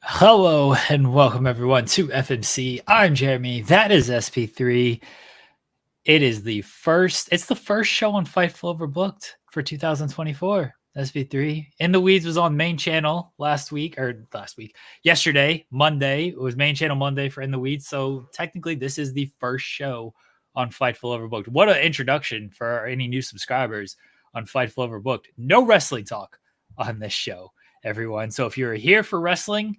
Hello and welcome everyone to FMC. I'm Jeremy. That is SP3. It's the first show on Fightful Overbooked for 2024. SP3. In the Weeds was on main channel yesterday, Monday. It was main channel Monday for In the Weeds. So technically this is the first show on Fightful Overbooked. What an introduction for any new subscribers on Fightful Overbooked. No wrestling talk on this show, everyone. So if you're here for wrestling,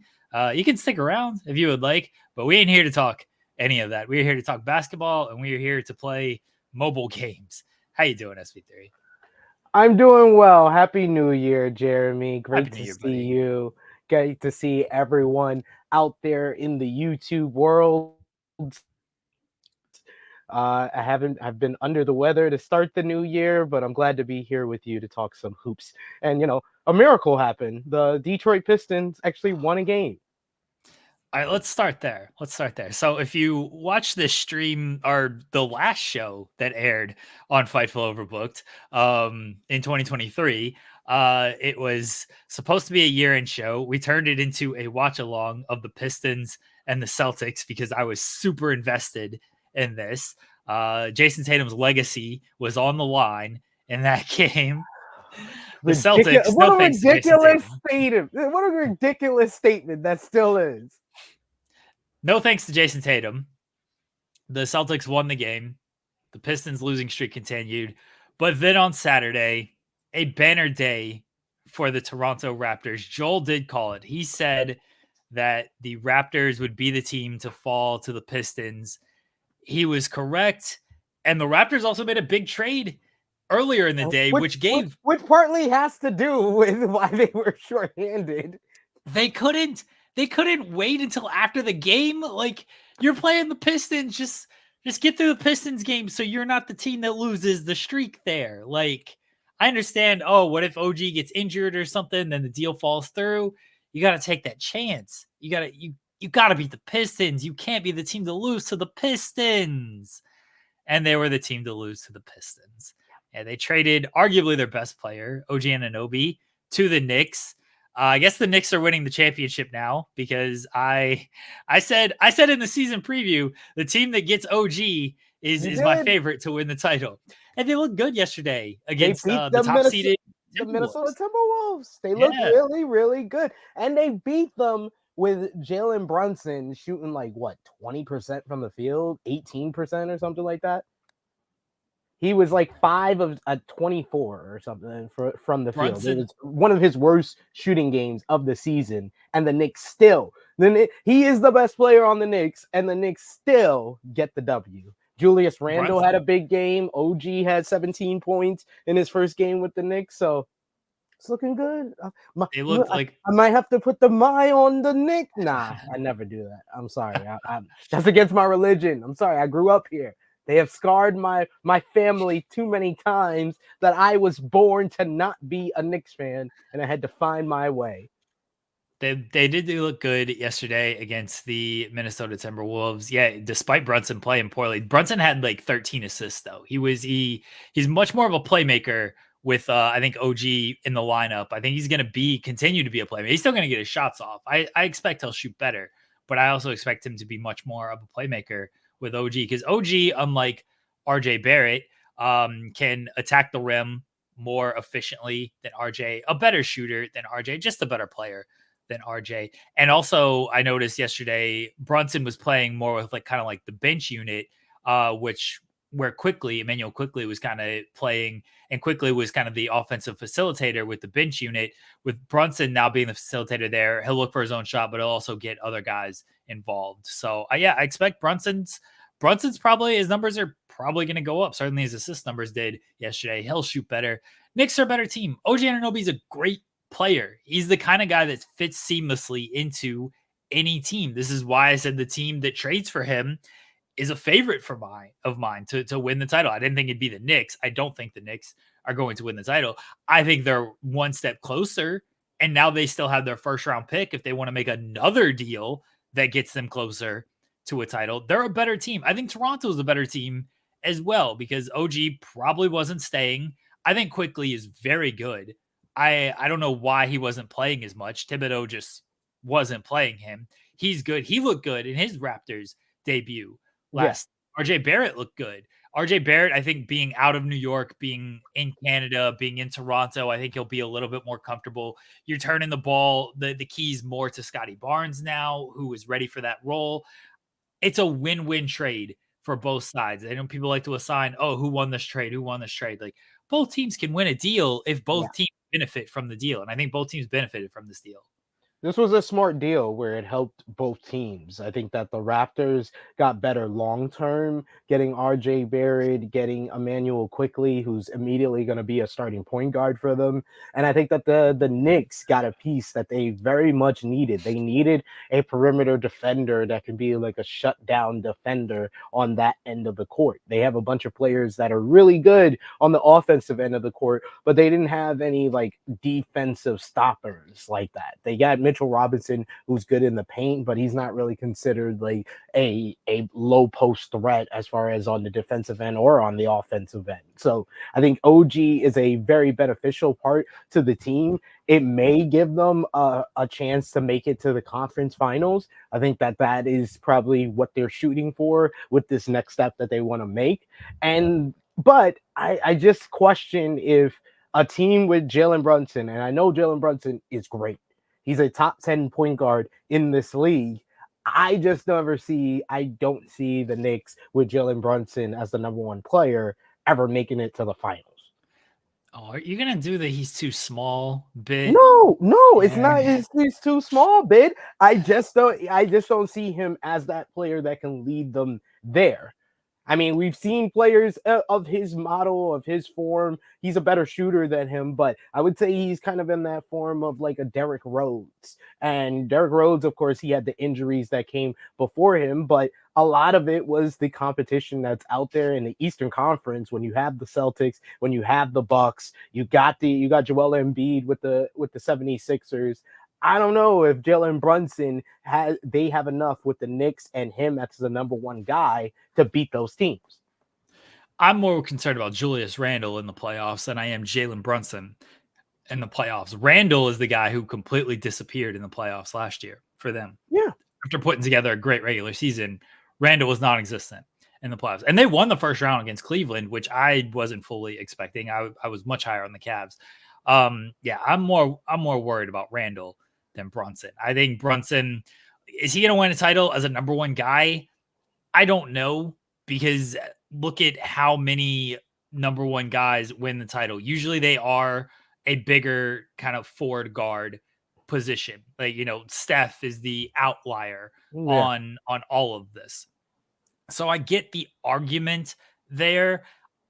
you can stick around if you would like, but we ain't here to talk any of that. We're here to talk basketball, and we're here to play mobile games. How you doing, SP3? I'm doing well. Happy New Year, Jeremy. Great Happy New to Year, see buddy. you. Great to see everyone out there in the YouTube world. I've been under the weather to start the new year, but I'm glad to be here with you to talk some hoops. And a miracle happened. The Detroit Pistons actually won a game. All right, let's start there. So if you watch this stream or the last show that aired on Fightful Overbooked in 2023, it was supposed to be a year-end show. We turned it into a watch-along of the Pistons and the Celtics because I was super invested in this. Jason Tatum's legacy was on the line in that game. The Celtics, What no a thanks to Jason ridiculous Tatum. statement. What a ridiculous statement that still is. No thanks to Jason Tatum. The Celtics won the game. The Pistons losing streak continued. But then on Saturday, a banner day for the Toronto Raptors. Joel did call it. He said that the Raptors would be the team to fall to the Pistons. He was correct. And the Raptors also made a big trade earlier in the day, which partly has to do with why they were shorthanded. They couldn't wait until after the game. Like, you're playing the Pistons, just get through the Pistons game so you're not the team that loses the streak there. Like, I understand, what if OG gets injured or something, then the deal falls through? You got to take that chance. You got to beat the Pistons. You can't be the team to lose to the Pistons. And they were the team to lose to the Pistons. And they traded arguably their best player, OG Anunoby, to the Knicks. I guess the Knicks are winning the championship now because I said in the season preview, the team that gets OG is my favorite to win the title. And they looked good yesterday against the top seeded Minnesota Timberwolves. They looked really, really good. And they beat them with Jalen Brunson shooting 20% from the field, 18% or something like that. He was 5 of 24 or something from the field. It was one of his worst shooting games of the season. And the Knicks still, he is the best player on the Knicks, and the Knicks still get the W. Julius Randle had a big game. OG had 17 points in his first game with the Knicks. So it's looking good. They looked like I might have to put the my on the Knicks. Nah, I never do that. I'm sorry. That's against my religion. I'm sorry. I grew up here. They have scarred my family too many times that I was born to not be a Knicks fan, and I had to find my way. They did look good yesterday against the Minnesota Timberwolves. Yeah, despite Brunson playing poorly. Brunson had 13 assists though. He's much more of a playmaker with I think OG in the lineup. I think he's going to continue to be a playmaker. He's still going to get his shots off. I expect he'll shoot better, but I also expect him to be much more of a playmaker with OG because OG, unlike RJ Barrett, can attack the rim more efficiently than RJ, a better shooter than RJ, just a better player than RJ. And also I noticed yesterday Brunson was playing more with kind of the bench unit, where Emmanuel Quickly was kind of playing, and Quickly was kind of the offensive facilitator with the bench unit. With Brunson now being the facilitator there, he'll look for his own shot, but he'll also get other guys involved. So I expect Brunson's probably, his numbers are probably going to go up. Certainly his assist numbers did yesterday. He'll shoot better. Knicks are a better team. OG Anunoby is a great player. He's the kind of guy that fits seamlessly into any team. This is why I said the team that trades for him is a favorite of mine to win the title. I didn't think it'd be the Knicks. I don't think the Knicks are going to win the title. I think they're one step closer, and now they still have their first round pick. If they want to make another deal that gets them closer to a title, they're a better team. I think Toronto's a better team as well because OG probably wasn't staying. I think Quickly is very good. I don't know why he wasn't playing as much. Thibodeau just wasn't playing him. He's good. He looked good in his Raptors debut last. RJ Barrett looked good. RJ Barrett, I think being out of New York, being in Canada, being in Toronto, I think he'll be a little bit more comfortable. You're turning the ball, the keys more to Scotty Barnes now, who is ready for that role. It's a win-win trade for both sides. I know people like to assign, oh, who won this trade? Who won this trade? Like both teams can win a deal if both teams benefit from the deal. And I think both teams benefited from this deal. This was a smart deal where it helped both teams. I think that the Raptors got better long-term, getting RJ Barrett, getting Emmanuel Quickly, who's immediately going to be a starting point guard for them. And I think that the Knicks got a piece that they very much needed. They needed a perimeter defender that can be like a shutdown defender on that end of the court. They have a bunch of players that are really good on the offensive end of the court, but they didn't have any like defensive stoppers like that. They got Mitchell Robinson, who's good in the paint, but he's not really considered like a low post threat as far as on the defensive end or on the offensive end. So I think OG is a very beneficial part to the team. It may give them a chance to make it to the conference finals. I think that is probably what they're shooting for with this next step that they want to make. But I just question if a team with Jalen Brunson, and I know Jalen Brunson is great. He's a top 10 point guard in this league. I don't see the Knicks with Jalen Brunson as the number one player ever making it to the finals. Oh, are you gonna do the he's too small bit? No, it's not. He's too small bit. I just don't see him as that player that can lead them there. I mean, we've seen players of his model, of his form. He's a better shooter than him, but I would say he's kind of in that form of like a Derrick Rose. And Derrick Rose, of course, he had the injuries that came before him, but a lot of it was the competition that's out there in the Eastern Conference. When you have the Celtics, when you have the Bucks, you got Joel Embiid with the 76ers. I don't know if Jalen Brunson they have enough with the Knicks and him as the number one guy to beat those teams. I'm more concerned about Julius Randle in the playoffs than I am Jalen Brunson in the playoffs. Randle is the guy who completely disappeared in the playoffs last year for them. Yeah. After putting together a great regular season, Randle was non-existent in the playoffs. And they won the first round against Cleveland, which I wasn't fully expecting. I was much higher on the Cavs. I'm more worried about Randle than Brunson. I think Brunson, is he going to win a title as a number one guy? I don't know, because look at how many number one guys win the title. Usually they are a bigger kind of forward guard position. Like, Steph is the outlier on all of this. So I get the argument there.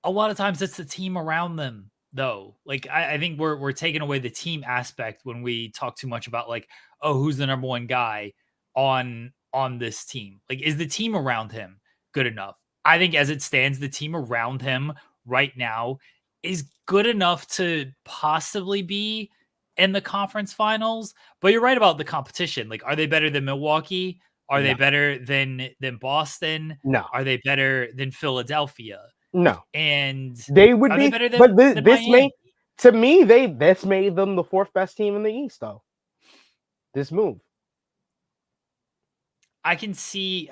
A lot of times it's the team around them, though. Like I think we're taking away the team aspect when we talk too much about like, oh, who's the number one guy on this team? Like, is the team around him good enough? I think as it stands, the team around him right now is good enough to possibly be in the conference finals. But you're right about the competition. Like, are they better than Milwaukee? Are they better than Boston? No. Are they better than Philadelphia? No. And they would be better than, but this Miami? to me, this made them the fourth best team in the East, though. This move. I can see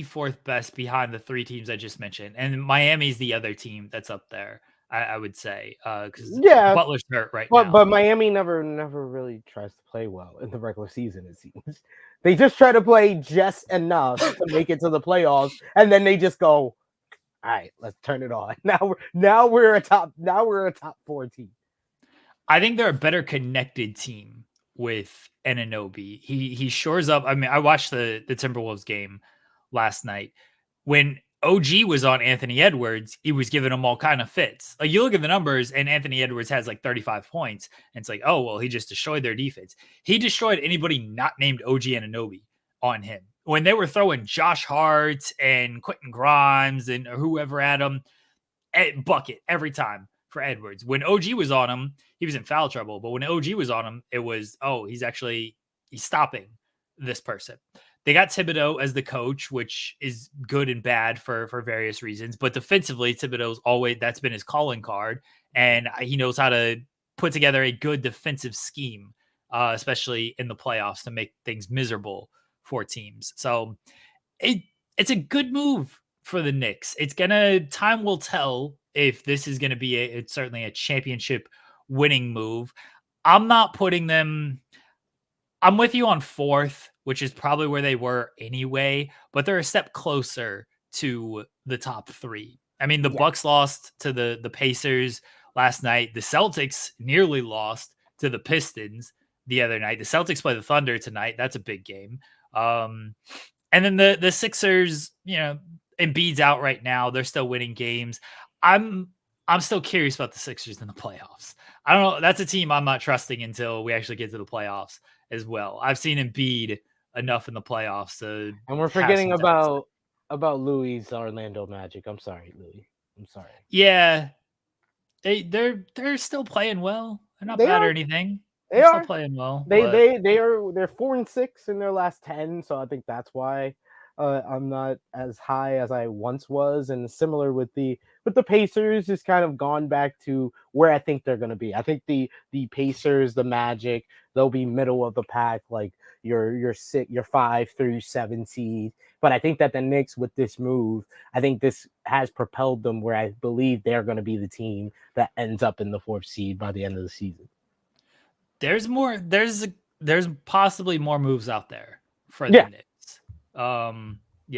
fourth best behind the three teams I just mentioned. And Miami's the other team that's up there, I would say. Because Butler's hurt right now. But Miami never really tries to play well in the regular season, it seems. They just try to play just enough to make it to the playoffs, and then they just go, all right, let's turn it on. Now we're a top 4 team. I think they're a better connected team with Anunoby. He shores up. I mean, I watched the Timberwolves game last night. When OG was on Anthony Edwards, he was giving them all kind of fits. Like, you look at the numbers, and Anthony Edwards has like 35 points, and it's like, oh, well, he just destroyed their defense. He destroyed anybody not named OG Anunoby on him. When they were throwing Josh Hart and Quentin Grimes and whoever at him, bucket every time for Edwards. When OG was on him, he was in foul trouble. But when OG was on him, it was, oh, he's stopping this person. They got Thibodeau as the coach, which is good and bad for various reasons. But defensively, Thibodeau's that's been his calling card. And he knows how to put together a good defensive scheme especially in the playoffs, to make things miserable for teams. So it's a good move for the Knicks. Time will tell if this is going to be it's certainly a championship winning move. I'm not putting them. I'm with you on fourth, which is probably where they were anyway, but they're a step closer to the top three. I mean, the Bucks lost to the Pacers last night. The Celtics nearly lost to the Pistons the other night. The Celtics play the Thunder tonight. That's a big game. And then the Sixers, Embiid's out right now. They're still winning games. I'm still curious about the Sixers in the playoffs. I don't know. That's a team I'm not trusting until we actually get to the playoffs as well. I've seen Embiid enough in the playoffs to. And we're forgetting about Louis' Orlando Magic. I'm sorry, Louis. I'm sorry. Yeah, they're still playing well. They're not bad or anything. They're still playing well. They're 4-6 in their last 10, so I think that's why I'm not as high as I once was. And similar with the Pacers, is kind of gone back to where I think they're going to be. I think the Pacers, the Magic, they'll be middle of the pack, like your 5 through 7 seed. But I think that the Knicks, with this move, I think this has propelled them where I believe they're going to be the team that ends up in the 4th seed by the end of the season. There's more. There's possibly more moves out there for the Knicks.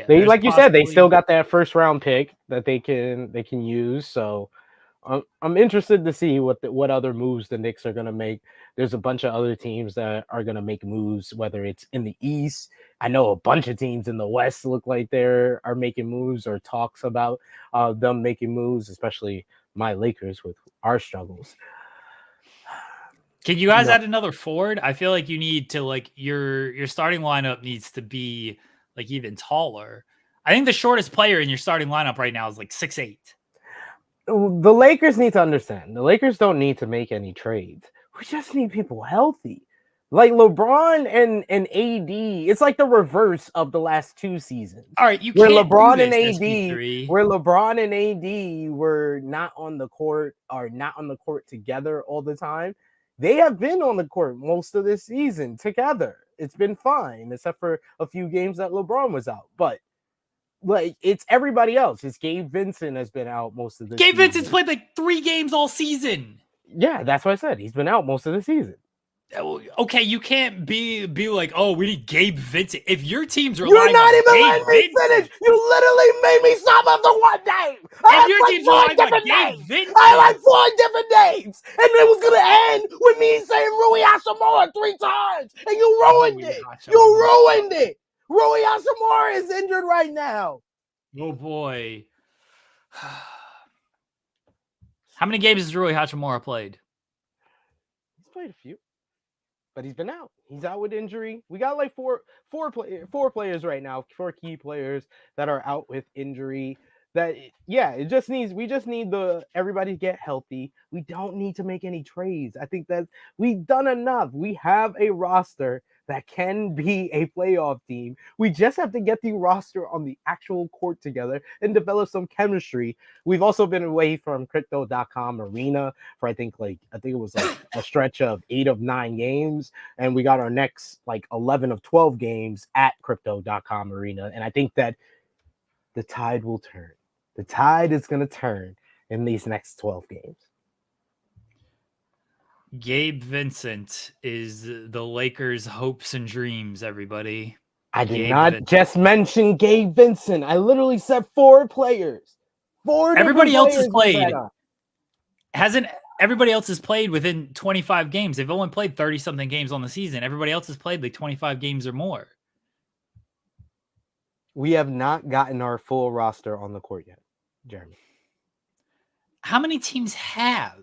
They, like you said, they still got that first round pick that they can use. So I'm interested to see what other moves the Knicks are going to make. There's a bunch of other teams that are going to make moves, whether it's in the East. I know a bunch of teams in the West look like are making moves or talks about them making moves, especially my Lakers with our struggles. Can you guys add another forward? I feel like you need to, your starting lineup needs to be even taller. I think the shortest player in your starting lineup right now is 6'8". The Lakers need to understand. The Lakers don't need to make any trades. We just need people healthy. Like LeBron and AD, it's like the reverse of the last 2 seasons. All right, where LeBron and AD were not on the court together all the time. They have been on the court most of this season together. It's been fine, except for a few games that LeBron was out. But it's everybody else. It's Gabe Vincent has been out most of the season. Gabe Vincent's played 3 games all season. Yeah, that's what I said. He's been out most of the season. Okay, you can't be like, oh, we need Gabe Vincent. If your team's relying on Gabe Vincent. You're not even letting me finish. You literally made me stop after one name. If your team's relying on Gabe Vincent. I had 4 different names. And it was going to end with me saying Rui Hachimura 3 times. And you ruined it. You ruined it. Rui Hachimura is injured right now. Oh, boy. How many games has Rui Hachimura played? He's played a few. But he's been out. He's out with injury. We got four players right now, 4 key players that are out with injury. We just need everybody to get healthy. We don't need to make any trades. I think that we've done enough. We have a roster that can be a playoff team. We just have to get the roster on the actual court together and develop some chemistry. We've also been away from Crypto.com Arena for I think it was a stretch of 8 of 9 games, and we got our next 11 of 12 games at Crypto.com Arena. And I think that the tide will turn. The tide is going to turn in these next 12 games. Gabe Vincent is the Lakers' hopes and dreams, everybody. I did not just mention Gabe Vincent. I literally said 4 players. 4 Everybody else has played. Everybody else has played within 25 games. They've only played 30-something games on the season. Everybody else has played 25 games or more. We have not gotten our full roster on the court yet, Jeremy. How many teams have?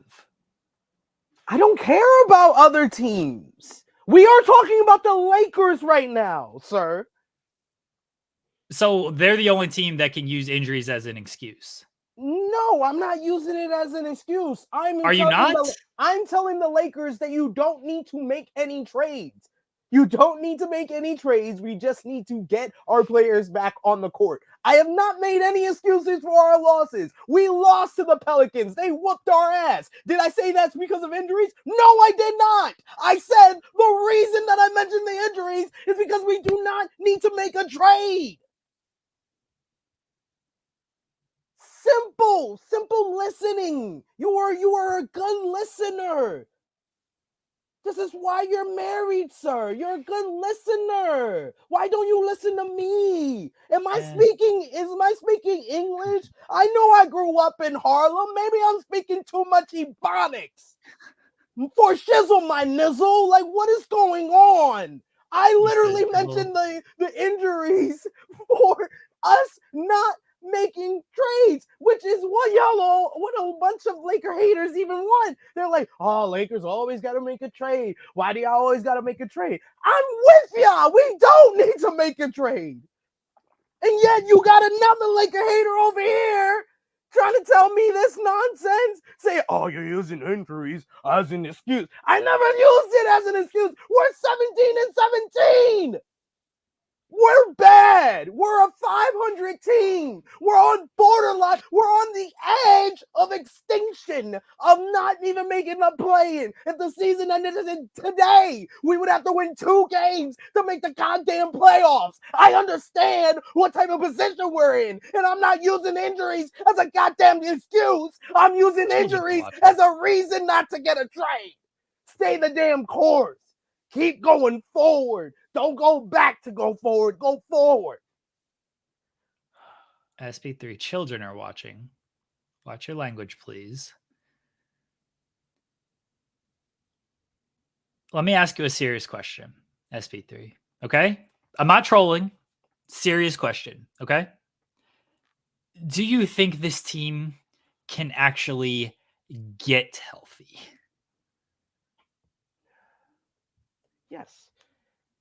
I don't care about other teams. We are talking about the Lakers right now, sir. So they're the only team that can use injuries as an excuse. No, I'm not using it as an excuse. Are you not? I'm telling the Lakers that you don't need to make any trades. You don't need to make any trades. We just need to get our players back on the court. I have not made any excuses for our losses. We lost to the Pelicans. They whooped our ass. Did I say that's because of injuries? No, I did not. I said the reason that I mentioned the injuries is because we do not need to make a trade. Simple listening. You are a good listener. This is why you're married, sir. You're a good listener. Why don't you listen to me? Am I speaking English? I know I grew up in Harlem. Maybe I'm speaking too much Ebonics. For shizzle, my nizzle. Like, what is going on? I literally mentioned the injuries for us not making trades, which is what a bunch of Laker haters even want. They're like, oh, Lakers always got to make a trade. Why do y'all always got to make a trade? I'm with y'all. We don't need to make a trade. And yet you got another Laker hater over here trying to tell me this nonsense. Say, oh, you're using injuries as an excuse. I never used it as an excuse. We're 17-17. We're bad. We're a 500 team. We're on borderline. We're on the edge of extinction, of not even making a play-in. If the season ended today, we would have to win 2 games to make the goddamn playoffs. I understand what type of position we're in, and I'm not using injuries as a goddamn excuse. I'm using injuries as a reason not to get a trade. Stay the damn course. Keep going forward. Don't go back to go forward. Go forward. SP3, children are watching. Watch your language, please. Let me ask you a serious question, SP3. Okay? I'm not trolling. Serious question. Okay? Do you think this team can actually get healthy? Yes,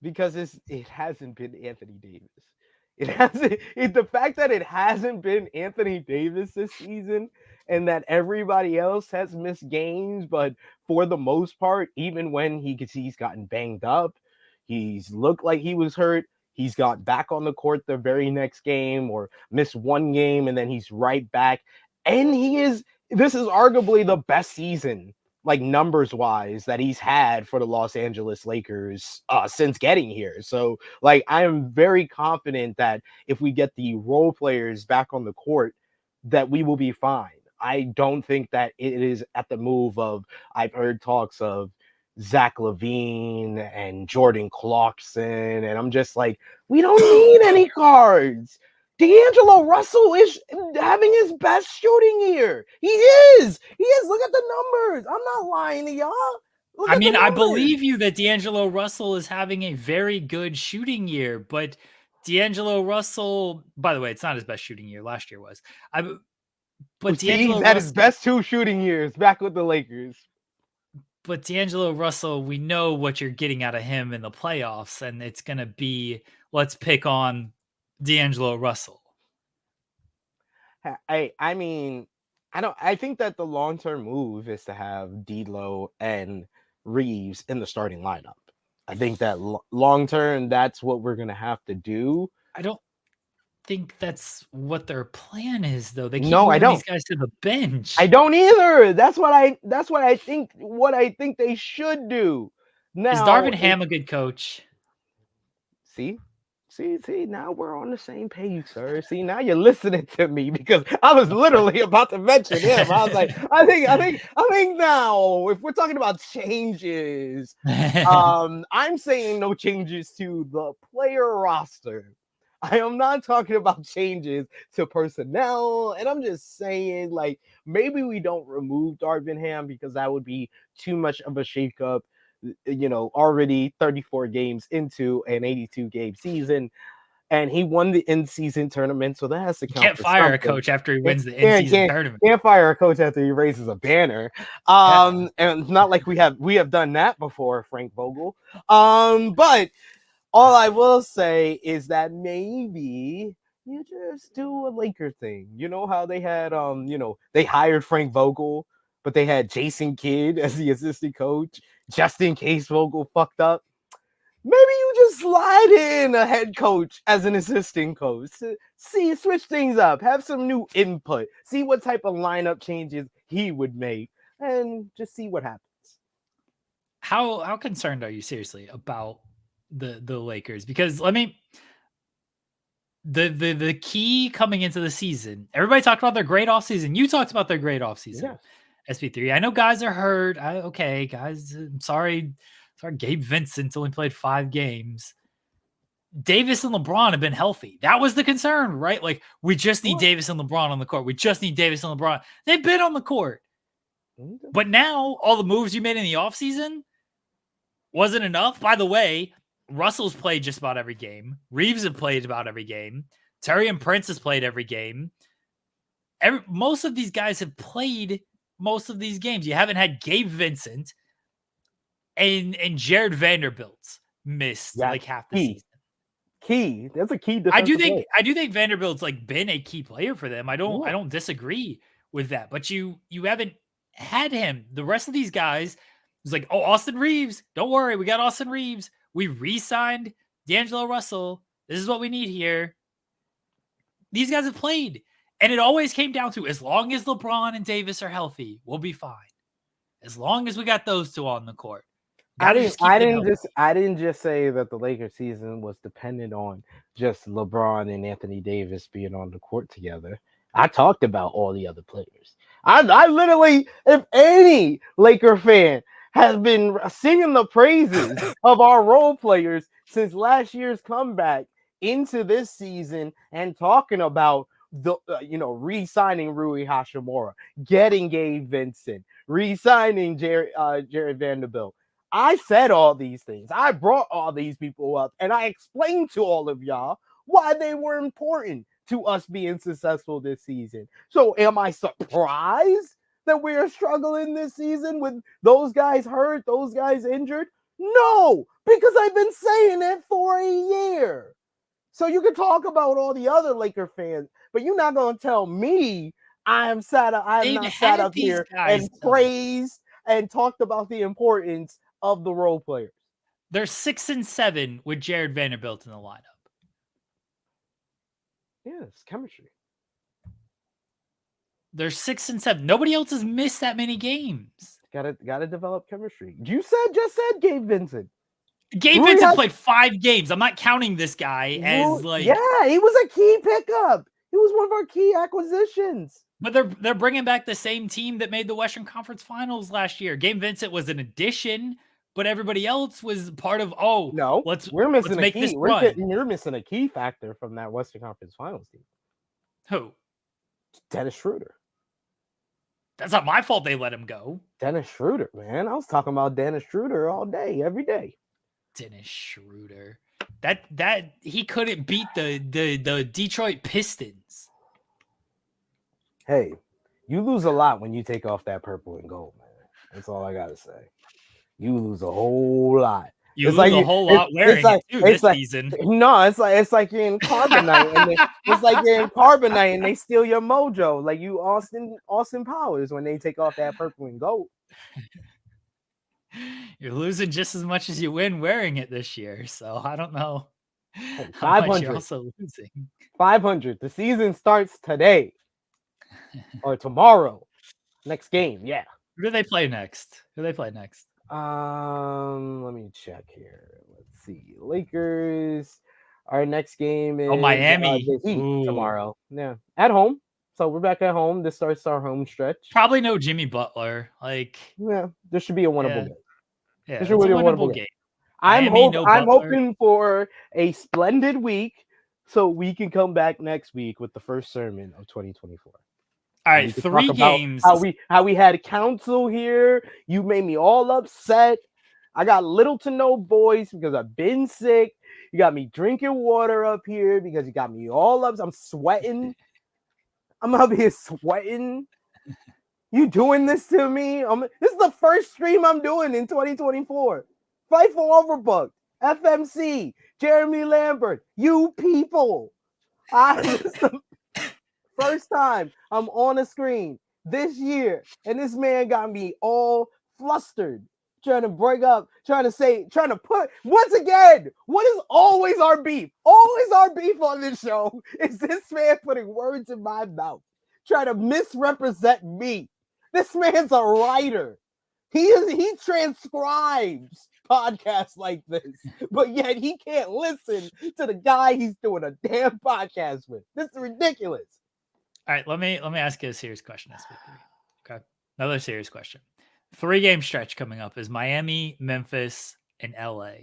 because it hasn't been Anthony Davis. The fact that it hasn't been Anthony Davis this season, and that everybody else has missed games, but for the most part, even when he's gotten banged up, he's looked like he was hurt. He's got back on the court the very next game, or missed 1 game, and then he's right back. And this is arguably the best season, like numbers wise, that he's had for the Los Angeles Lakers since getting here. So like, I am very confident that if we get the role players back on the court, that we will be fine. I don't think that it is at the move of, I've heard talks of Zach LaVine and Jordan Clarkson, and I'm just like, we don't need any cards. D'Angelo Russell is having his best shooting year. He is. Look at the numbers. I'm not lying to y'all. I mean, I believe you that D'Angelo Russell is having a very good shooting year, but D'Angelo Russell, by the way, it's not his best shooting year. Last year was. But D'Angelo had his best 2 shooting years back with the Lakers. But D'Angelo Russell, we know what you're getting out of him in the playoffs, and it's going to be, let's pick on D'Angelo Russell. I mean, I think that the long-term move is to have D'Lo and Reeves in the starting lineup. I think that long-term, that's what we're going to have to do. I don't think that's what their plan is, though. They keep moving these guys to the bench. I don't either. That's what I think they should do. Now, is Darvin Ham a good coach? See, now we're on the same page, sir. See, now you're listening to me, because I was literally about to mention him. I was like, I think now, if we're talking about changes, I'm saying no changes to the player roster. I am not talking about changes to personnel, and I'm just saying, like, maybe we don't remove Darvin Ham, because that would be too much of a shakeup. Already 34 games into an 82-game season, and he won the in-season tournament, so that has to count. Can't fire a coach after he wins the in-season tournament. Can't fire a coach after he raises a banner. And it's not like we have done that before, Frank Vogel. But all I will say is that maybe you just do a Laker thing. You know how they had they hired Frank Vogel, but they had Jason Kidd as the assistant coach, just in case Vogel fucked up. Maybe you just slide in a head coach as an assistant coach. See, switch things up. Have some new input. See what type of lineup changes he would make, and just see what happens. How concerned are you seriously about the Lakers? Because the key coming into the season, everybody talked about their great offseason. You talked about their great offseason. Yes. SP3. I know guys are hurt. Okay, guys, I'm sorry. Sorry, Gabe Vincent only played 5 games. Davis and LeBron have been healthy. That was the concern, right? Like, we just need Davis and LeBron on the court. We just need Davis and LeBron. They've been on the court. But now, all the moves you made in the offseason wasn't enough. By the way, Russell's played just about every game. Reeves have played about every game. Terry and Prince has played every game. Most of these guys have played most of these games. You haven't had Gabe Vincent and Jared Vanderbilt missed like half the season. Key. That's a key. I do think Vanderbilt's like been a key player for them. I don't disagree with that. But you haven't had him. The rest of these guys was like, oh, Austin Reeves. Don't worry, we got Austin Reeves. We re-signed D'Angelo Russell. This is what we need here. These guys have played. And it always came down to, as long as LeBron and Davis are healthy, we'll be fine. As long as we got those two on the court. I didn't just say that the Lakers season was dependent on just LeBron and Anthony Davis being on the court together. I talked about all the other players. I literally, if any Laker fan has been singing the praises of our role players since last year's comeback into this season and talking about the re-signing Rui Hashimura, getting Gabe Vincent, re-signing Jared Vanderbilt. I said all these things. I brought all these people up, and I explained to all of y'all why they were important to us being successful this season. So am I surprised that we are struggling this season with those guys hurt, those guys injured? No, because I've been saying it for a year. So you can talk about all the other Laker fans, but you're not going to tell me I am not sat up here and praised and talked about the importance of the role players. They're 6-7 with Jared Vanderbilt in the lineup. Yeah, it's chemistry. They're 6-7. Nobody else has missed that many games. Gotta develop chemistry. You just said Gabe Vincent. Gabe Vincent played 5 games. I'm not counting this guy as like. Yeah, he was a key pickup. He was one of our key acquisitions. But they're bringing back the same team that made the Western Conference Finals last year. Gabe Vincent was an addition, but everybody else was part of. We're missing a key. You're missing a key factor from that Western Conference Finals team. Who? Dennis Schroeder. That's not my fault they let him go. Dennis Schroeder, man. I was talking about Dennis Schroeder all day, every day. Dennis Schroeder. That he couldn't beat the Detroit Pistons. Hey, you lose a lot when you take off that purple and gold, man. That's all I gotta say. You lose a whole lot. You lose a whole lot wearing it too this season. No, it's like you're in carbonite, and they steal your mojo, like you Austin Powers when they take off that purple and gold. You're losing just as much as you win wearing it this year, so I don't know how much you're also losing. 500. The season starts today or tomorrow. Next game, yeah. Who do they play next? Let me check here. Let's see. Lakers. Our next game is Miami the Heat tomorrow. Yeah, at home. So we're back at home. This starts our home stretch. Probably no Jimmy Butler. There should be a winnable game. Yeah, there should be a winnable game. I'm hoping for a splendid week so we can come back next week with the first sermon of 2024. All right, 3 games. How we had counsel here. You made me all upset. I got little to no voice because I've been sick. You got me drinking water up here because you got me all up. I'm sweating. I'm up here sweating. You doing this to me? This is the first stream I'm doing in 2024. Fight for Overbooked, FMC, Jeremy Lambert, you people. This is the first time I'm on a screen this year, and this man got me all flustered. trying to bring up, trying to put, once again, what is always our beef? Always our beef on this show is this man putting words in my mouth, trying to misrepresent me. This man's a writer. He transcribes podcasts like this, but yet he can't listen to the guy he's doing a damn podcast with. This is ridiculous. All right, let me ask you a serious question. Okay, another serious question. 3-game stretch coming up is Miami, Memphis, and LA.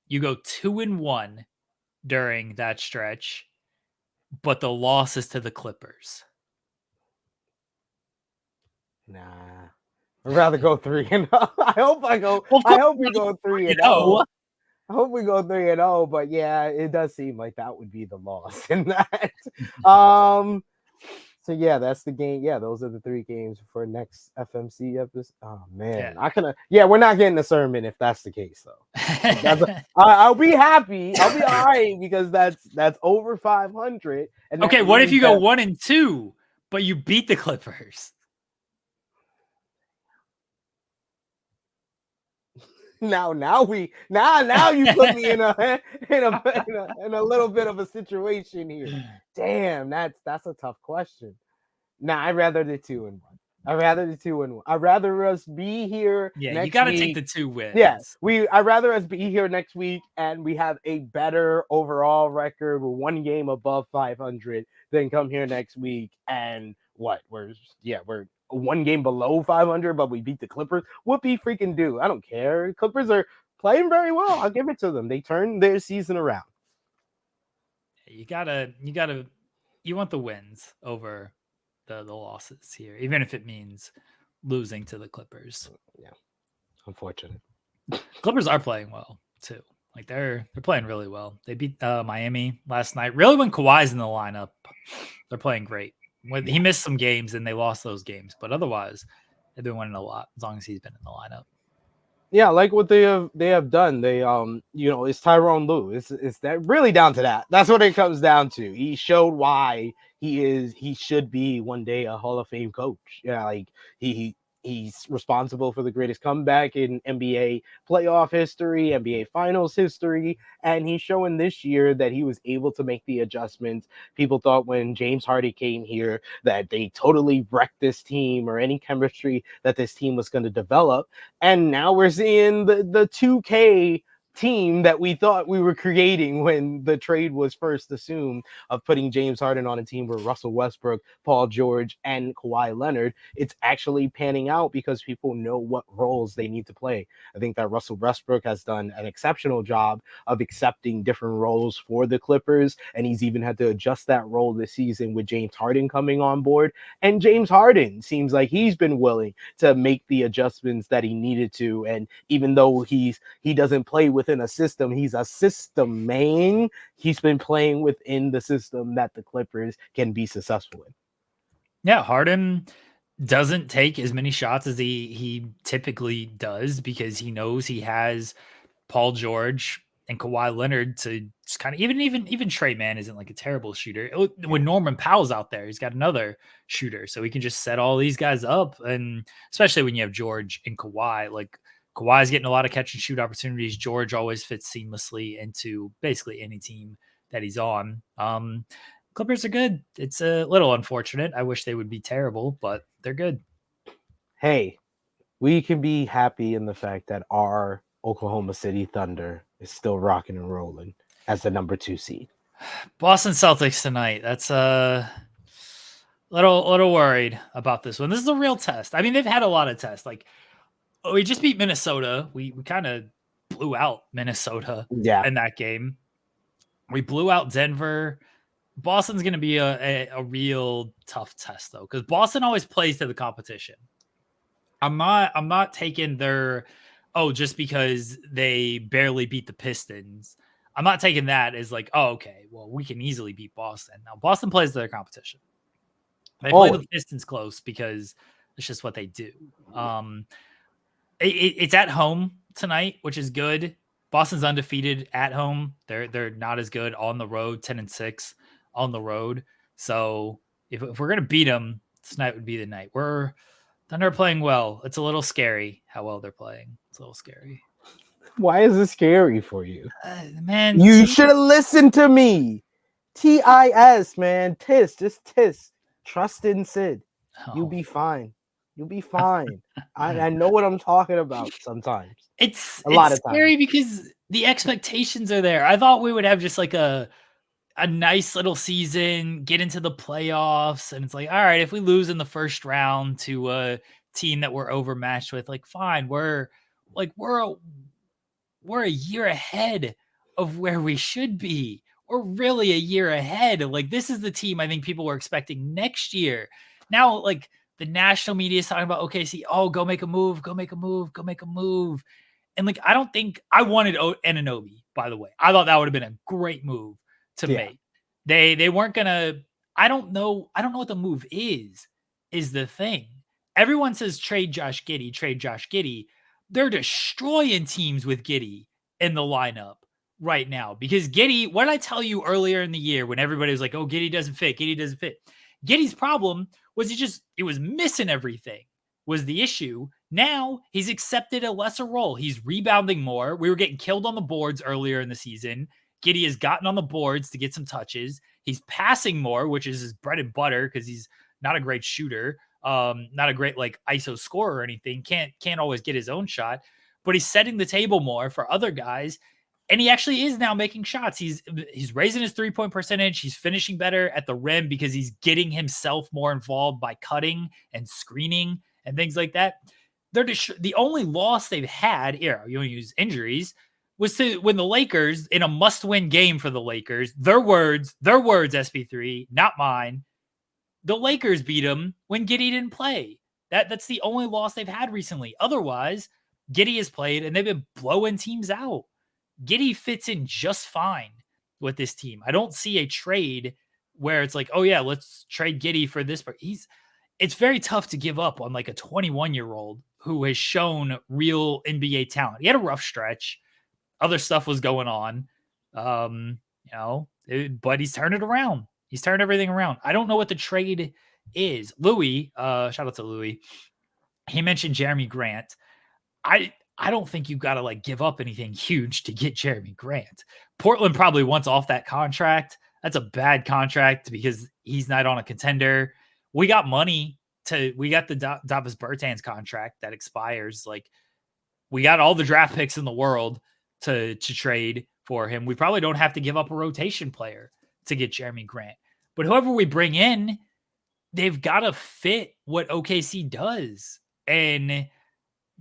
You go 2-1 during that stretch, but the loss is to the Clippers. Nah, I'd rather go 3-0. I hope we go 3-0. I hope we go 3-0, but yeah, it does seem like that would be the loss in that. So yeah, that's the game. Yeah, those are the 3 games for next FMC episode. Oh man, we're not getting a sermon if that's the case though. I'll be happy. I'll be all right because that's over 500. And okay, what if you go 1-2, but you beat the Clippers? Now you put me in a little bit of a situation here. Damn, that's a tough question. Nah, I'd rather the 2-1. I'd rather us be here. Yeah, you got to take the 2 wins. Yeah, I'd rather us be here next week and we have a better overall record. We're 1 game above 500 than come here next week and we're 1 game below 500, but we beat the Clippers. Whoopie freaking do. I don't care. Clippers are playing very well. I'll give it to them. They turned their season around. You want the wins over the losses here, even if it means losing to the Clippers. Yeah, unfortunate. Clippers are playing well too. Like they're playing really well. They beat Miami last night. Really, when Kawhi's in the lineup, they're playing great. When he missed some games and they lost those games, but otherwise they've been winning a lot as long as he's been in the lineup. Yeah, like what they have done. They it's Tyronn Lue. It's that really down to that. That's what it comes down to. He showed why he should be one day a Hall of Fame coach. Yeah, like he's responsible for the greatest comeback in NBA playoff history, NBA finals history, and he's showing this year that he was able to make the adjustments. People thought when James Harden came here that they totally wrecked this team or any chemistry that this team was going to develop, and now we're seeing the 2K team that we thought we were creating when the trade was first assumed of putting James Harden on a team with Russell Westbrook, Paul George, and Kawhi Leonard. It's actually panning out because people know what roles they need to play. I think that Russell Westbrook has done an exceptional job of accepting different roles for the Clippers, and he's even had to adjust that role this season with James Harden coming on board. And James Harden seems like he's been willing to make the adjustments that he needed to, and even though he doesn't play within a system, he's a system man. He's been playing within the system that the Clippers can be successful in. Yeah, Harden doesn't take as many shots as he typically does because he knows he has Paul George and Kawhi Leonard to just kind of even Trey Mann isn't like a terrible shooter. When Norman Powell's out there, he's got another shooter, so he can just set all these guys up. And especially when you have George and Kawhi, like Kawhi's getting a lot of catch and shoot opportunities. George always fits seamlessly into basically any team that he's on. Clippers are good. It's a little unfortunate. I wish they would be terrible, but they're good. Hey, we can be happy in the fact that our Oklahoma City Thunder is still rocking and rolling as the number 2 seed. Boston Celtics tonight. That's a little worried about this one. This is a real test. I mean, they've had a lot of tests. Like, we just beat Minnesota. We kind of blew out Minnesota in that game. We blew out Denver. Boston's going to be a real tough test, though, because Boston always plays to the competition. I'm not taking their, just because they barely beat the Pistons. I'm not taking that as like, okay, well, we can easily beat Boston. Now, Boston plays to their competition. They play the Pistons close because it's just what they do. It's at home tonight, which is good. Boston's undefeated at home. They're not as good on the road, 10-6 on the road. So if we're gonna beat them, tonight would be the night. Thunder are playing well. It's a little scary how well they're playing. a little scary. Why is it scary for you? Man, you should have listened to me. TIS, man. Tis, just tis. Trust in Sid. You'll be fine. You'll be fine. I know what I'm talking about sometimes. It's a lot of scary times. because the expectations are there. I thought we would have just like a nice little season, get into the playoffs, and it's like, all right, if we lose in the first round to a team that we're overmatched with, like, fine, we're a year ahead of where we should be. We're really a year ahead. Like, this is the team I think people were expecting next year. Now, like, the national media is talking about OKC. Oh, go make a move, go make a move, go make a move. And like, I don't think I wanted Anunoby, by the way. I thought that would have been a great move to make. They weren't gonna. I don't know what the move is the thing. Everyone says trade Josh Giddey. They're destroying teams with Giddey in the lineup right now because Giddey, what did I tell you earlier in the year when everybody was like, oh, Giddey doesn't fit. Giddey's problem was he was missing everything was the issue. Now he's accepted a lesser role. He's rebounding more. We were getting killed on the boards earlier in the season. Giddey has gotten on the boards to get some touches. He's passing more, which is his bread and butter because he's not a great shooter, not a great like ISO scorer or anything. Can't always get his own shot, but he's setting the table more for other guys. And he actually is now making shots. He's raising his 3-point percentage. He's finishing better at the rim because he's getting himself more involved by cutting and screening and things like that. The only loss they've had here, you want to use injuries, was to when the Lakers in a must-win game for the Lakers. Their words, SP3, not mine. The Lakers beat them when Giddey didn't play. That's the only loss they've had recently. Otherwise, Giddey has played and they've been blowing teams out. Giddey fits in just fine with this team. I don't see a trade where it's like, oh yeah, let's trade Giddey for this. It's very tough to give up on like a 21-year-old who has shown real NBA talent. He had a rough stretch. Other stuff was going on, but he's turned it around. He's turned everything around. I don't know what the trade is. Louis, shout out to Louis. He mentioned Jeremy Grant. I don't think you've got to like give up anything huge to get Jeremy Grant. Portland probably wants off that contract. That's a bad contract because he's not on a contender. We got money we got the Davis Bertans contract that expires. Like, we got all the draft picks in the world to trade for him. We probably don't have to give up a rotation player to get Jeremy Grant. But whoever we bring in, they've got to fit what OKC does. And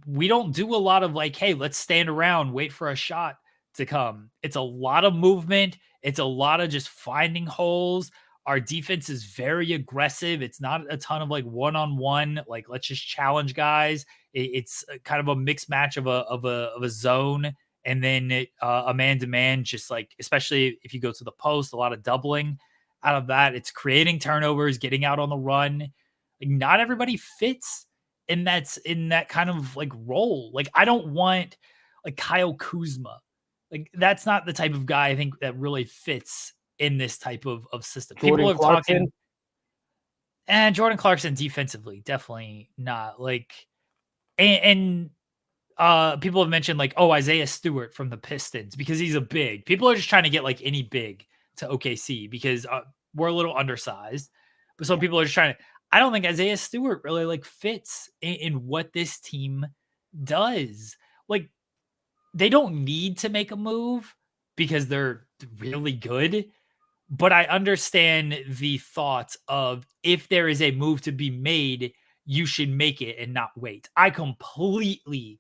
we don't do a lot of like, hey, let's stand around, wait for a shot to come. It's a lot of movement. It's a lot of just finding holes. Our defense is very aggressive. It's not a ton of like one-on-one, like let's just challenge guys. It's kind of a mixed match of a zone and then a man-to-man, just like, especially if you go to the post, a lot of doubling out of that. It's creating turnovers, getting out on the run. Like, not everybody fits in that kind of like role. Like, I don't want like Kyle Kuzma. Like, that's not the type of guy I think that really fits in this type of system. People are talking, and Jordan Clarkson defensively, definitely not. Like, and people have mentioned like, oh, Isaiah Stewart from the Pistons because he's a big. People are just trying to get like any big to OKC because we're a little undersized. But some people are just trying to. I don't think Isaiah Stewart really like fits in what this team does. Like, they don't need to make a move because they're really good. But I understand the thought of if there is a move to be made, you should make it and not wait. I completely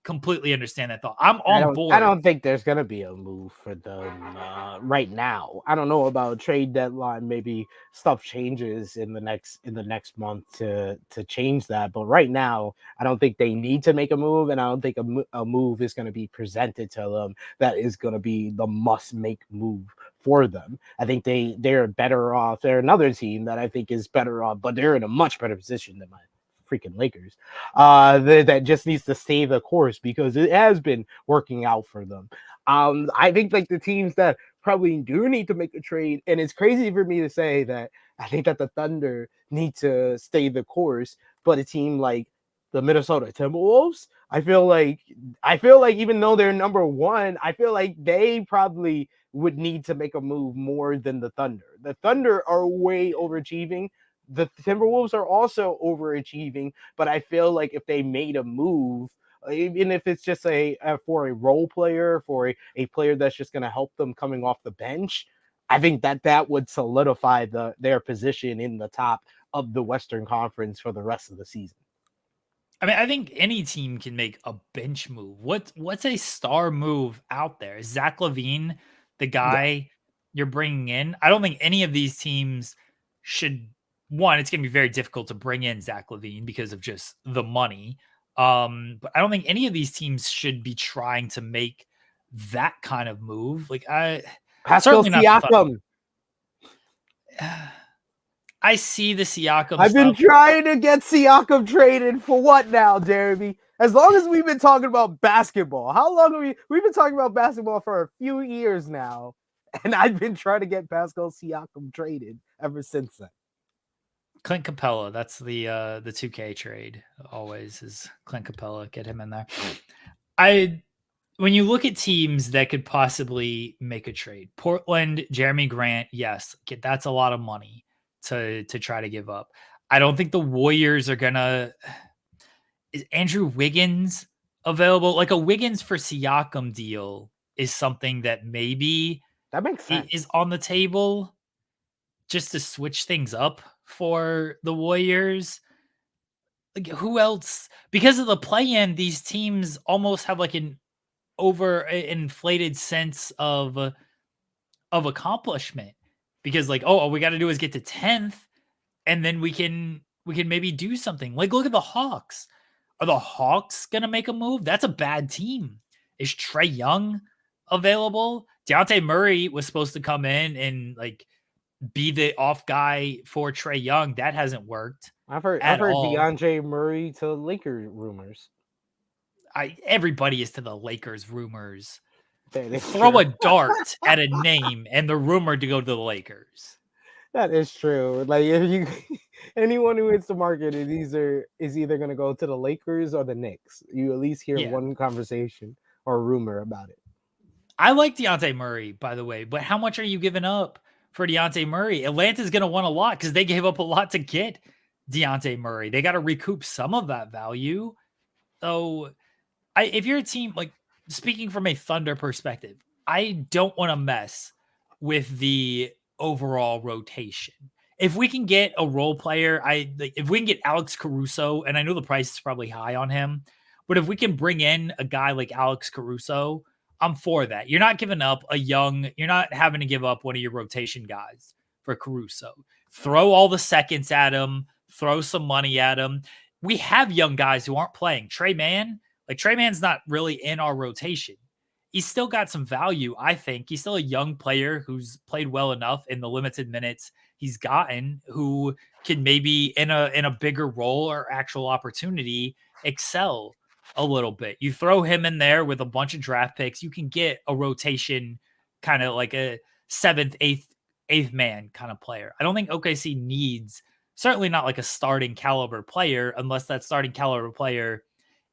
understand that thought. I'm on board. I don't think there's gonna be a move for them right now. I don't know about trade deadline. Maybe stuff changes in the next month to change that. But right now, I don't think they need to make a move, and I don't think a move is going to be presented to them that is going to be the must make move for them. I think they're better off. They're another team that I think is better off, but they're in a much better position than mine. Freaking Lakers that just needs to stay the course because it has been working out for them. I think like the teams that probably do need to make a trade, and it's crazy for me to say that I think that the Thunder need to stay the course, but a team like the Minnesota Timberwolves, I feel like even though they're number one, I feel like they probably would need to make a move more than the Thunder. The Thunder are way overachieving. The Timberwolves are also overachieving, but I feel like if they made a move, even if it's just for a role player, for a player that's just going to help them coming off the bench, I think that would solidify their position in the top of the Western Conference for the rest of the season. I mean, I think any team can make a bench move. What's a star move out there? Is Zach LaVine the guy you're bringing in? I don't think any of these teams should. One, it's going to be very difficult to bring in Zach LaVine because of just the money. But I don't think any of these teams should be trying to make that kind of move. Like Pascal certainly not. Siakam. I see the Siakam I've been stuff. trying to get Siakam traded for what now, Jeremy? As long as we've been talking about basketball. How long have we've been talking about basketball for a few years now, and I've been trying to get Pascal Siakam traded ever since then. Clint Capella, that's the 2K trade always is Clint Capella, get him in there. When you look at teams that could possibly make a trade, Portland, Jeremy Grant, yes, that's a lot of money to try to give up. I don't think the Warriors are gonna. Is Andrew Wiggins available? Like a Wiggins for Siakam deal is something that maybe that makes sense. Is on the table just to switch things up for the Warriors. Like who else? Because of the play-in, these teams almost have like an inflated sense of accomplishment. Because like, all we got to do is get to 10th, and then we can maybe do something. Like look at the Hawks. Are the Hawks gonna make a move? That's a bad team. Is Trae Young available? Dejounte Murray was supposed to come in and like be the off guy for Trae Young. That hasn't worked. I've heard DeAndre Murray to Lakers rumors. Everybody is to the Lakers rumors. Throw a dart at a name and the rumored to go to the Lakers. That is true. Like if anyone who hits the market is either going to go to the Lakers or the Knicks. You at least hear one conversation or rumor about it. I like Dejounte Murray, by the way, but how much are you giving up for Dejounte Murray? Atlanta's going to want a lot because they gave up a lot to get Dejounte Murray. They got to recoup some of that value. So if you're a team, like speaking from a Thunder perspective, I don't want to mess with the overall rotation. If we can get a role player, if we can get Alex Caruso, and I know the price is probably high on him, but if we can bring in a guy like Alex Caruso, I'm for that. You're not giving up you're not having to give up one of your rotation guys for Caruso. Throw all the seconds at him, throw some money at him. We have young guys who aren't playing. Trey Mann's not really in our rotation. He's still got some value, I think. He's still a young player who's played well enough in the limited minutes he's gotten, who can maybe in a bigger role or actual opportunity excel a little bit. You throw him in there with a bunch of draft picks, you can get a rotation kind of like a 7th, 8th man kind of player. I don't think OKC needs, certainly not like a starting caliber player, unless that starting caliber player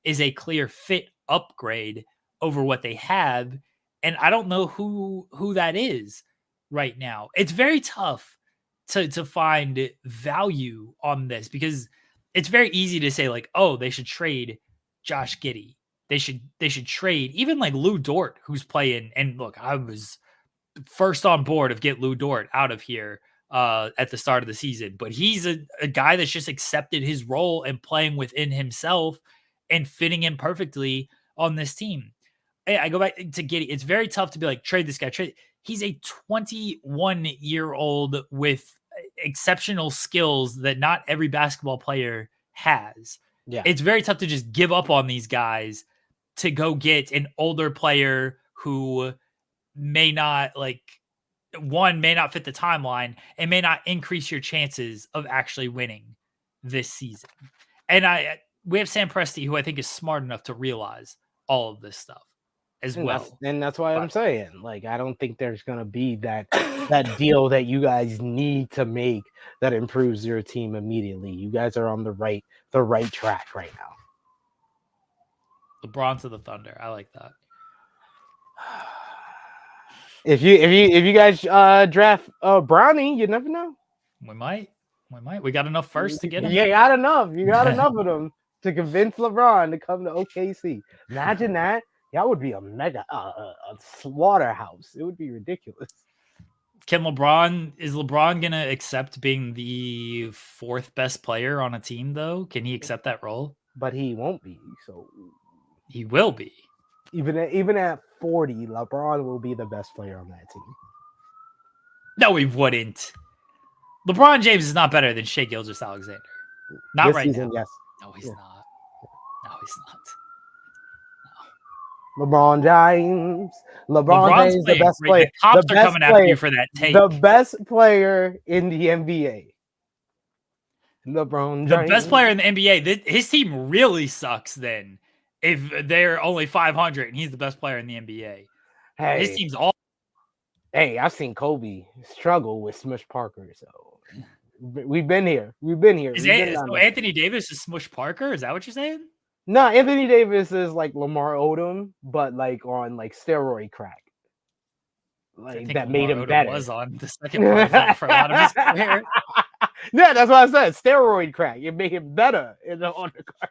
is a clear fit upgrade over what they have. And I don't know who that is right now. It's very tough to find value on this because it's very easy to say like, oh, they should trade Josh Giddey. They should trade even like Lou Dort, who's playing. And look, I was first on board of get Lou Dort out of here at the start of the season, but he's a guy that's just accepted his role and playing within himself and fitting in perfectly on this team. I go back to Giddey. It's very tough to be like, trade this guy. He's a 21-year-old with exceptional skills that not every basketball player has. Yeah. It's very tough to just give up on these guys to go get an older player who may not fit the timeline and may not increase your chances of actually winning this season. And we have Sam Presti, who I think is smart enough to realize all of this stuff as well. And that's why I'm saying, like, I don't think there's going to be that deal that you guys need to make that improves your team immediately. You guys are on the right track right now. LeBron to the Thunder. I like that. If you guys draft Brownie, you never know. We might. We got enough first to get him. You got enough. You got enough of them to convince LeBron to come to OKC. Imagine that. That would be a mega a slaughterhouse. It would be ridiculous. Is LeBron gonna accept being the fourth best player on a team though? Can he accept that role? But he won't be. So he will be. Even at 40, LeBron will be the best player on that team. No, he wouldn't. LeBron James is not better than Shai Gilgeous-Alexander. Not this right season, now. Yes. No, he's not. No, he's not. LeBron James. LeBron James, the best player. The cops are coming after you for that take. The best player in the NBA. LeBron James. The best player in the NBA. His team really sucks then if they're only 500 and he's the best player in the NBA. Hey, his team's all. Hey, I've seen Kobe struggle with Smush Parker, so we've been here. So Anthony Davis is Smush Parker? Is that what you're saying? No, Anthony Davis is like Lamar Odom, but like on like steroid crack. Like that made him better. Was on the second part for a lot of his career. Yeah, that's what I said. Steroid crack. It made him better in the undercard.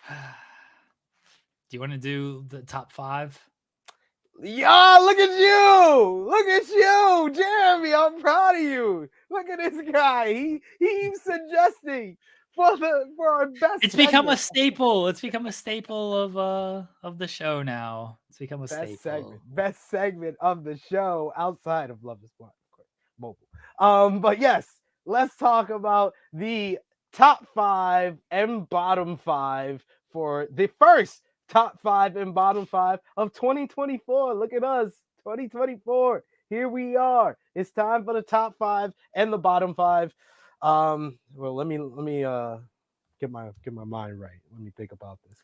Do you want to do the top 5? Yeah, look at you, Jeremy. I'm proud of you. Look at this guy. He's suggesting for our best. It's become a staple. It's become a staple of the show now. It's become a staple. Best segment of the show outside of Love is Blind, of course, mobile. But yes, let's talk about the top 5 and bottom 5 for the first top 5 and bottom 5 of 2024. Look at us, 2024. Here we are. It's time for the top 5 and the bottom 5. Well, let me get my mind right. Let me think about this.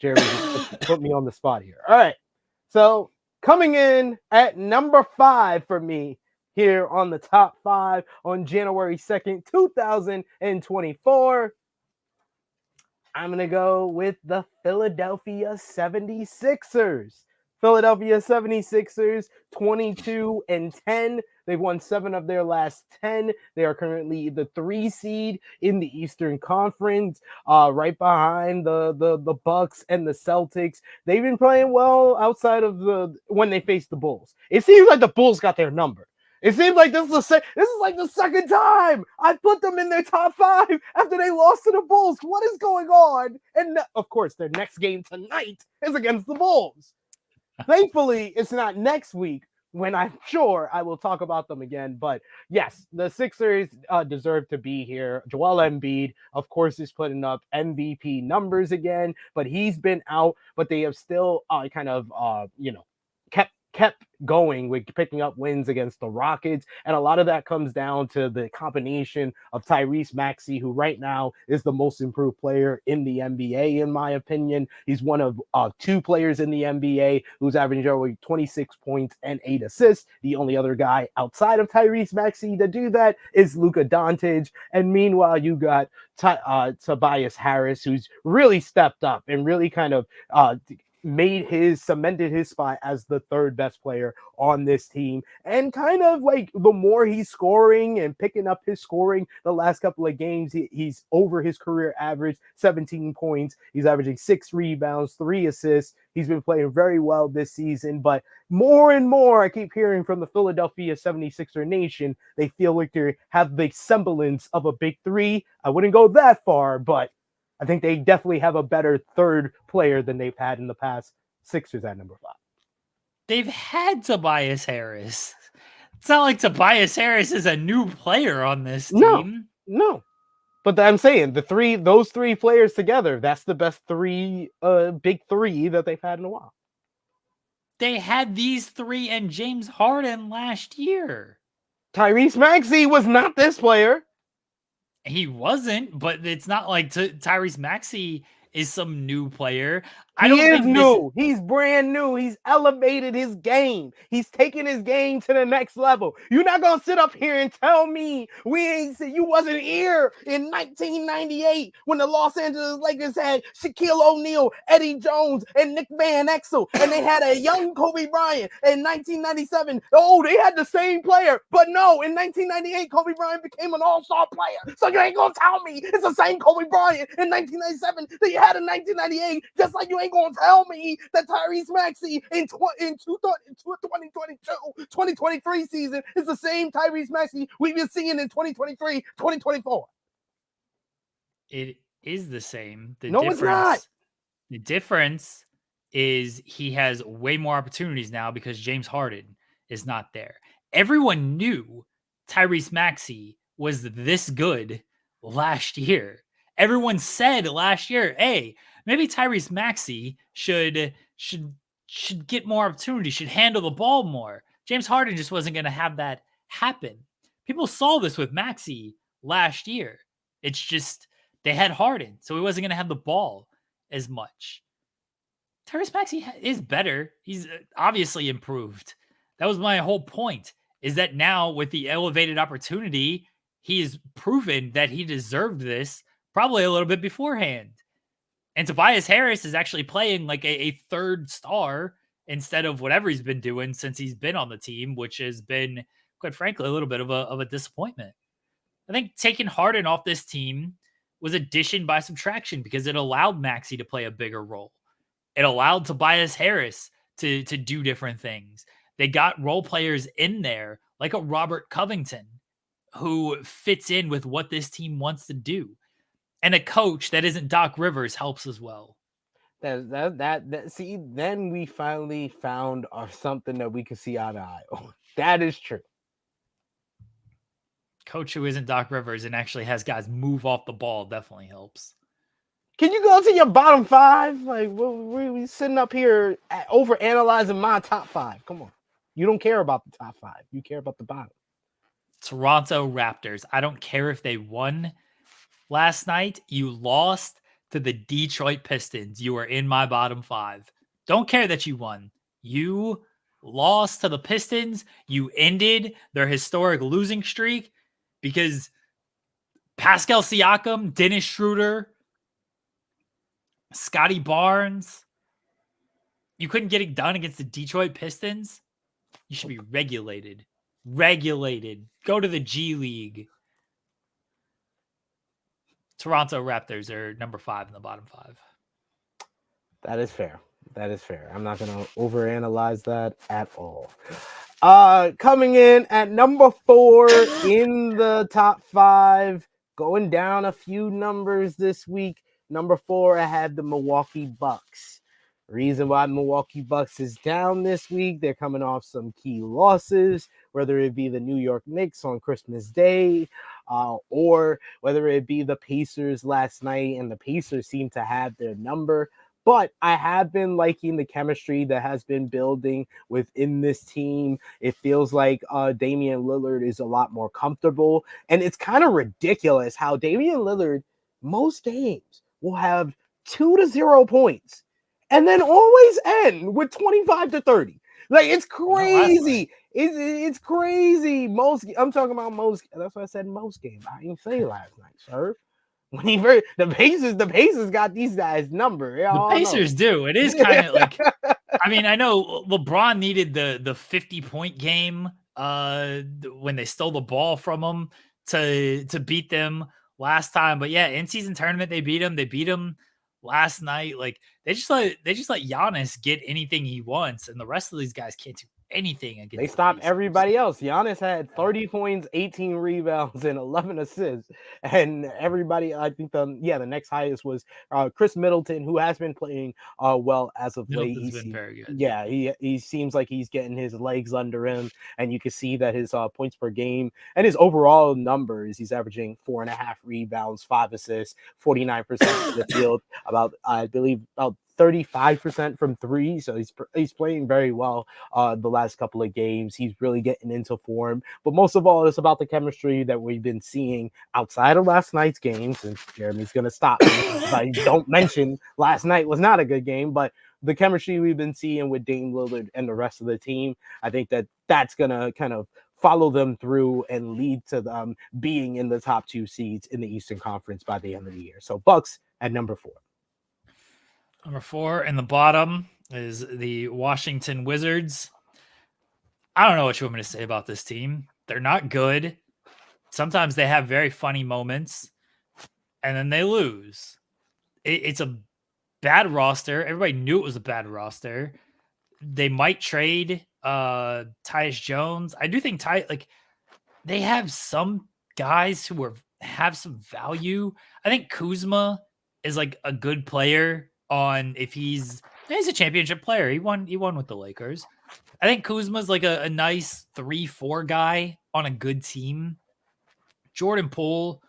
Jeremy just put me on the spot here. All right. So coming in at number 5 for me here on the top 5 on January 2nd, 2024. I'm going to go with the Philadelphia 76ers. Philadelphia 76ers, 22-10. They've won 7 of their last 10. They are currently the 3 seed in the Eastern Conference, right behind the Bucks and the Celtics. They've been playing well outside of when they face the Bulls. It seems like the Bulls got their number. It seems like this is like the second time I put them in their top 5 after they lost to the Bulls. What is going on? And of course, their next game tonight is against the Bulls. Thankfully, it's not next week when I'm sure I will talk about them again. But yes, the Sixers deserve to be here. Joel Embiid, of course, is putting up MVP numbers again, but he's been out. But they have still kept going with picking up wins against the Rockets. And a lot of that comes down to the combination of Tyrese Maxey, who right now is the most improved player in the NBA, in my opinion. He's one of 2 players in the NBA who's averaging over 26 points and 8 assists. The only other guy outside of Tyrese Maxey to do that is Luka Doncic. And meanwhile, you got Tobias Harris, who's really stepped up and really kind of cemented his spot as the 3rd best player on this team. And kind of like the more he's scoring and picking up his scoring the last couple of games, he's over his career average, 17 points. He's averaging 6 rebounds, 3 assists. He's been playing very well this season, but more and more I keep hearing from the Philadelphia 76er Nation, they feel like they have the semblance of a big 3. I wouldn't go that far, but I think they definitely have a better 3rd player than they've had in the past. Sixers at number 5. They've had Tobias Harris. It's not like Tobias Harris is a new player on this team. No. But I'm saying those 3 players together, that's the best 3 big 3 that they've had in a while. They had these 3 and James Harden last year. Tyrese Maxey was not this player. He wasn't, but it's not like Tyrese Maxey is some new player. He is new. He's brand new. He's elevated his game. He's taking his game to the next level. You're not gonna sit up here and tell me you wasn't here in 1998 when the Los Angeles Lakers had Shaquille O'Neal, Eddie Jones, and Nick Van Exel, and they had a young Kobe Bryant in 1997. Oh, they had the same player, but no, in 1998, Kobe Bryant became an all-star player. So you ain't gonna tell me it's the same Kobe Bryant in 1997 that you had in 1998, just like you ain't gonna tell me that Tyrese Maxey in 2023 season is the same Tyrese Maxey we've been seeing in 2023, 2024. It is the same. It's not. The difference is he has way more opportunities now because James Harden is not there. Everyone knew Tyrese Maxey was this good last year. Everyone said last year, hey, maybe Tyrese Maxey should get more opportunity, should handle the ball more. James Harden just wasn't going to have that happen. People saw this with Maxey last year. It's just they had Harden, so he wasn't going to have the ball as much. Tyrese Maxey is better. He's obviously improved. That was my whole point, is that now with the elevated opportunity, he has proven that he deserved this probably a little bit beforehand. And Tobias Harris is actually playing like a third star instead of whatever he's been doing since he's been on the team, which has been, quite frankly, a little bit of a disappointment. I think taking Harden off this team was addition by subtraction because it allowed Maxey to play a bigger role. It allowed Tobias Harris to do different things. They got role players in there like a Robert Covington who fits in with what this team wants to do. And a coach that isn't Doc Rivers helps as well. See, then we finally found something that we can see eye to eye on. That is true. Coach who isn't Doc Rivers and actually has guys move off the ball definitely helps. Can you go to your bottom five? Like, we sitting up here over analyzing my top five. Come on. You don't care about the top five. You care about the bottom. Toronto Raptors. I don't care if they won last night. You lost to the Detroit Pistons. You are in my bottom five. Don't care that you won. You lost to the Pistons. You ended their historic losing streak because Pascal Siakam, Dennis Schroeder, Scotty Barnes, you couldn't get it done against the Detroit Pistons. You should be regulated. Go to the G League. Toronto Raptors are number 5 in the bottom 5. That is fair. I'm not going to overanalyze that at all. Coming in at number 4 in the top 5, going down a few numbers this week. Number 4, I had the Milwaukee Bucks. Reason why Milwaukee Bucks is down this week, they're coming off some key losses, whether it be the New York Knicks on Christmas Day, or whether it be the Pacers last night, and the Pacers seem to have their number. But I have been liking the chemistry that has been building within this team. It feels like Damian Lillard is a lot more comfortable, and it's kind of ridiculous how Damian Lillard, most games, will have 2 to 0 points and then always end with 25 to 30. Like, it's crazy. It's crazy. I'm talking about most. That's why I said most games. I didn't say last night, sir. When the Pacers got these guys' number. The Pacers do. It is kind of like, I mean, I know LeBron needed the 50-point game when they stole the ball from him to beat them last time. But yeah, in-season tournament, they beat him. They beat him last night. Like, they just let Giannis get anything he wants, and the rest of these guys can't do anything against. They stopped everybody else. Giannis had 30 points, 18 rebounds, and 11 assists. And everybody, I think the next highest was Chris Middleton, who has been playing well as of late. He's been very good. Yeah, he seems like he's getting his legs under him, and you can see that his points per game and his overall numbers, he's averaging 4.5 rebounds, 5 assists, 49% of the field, about 35% from three, so he's playing very well the last couple of games. He's really getting into form, but most of all, it's about the chemistry that we've been seeing outside of last night's games. And Jeremy's gonna stop me if I don't mention last night was not a good game, but the chemistry we've been seeing with Dame Lillard and the rest of the team, I think that's gonna kind of follow them through and lead to them being in the top 2 seeds in the Eastern Conference by the end of the year. So Bucks at number 4. Number 4 in the bottom is the Washington Wizards. I don't know what you want me to say about this team. They're not good. Sometimes they have very funny moments, and then they lose. It's a bad roster. Everybody knew it was a bad roster. They might trade Tyus Jones. I do think they have some guys who have some value. I think Kuzma is like a good player he's a championship player. He won with the Lakers. I think Kuzma's like a nice 3-4 guy on a good team. Jordan Poole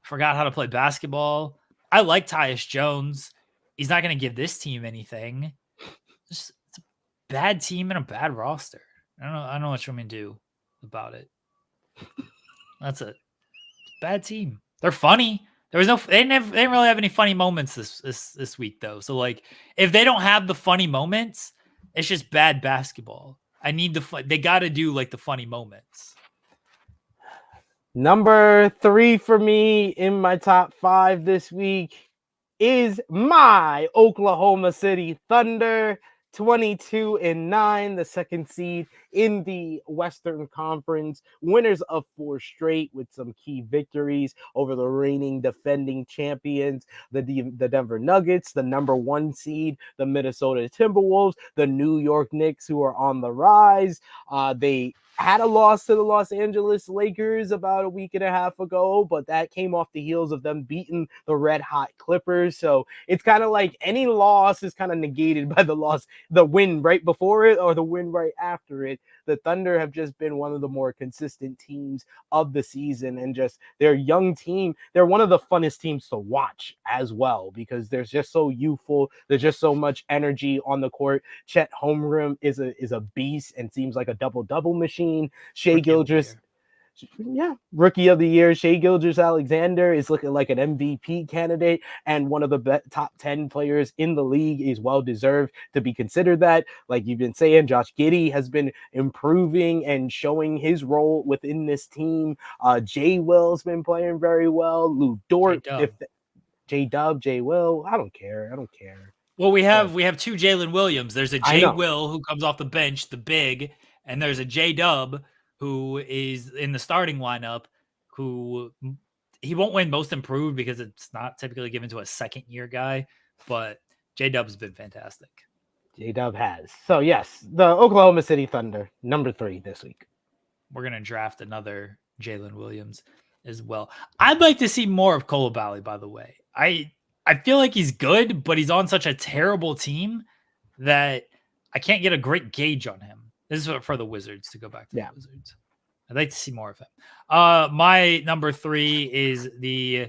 forgot how to play basketball. I like Tyus Jones. He's not going to give this team anything. It's a bad team and a bad roster. I don't know what you want me to do about it. That's it. Bad team. They're funny. They didn't really have any funny moments this week though. So like, if they don't have the funny moments, it's just bad basketball. They got to do like the funny moments. Number 3 for me in my top 5 this week is my Oklahoma City Thunder. 22-9, the second seed in the Western Conference, winners of 4 straight with some key victories over the reigning defending champions, the Denver Nuggets, the number 1 seed, the Minnesota Timberwolves, the New York Knicks, who are on the rise. They had a loss to the Los Angeles Lakers about a week and a half ago, but that came off the heels of them beating the red hot Clippers. So it's kind of like any loss is kind of negated by the win right before it or the win right after it. The Thunder have just been one of the more consistent teams of the season, and just their young team. They're one of the funnest teams to watch as well because they're just so youthful. There's just so much energy on the court. Chet Holmgren is a beast and seems like a double machine. Shai Gilgeous, rookie of the year. Shai Gilgeous-Alexander is looking like an MVP candidate and one of the top 10 players in the league. Is well deserved to be considered that. Like you've been saying, Josh Giddey has been improving and showing his role within this team. Jay Will's been playing very well. Lou Dort, J-Dub, Jay Will. I don't care. Well, we have 2 Jalen Williams. There's a Jay Will who comes off the bench, the big, and there's a J-Dub who is in the starting lineup, who he won't win most improved because it's not typically given to a second-year guy, but J-Dub's been fantastic. J-Dub has. So, yes, the Oklahoma City Thunder, number 3 this week. We're going to draft another Jalen Williams as well. I'd like to see more of Coulibaly, by the way. I feel like he's good, but he's on such a terrible team that I can't get a great gauge on him. This is for the Wizards, to go back to the Wizards. I'd like to see more of him. My number 3 is the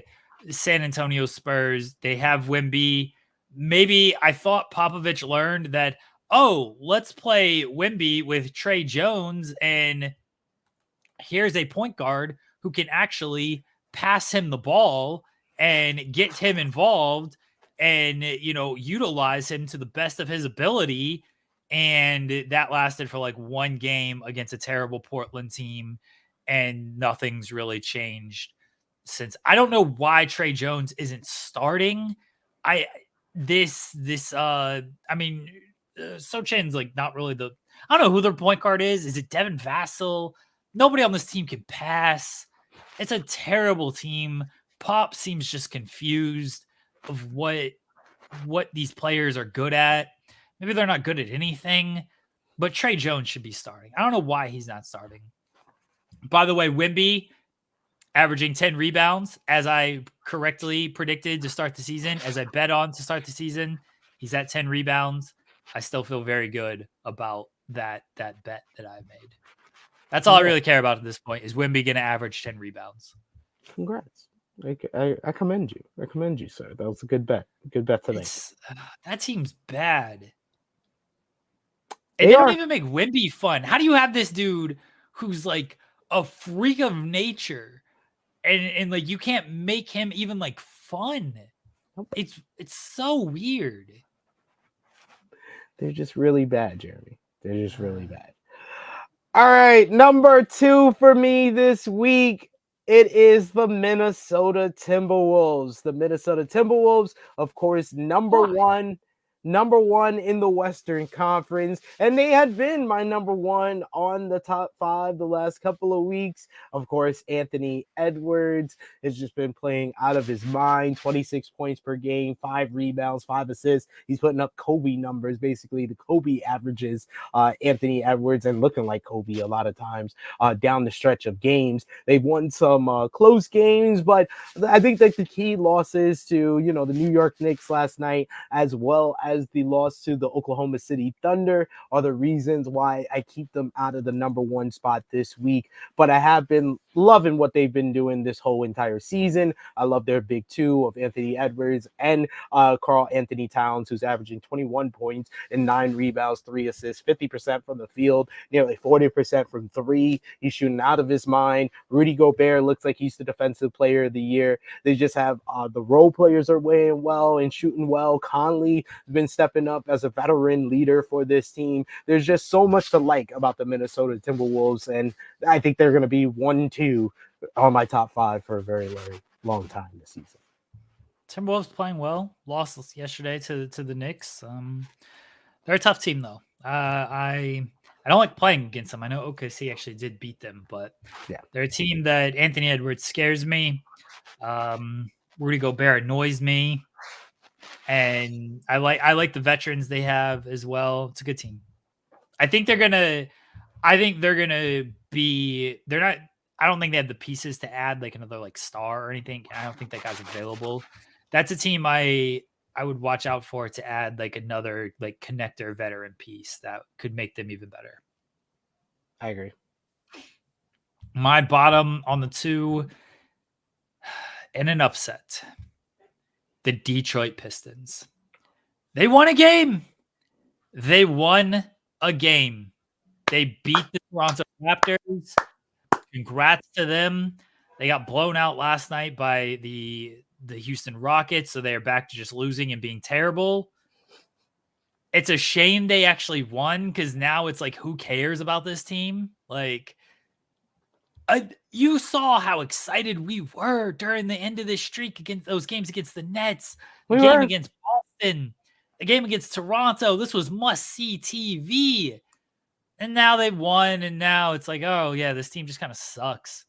San Antonio Spurs. They have Wemby. Maybe I thought Popovich learned that, let's play Wemby with Trey Jones, and here's a point guard who can actually pass him the ball and get him involved and, utilize him to the best of his ability. And that lasted for like 1 game against a terrible Portland team, and nothing's really changed since. I don't know why Trey Jones isn't starting. Sochan's like not really I don't know who their point guard is. Is it Devin Vassell? Nobody on this team can pass. It's a terrible team. Pop seems just confused of what these players are good at. Maybe they're not good at anything, but Trey Jones should be starting. I don't know why he's not starting. By the way, Wemby averaging 10 rebounds, as I correctly predicted to start the season, as I bet on to start the season. He's at 10 rebounds. I still feel very good about that bet that I made. That's all I really care about at this point, is Wemby going to average 10 rebounds. Congrats. I commend you. I commend you, sir. That was a good bet. Good bet to make. That team's bad. And They they don't are. even make Wemby fun. How do you have this dude who's like a freak of nature and like you can't make him even like fun? It's so weird. They're just really bad, Jeremy. They're just really bad. All right, number 2 for me this week. It is the Minnesota Timberwolves. The Minnesota Timberwolves, of course, number one in the Western Conference, and they had been my number 1 on the top 5 the last couple of weeks. Of course, Anthony Edwards has just been playing out of his mind. 26 points per game, 5 rebounds, 5 assists. He's putting up Kobe numbers, basically the Kobe averages. Anthony Edwards, and looking like Kobe a lot of times down the stretch of games. They've won some close games, but I think that the key losses to the New York Knicks last night, as well as the loss to the Oklahoma City Thunder, are the reasons why I keep them out of the number 1 spot this week. But I have been loving what they've been doing this whole entire season. I love their big 2 of Anthony Edwards and Karl Anthony Towns, who's averaging 21 points and 9 rebounds, 3 assists, 50% from the field, nearly 40% from 3. He's shooting out of his mind. Rudy Gobert looks like he's the defensive player of the year. They just have the role players are weighing well and shooting well. Conley has been stepping up as a veteran leader for this team. There's just so much to like about the Minnesota Timberwolves, and I think they're going to be 1-2 on my top 5 for a very, very long time this season. Timberwolves playing well. Lost yesterday to the Knicks. They're a tough team though. I don't like playing against them. I know OKC actually did beat them, but yeah, they're a team that Anthony Edwards scares me. Rudy Gobert annoys me, and I like the veterans they have as well. It's a good team. I think they're gonna be. They're not. I don't think they have the pieces to add like another like star or anything. I don't think that guy's available. That's a team I would watch out for to add like another like connector veteran piece that could make them even better. I agree. My bottom on the 2 in an upset, the Detroit Pistons. They won a game. They beat the Toronto Raptors. Congrats to them. They got blown out last night by the Houston Rockets, so they're back to just losing and being terrible. It's a shame they actually won because now it's like, who cares about this team? Like, you saw how excited we were during the end of this streak against those games against the Nets, the game against Boston, the game against Toronto. This was must-see TV. And now they won, and now it's like, oh, yeah, this team just kind of sucks.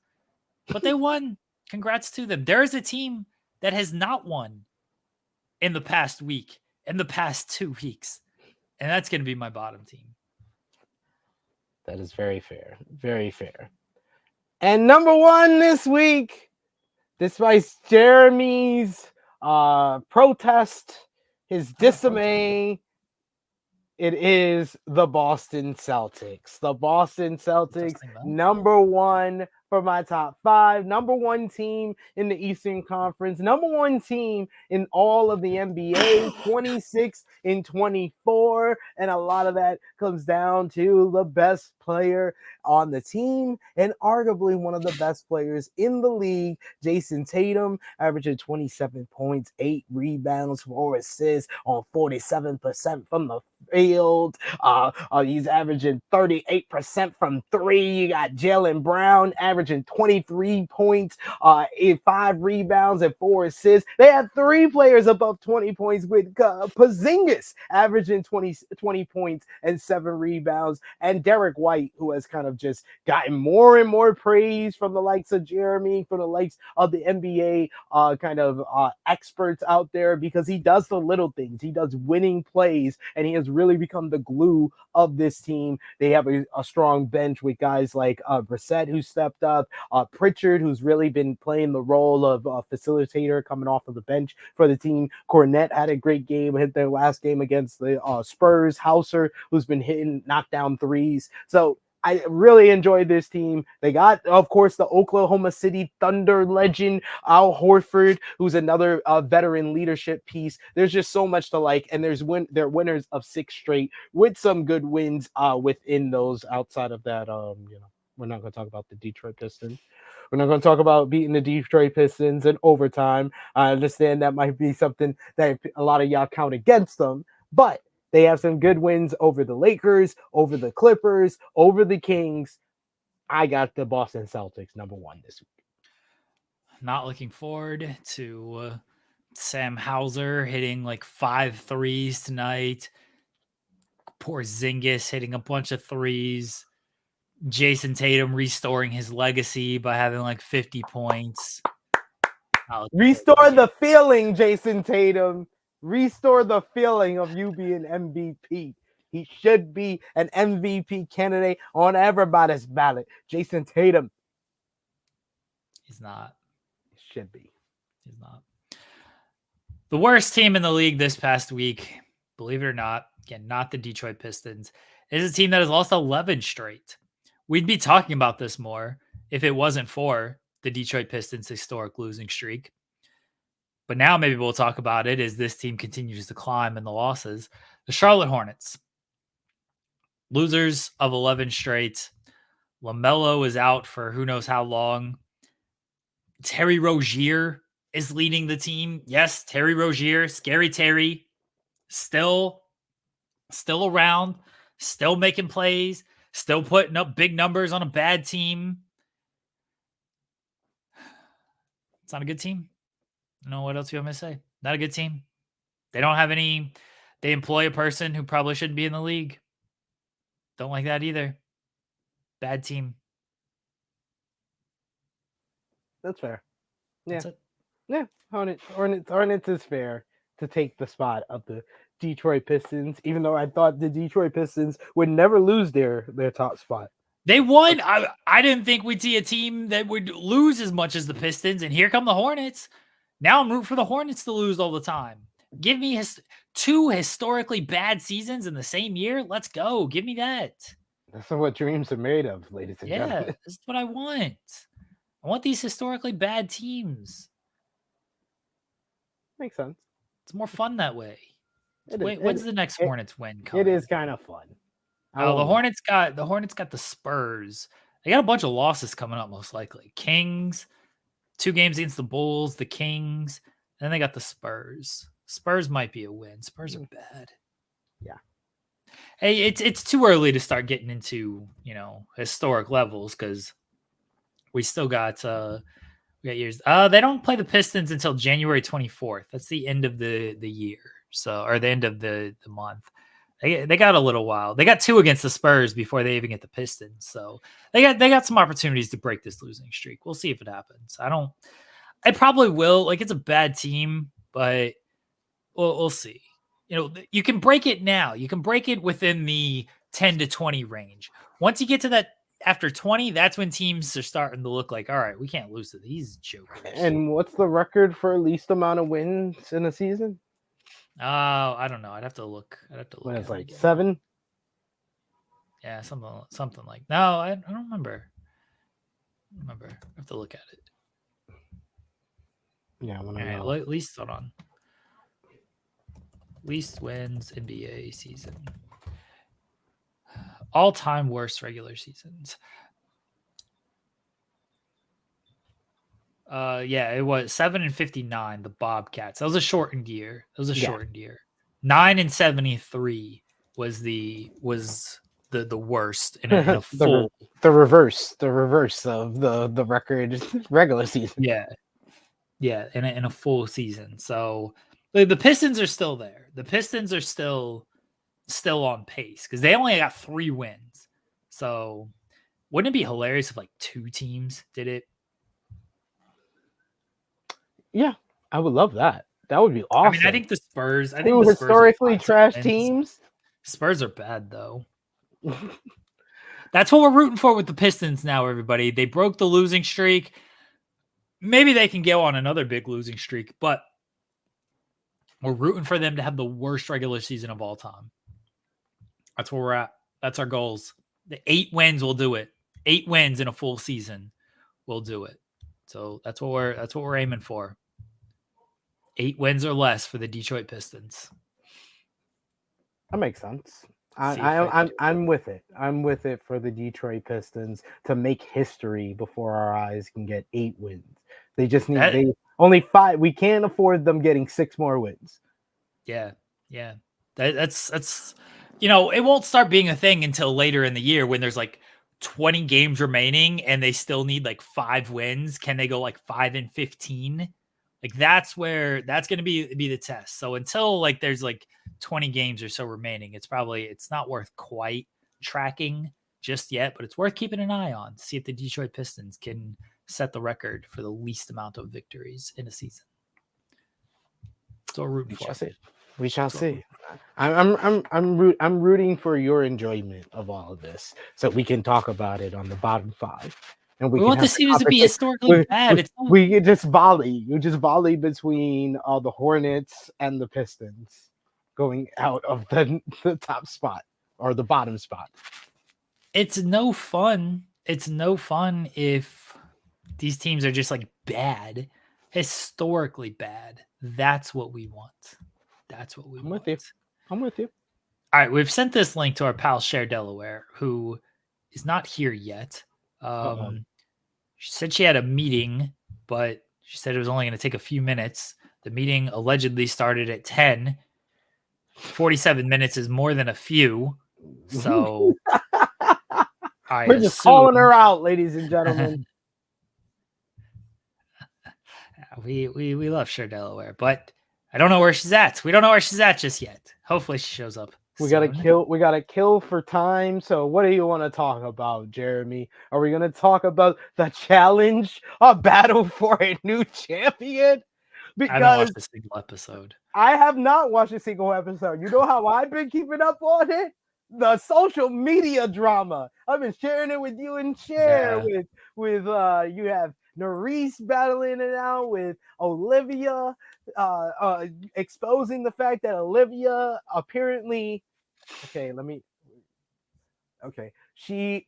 But they won. Congrats to them. There is a team that has not won in the past week, in the past 2 weeks, and that's going to be my bottom team. That is very fair. Very fair. And number 1 this week, despite Jeremy's protest, his dismay, it is the Boston Celtics. The Boston Celtics, number 1 for my top 5, number 1 team in the Eastern Conference, number 1 team in all of the NBA, 26-24, and a lot of that comes down to the best player on the team and arguably one of the best players in the league, Jason Tatum, averaging 27 points, 8 rebounds, 4 assists on 47% from the field. He's averaging 38% from 3. You got Jaylen Brown averaging 23 points, 5 rebounds and 4 assists. They had 3 players above 20 points with Porzingis averaging 20 points and 7 rebounds, and Derek White, who has kind of just gotten more and more praise from the likes of Jeremy, from the likes of the NBA experts out there, because he does the little things. He does winning plays, and he has really become the glue of this team. They have a strong bench with guys like Brissett, who stepped up, Pritchard, who's really been playing the role of facilitator coming off of the bench for the team. Cornette had a great game, hit their last game against the Spurs. Hauser, who's been hitting knockdown threes. So I really enjoyed this team. They got, of course, the Oklahoma City Thunder legend, Al Horford, who's another veteran leadership piece. There's just so much to like, and they're winners of 6 straight with some good wins within those. Outside of that, we're not going to talk about the Detroit Pistons. We're not going to talk about beating the Detroit Pistons in overtime. I understand that might be something that a lot of y'all count against them, but they have some good wins over the Lakers, over the Clippers, over the Kings. I got the Boston Celtics #1 this week. Not looking forward to Sam Hauser hitting like 5 threes tonight. Porzingis hitting a bunch of threes. Jason Tatum restoring his legacy by having like 50 points. Restore the feeling, Jason Tatum. Restore the feeling of you being MVP. He should be an MVP candidate on everybody's ballot. Jason Tatum. He's not. He should be. He's not. The worst team in the league this past week, believe it or not, again, not the Detroit Pistons, is a team that has lost 11 straight. We'd be talking about this more if it wasn't for the Detroit Pistons' historic losing streak. But now maybe we'll talk about it as this team continues to climb in the losses. The Charlotte Hornets, losers of 11 straight. LaMelo is out for who knows how long. Terry Rozier is leading the team. Yes, Terry Rozier, Scary Terry, still around, still making plays, still putting up big numbers on a bad team. It's not a good team. I don't know what else you want me to say. Not a good team. They don't have any. They employ a person who probably shouldn't be in the league. Don't like that either. Bad team. That's fair. Yeah. Yeah. Hornets is fair to take the spot of the Detroit Pistons, even though I thought the Detroit Pistons would never lose their top spot. They won. I didn't think we'd see a team that would lose as much as the Pistons, and here come the Hornets. Now I'm rooting for the Hornets to lose all the time. Give me 2 historically bad seasons in the same year. Let's go. Give me that. That's what dreams are made of, ladies and gentlemen. Yeah, this is what I want. I want these historically bad teams. Makes sense. It's more fun that way. When's the next Hornets win coming? It is kind of fun. The Hornets got the Spurs. They got a bunch of losses coming up, most likely. Kings, 2 games against the Bulls, the Kings, and then they got the Spurs. Spurs might be a win. Spurs are bad. Yeah. Hey, it's too early to start getting into, historic levels because we still got years. They don't play the Pistons until January 24th. That's the end of the year. So, or the end of the month. They got a little while. They got 2 against the Spurs before they even get the Pistons. So they got some opportunities to break this losing streak. We'll see if it happens. I probably will. Like, it's a bad team, but we'll see. You can break it now. You can break it within the 10 to 20 range. Once you get to that after 20, that's when teams are starting to look like, all right, we can't lose to these jokers. And what's the record for least amount of wins in a season? I don't know. I'd have to look. When it's like 7. Yeah, something like. No, I don't remember. I have to look at it. Yeah, at least hold on. Least wins NBA season. All-time worst regular seasons. It was 7-59. The Bobcats. That was a shortened year. 9-73 was the worst in a full. The reverse of the record regular season. Yeah, in a full season. So the Pistons are still there. The Pistons are still on pace because they only got 3 wins. So wouldn't it be hilarious if like 2 teams did it? Yeah, I would love that. That would be awesome. I mean, I think the Spurs. Historically trash teams. Spurs are bad though. That's what we're rooting for with the Pistons now, everybody. They broke the losing streak. Maybe they can go on another big losing streak, but we're rooting for them to have the worst regular season of all time. That's where we're at. That's our goals. The 8 wins will do it. 8 wins in a full season will do it. So that's what we're aiming for. 8 wins or less for the Detroit Pistons. That makes sense. I'm with it. I'm with it for the Detroit Pistons to make history before our eyes can get 8 wins. They just need only 5. We can't afford them getting 6 more wins. Yeah. That's it won't start being a thing until later in the year when there's like 20 games remaining and they still need like 5 wins. Can they go like 5-15? Like that's going to be the test. So until like there's like 20 games or so remaining, it's not worth quite tracking just yet, but it's worth keeping an eye on to see if the Detroit Pistons can set the record for the least amount of victories in a season. So rooting for it. We shall see. I'm rooting for your enjoyment of all of this, so we can talk about it on the bottom 5. And we want the series to be historically bad. We can just volley. You just volley between the Hornets and the Pistons, going out of the top spot or the bottom spot. It's no fun. It's no fun if these teams are just like bad, historically bad. That's what we want. That's what we want. I'm with you. All right, we've sent this link to our pal Cher Delaware, who is not here yet. She said she had a meeting, but she said it was only going to take a few minutes. The meeting allegedly started at 10. 47 minutes is more than a few. So we're just calling her out, ladies and gentlemen. we love Cher Delaware, but I don't know where she's at. We don't know where she's at just yet. Hopefully she shows up. We gotta kill for time. So what do you want to talk about, Jeremy? Are we gonna talk about the challenge, a battle for a new champion? Because I haven't watched a single episode. I have not watched a single episode. You know how I've been keeping up on it? The social media drama. I've been sharing it with you and Cher. Yeah. With you have Nerese battling it out with Olivia, exposing the fact that Olivia apparently, she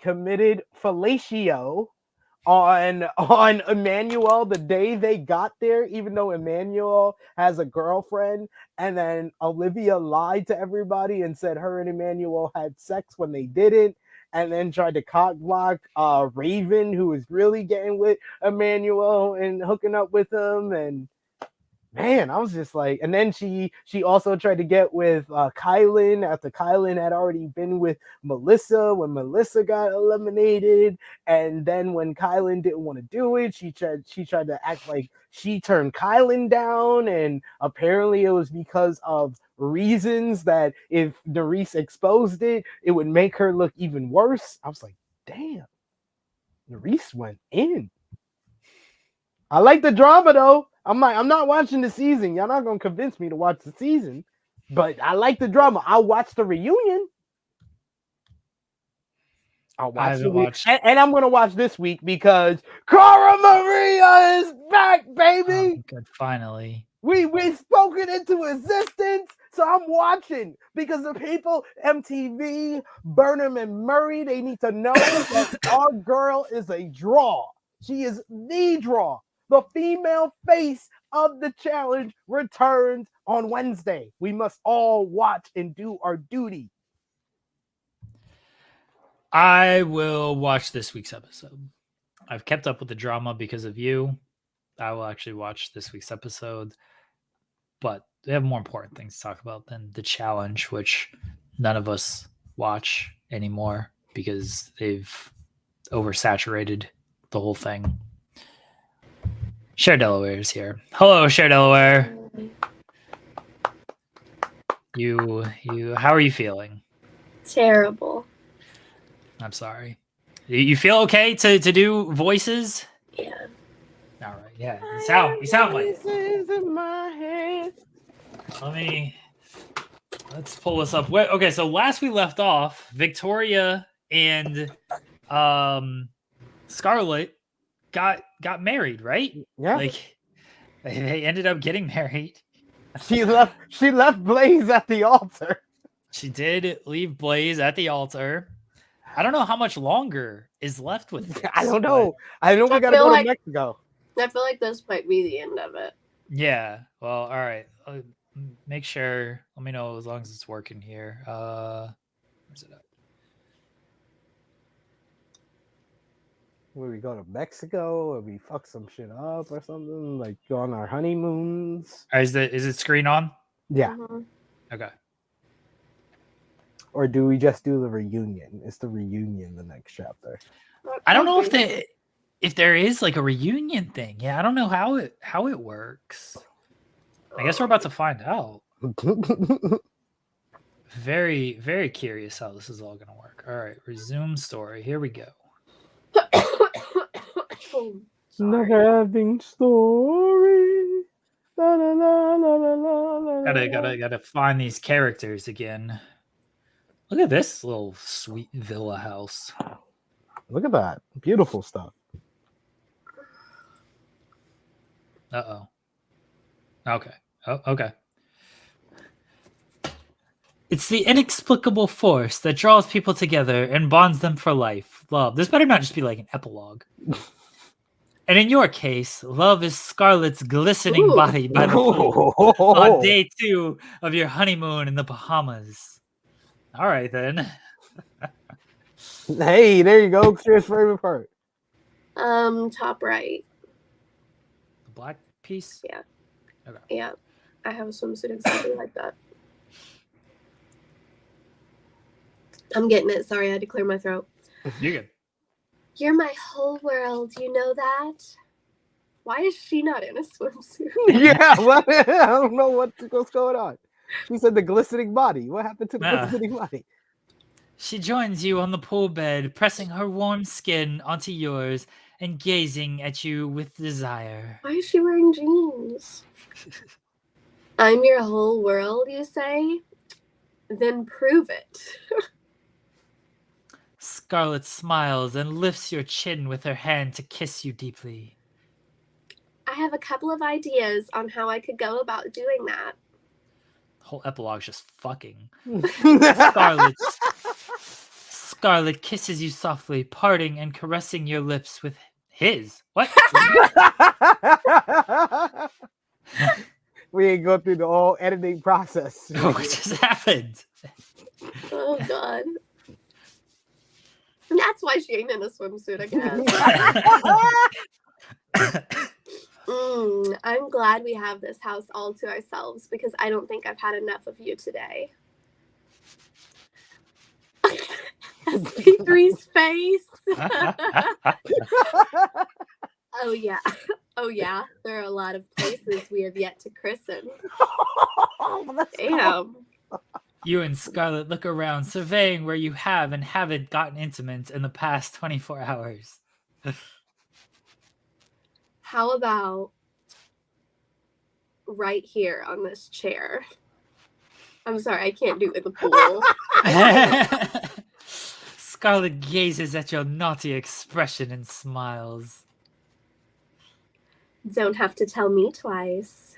committed fellatio on Emmanuel the day they got there, even though Emmanuel has a girlfriend, and then Olivia lied to everybody and said her and Emmanuel had sex when they didn't. And then tried to cock block Raven, who was really getting with Emmanuel and hooking up with him. And man, I was just like, and then she also tried to get with Kylan after Kylan had already been with Melissa when Melissa got eliminated. And then when Kylan didn't want to do it, she tried to act like she turned Kylan down. And apparently it was because of reasons that if Nerese exposed it, it would make her look even worse. I was like, damn, Nerese went in. I like the drama though. I'm not watching the season. Y'all not gonna convince me to watch the season, but I like the drama. I'll watch the reunion. I'll watch and I'm gonna watch this week because Cara Maria is back, baby. Oh, good, finally. We've spoken into existence, so I'm watching because the people, MTV, Burnham and Murray, they need to know that our girl is a draw. She is the draw. The female face of the challenge returns on Wednesday. We must all watch and do our duty. I will watch this week's episode. I've kept up with the drama because of you. I will actually watch this week's episode. But they have more important things to talk about than the challenge, which none of us watch anymore because they've oversaturated the whole thing. Cher Delaware is here. Hello, Cher Delaware. How are you feeling? Terrible. I'm sorry. You feel okay to do voices? Yeah. All right. Yeah. You sound like. In my head. Let's pull this up. Okay, so last we left off, Victoria and Scarlett got married, right? Yeah. Like they ended up getting married. She left Blaze at the altar. She did leave Blaze at the altar. I don't know how much longer is left with this. I don't know. I know we gotta go to Mexico. I feel like this might be the end of it. Yeah. Well, all right. Make sure. Let me know as long as it's working here. Where's it at? Where we go to Mexico, or we fuck some shit up or something, like go on our honeymoons. Is it screen on? Yeah. Okay. Or do we just do the reunion? Is the reunion the next chapter? I don't know if there is like a reunion thing. Yeah, I don't know how it works. I guess we're about to find out. Very, very curious how this is all gonna work. All right, resume story. Here we go. Never ending story. La, la, la, la, la, la, Gotta find these characters again. Look at this little sweet villa house. Look at that. Beautiful stuff. Uh-oh. Okay. Oh, okay. It's the inexplicable force that draws people together and bonds them for life. Love. This better not just be like an epilogue. And in your case, love is Scarlett's glistening body by the pool on day 2 of your honeymoon in the Bahamas. All right, then. Hey, there you go. Cher's favorite part. Top right. The black piece? Yeah. Okay. Yeah. I have a swimsuit exactly like that. I'm getting it. Sorry, I had to clear my throat. You're good. You're my whole world. You know that? Why is she not in a swimsuit? Yeah, what? I don't know what's going on. She said the glistening body. What happened to the glistening body? She joins you on the pool bed, pressing her warm skin onto yours and gazing at you with desire. Why is she wearing jeans? I'm your whole world, you say? Then prove it. Scarlett smiles and lifts your chin with her hand to kiss you deeply. I have a couple of ideas on how I could go about doing that. The whole epilogue's just fucking. Scarlett kisses you softly, parting and caressing your lips with his. What? We ain't go through the whole editing process. What just happened? Oh, God. That's why she ain't in a swimsuit, I guess. I'm glad we have this house all to ourselves because I don't think I've had enough of you today. SP3's face. Oh, yeah. Oh, yeah. There are a lot of places we have yet to christen. Damn. You and Scarlett look around, surveying where you have and haven't gotten intimate in the past 24 hours. How about right here on this chair? I'm sorry, I can't do it in the pool. Scarlett gazes at your naughty expression and smiles. Don't have to tell me twice.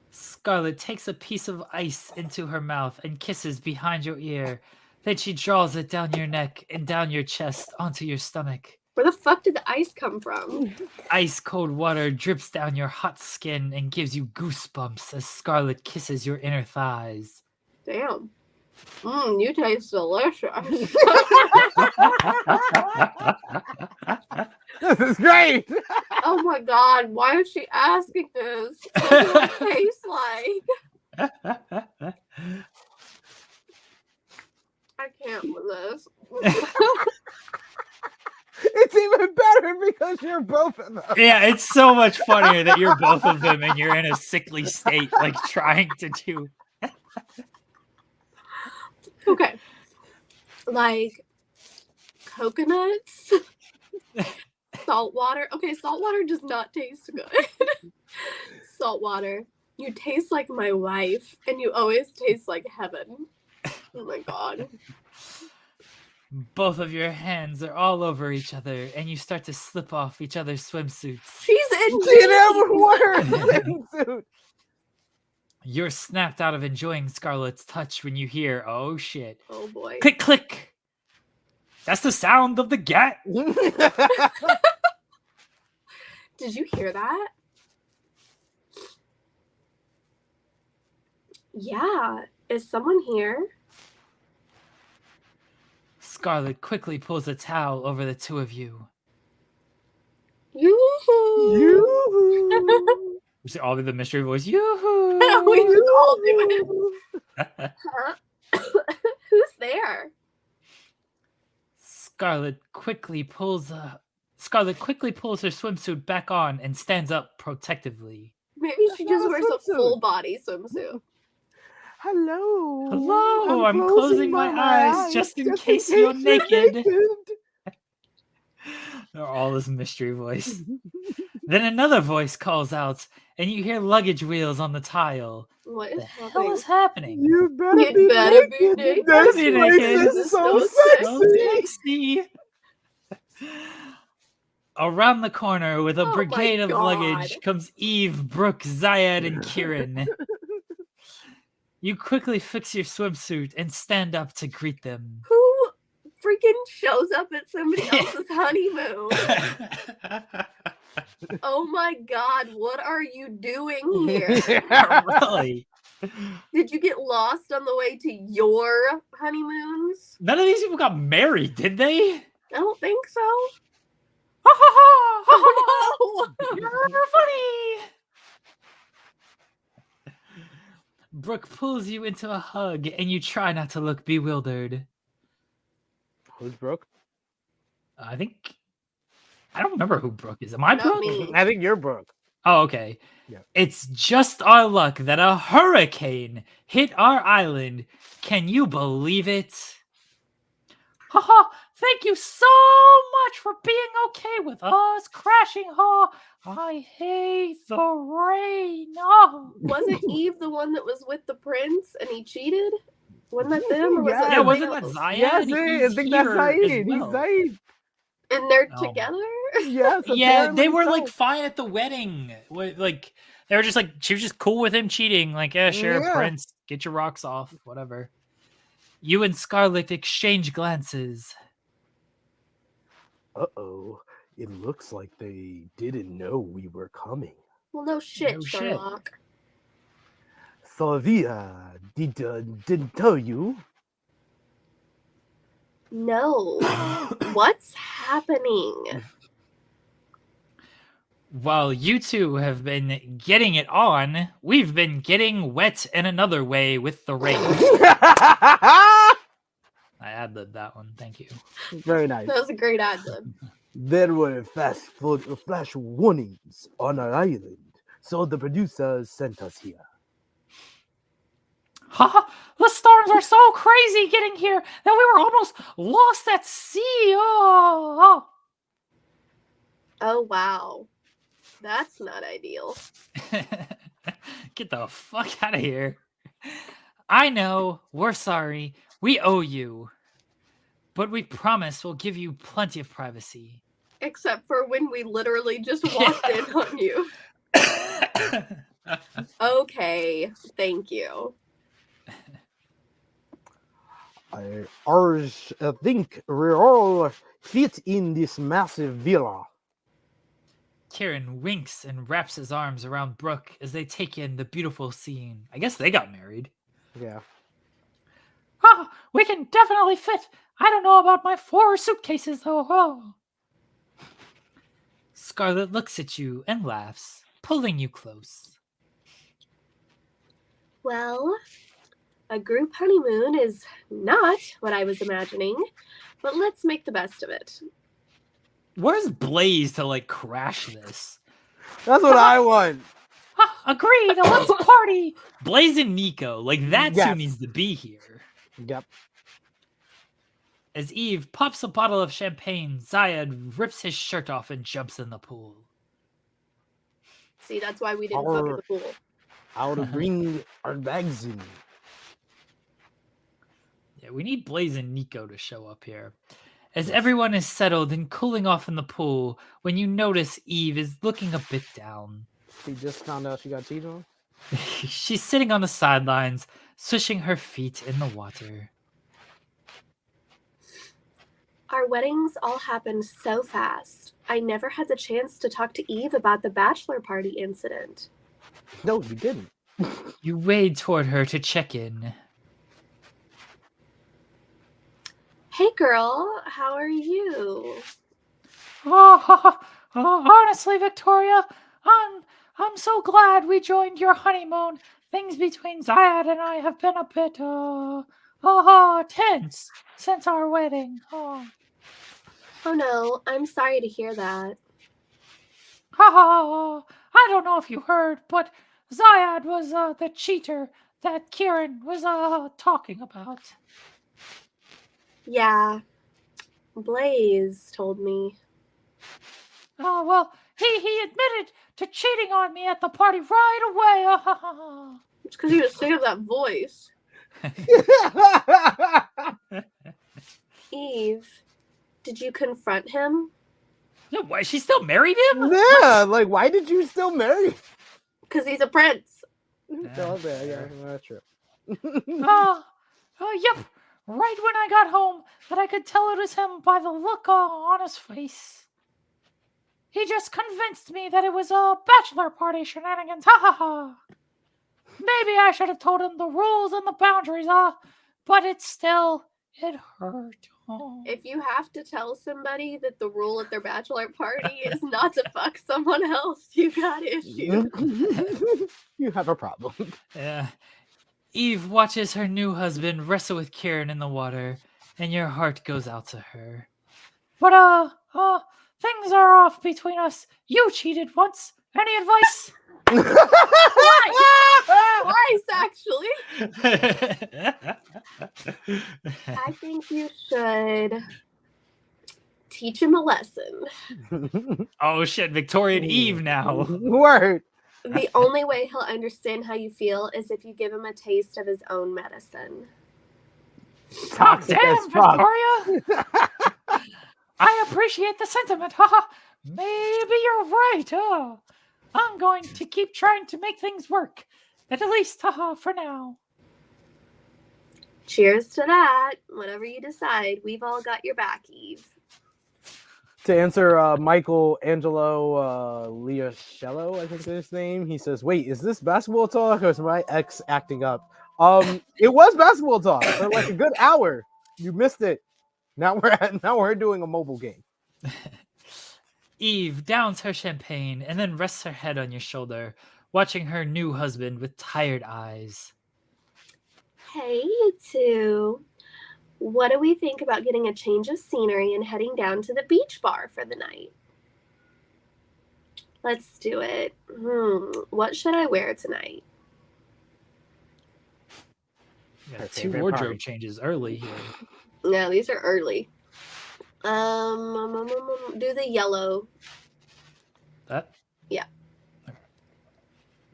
Scarlett takes a piece of ice into her mouth and kisses behind your ear. Then she draws it down your neck and down your chest onto your stomach. Where the fuck did the ice come from? Ice cold water drips down your hot skin and gives you goosebumps as Scarlett kisses your inner thighs. Damn. You taste delicious. This is great. Oh my God, why is she asking this? What does it taste like? I can't with this. It's even better because you're both of them. Yeah, it's so much funnier that you're both of them and you're in a sickly state, like trying to do. Okay. Like coconuts, salt water. Okay, salt water does not taste good. Salt water. You taste like my wife, and you always taste like heaven. Oh my God. Both of your hands are all over each other, and you start to slip off each other's swimsuits. She's in She never wore a swimsuit. You're snapped out of enjoying Scarlett's touch when you hear, oh shit. Oh boy. Click, click. That's the sound of the gat. Did you hear that? Yeah. Is someone here? Scarlett quickly pulls a towel over the two of you. Yoo-hoo! We all the mystery voice. Yoo-hoo! We just all do it. Huh? Who's there? Scarlett quickly pulls her swimsuit back on and stands up protectively. Maybe she just not a wears a swimsuit. full body swimsuit. Hello. Hello, I'm closing my eyes just in case you're naked. They're all this mystery voice. Then another voice calls out, and you hear luggage wheels on the tile. What is The hell happening? is happening? You better You'd be better be naked. naked. This Be place naked. is so So sexy. Sexy. Around the corner with a Oh my brigade of luggage God. comes Eve, Brooke, Zayed, and Kieran. You quickly fix your swimsuit and stand up to greet them. Who freaking shows up at somebody else's honeymoon? Oh my god, what are you doing here? Really? Did you get lost on the way to your honeymoons? None of these people got married, did they? I don't think so. Ha ha ha! Ha, ha, Oh, ha. You're funny! Brooke pulls you into a hug and you try not to look bewildered. Who's Brooke? I don't remember who Brooke is. Am I Not Brooke? me. I think you're Brooke. Oh, okay. Yeah. It's just our luck that a hurricane hit our island. Can you believe it? Haha, thank you so much for being okay with us crashing. Ha, I hate the rain. Oh. wasn't Eve the one that was with the prince and he cheated? Wasn't that them? Or was Yeah. it Yeah, wasn't that else? Zayed? Yes, I He's think that's here as Zaid. well. He's Zaid. And they're Oh. together? Yes, Yeah, they apparently were so. like fine at the wedding. Like they were just like she was just cool with him cheating. Like, yeah, sure, Yeah. Prince, get your rocks off, whatever. You and Scarlett exchange glances. Uh-oh. It looks like they didn't know we were coming. Well, no shit, No shit. Sherlock. Sylvia didn't tell you. No. What's happening? While you two have been getting it on, we've been getting wet in another way with the rain. I ad-libbed that one. Thank you. Very nice. That was a great ad lib. There were flash warnings on our island, so the producers sent us here. Haha, the storms were so crazy getting here that we were almost lost at sea. Oh. Oh, wow. That's not ideal. Get the fuck out of here. I know, we're sorry. We owe you. But we promise we'll give you plenty of privacy. Except for when we literally just walked in on you. Okay, thank you. I think we all fit in this massive villa. Kieran winks and wraps his arms around Brooke as they take in the beautiful scene. I guess they got married. Yeah. Ah, we can definitely fit. I don't know about my 4 suitcases, though. Oh. Scarlett looks at you and laughs, pulling you close. Well, a group honeymoon is not what I was imagining, but let's make the best of it. Where's Blaze to, like, crash this? That's what I want. Ah, agreed. Let's party. Blaze and Nico. Like, that's Yes. who needs to be here. Yep. As Eve pops a bottle of champagne, Zayed rips his shirt off and jumps in the pool. See, that's why we didn't fuck in Our- the pool. I'll bring our bags in. Yeah, we need Blaze and Nico to show up here. As everyone is settled and cooling off in the pool, when you notice Eve is looking a bit down. She just found out she got cheated on. She's sitting on the sidelines, swishing her feet in the water. Our weddings all happened so fast. I never had the chance to talk to Eve about the bachelor party incident. No, you didn't. You wade toward her to check in. Hey girl, how are you? Honestly, Victoria, I'm so glad we joined your honeymoon. Things between Zayad and I have been a bit tense since our wedding. Oh no, I'm sorry to hear that. I don't know if you heard, but Zayad was the cheater that Kieran was talking about. Yeah, Blaze told me. Oh, well, he admitted to cheating on me at the party right away. It's because he was sick of that voice. Eve, did you confront him? Why, she still married him? Yeah, like, why did you still marry him? Because he's a prince. Yeah, that's true. Yep. Right when I got home, that I could tell it was him by the look on his face. He just convinced me that it was a bachelor party shenanigans. Maybe I should have told him the rules and the boundaries, but it hurt. If you have to tell somebody that the rule at their bachelor party is not to fuck someone else, you got issues. You have a problem. Yeah. Eve watches her new husband wrestle with Kieran in the water, and your heart goes out to her. But, things are off between us. You cheated once. Any advice? Twice, actually. I think you should teach him a lesson. Oh, shit. Victoria and Eve now. Word. The only way he'll understand how you feel is if you give him a taste of his own medicine. Toxic damn, as fuck. Victoria. I appreciate the sentiment. Maybe you're right. I'm going to keep trying to make things work. At least, for now. Cheers to that. Whatever you decide, we've all got your back, Eve. To answer Michael Angelo Liascello, I think is his name, he says, wait, is this basketball talk or is my ex acting up? It was basketball talk for like a good hour. You missed it. Now we're doing a mobile game. Eve downs her champagne and then rests her head on your shoulder, watching her new husband with tired eyes. Hey, you two. What do we think about getting a change of scenery and heading down to the beach bar for the night? Let's do it. What should I wear tonight? Got 2 wardrobe changes early here. No, these are early. Do the yellow. That? Yeah.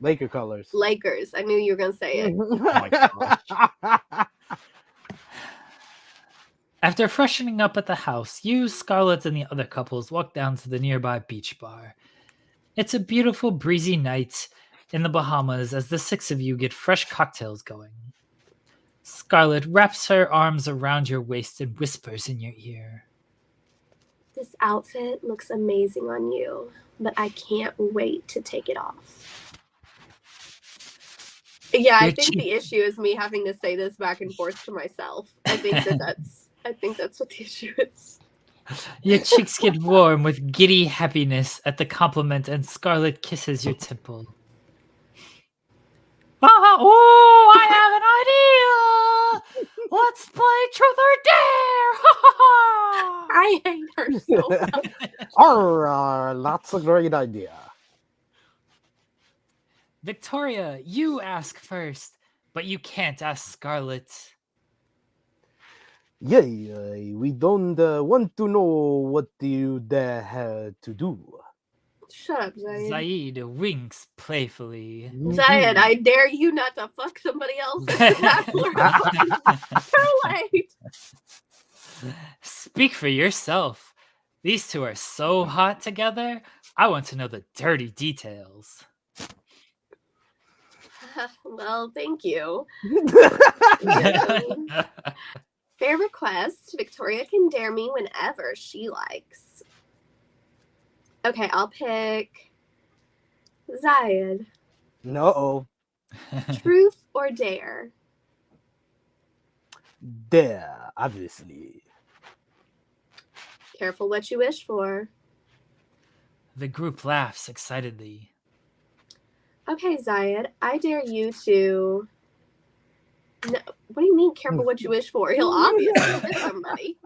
Laker colors. Lakers. I knew you were going to say it. Oh my gosh. After freshening up at the house, you, Scarlett, and the other couples walk down to the nearby beach bar. It's a beautiful, breezy night in the Bahamas as the 6 of you get fresh cocktails going. Scarlett wraps her arms around your waist and whispers in your ear. This outfit looks amazing on you, but I can't wait to take it off. Yeah, I think the issue is me having to say this back and forth to myself. I think that's what the issue is. Your cheeks get warm with giddy happiness at the compliment, and Scarlett kisses your temple. Oh, I have an idea! Let's play Truth or Dare! I hate her so much. That's a great idea. Victoria, you ask first, but you can't ask Scarlett. Yay, we don't want to know what you dare have to do. Shut up, Zayed. Zaid winks playfully. Zayed, I dare you not to fuck somebody else at the bachelor party. Too late. Speak for yourself. These two are so hot together. I want to know the dirty details. Well, thank you. Fair request. Victoria can dare me whenever she likes. Okay, I'll pick Zayed. No. Truth or dare? There, obviously. Careful what you wish for. The group laughs excitedly. Okay, Zayed, I dare you to... No, what do you mean, careful what you wish for? He'll obviously kiss somebody.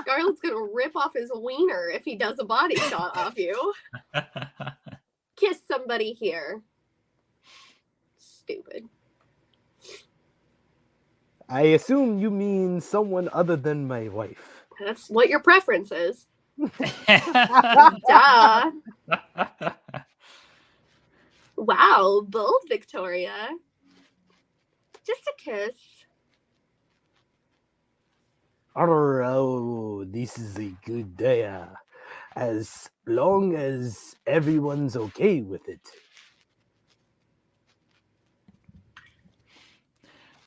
Scarlett's gonna rip off his wiener if he does a body shot off you. Kiss somebody here. Stupid. I assume you mean someone other than my wife. That's what your preference is. Duh. Wow, bold, Victoria. Just a kiss. Oh, this is a good day. As long as everyone's okay with it.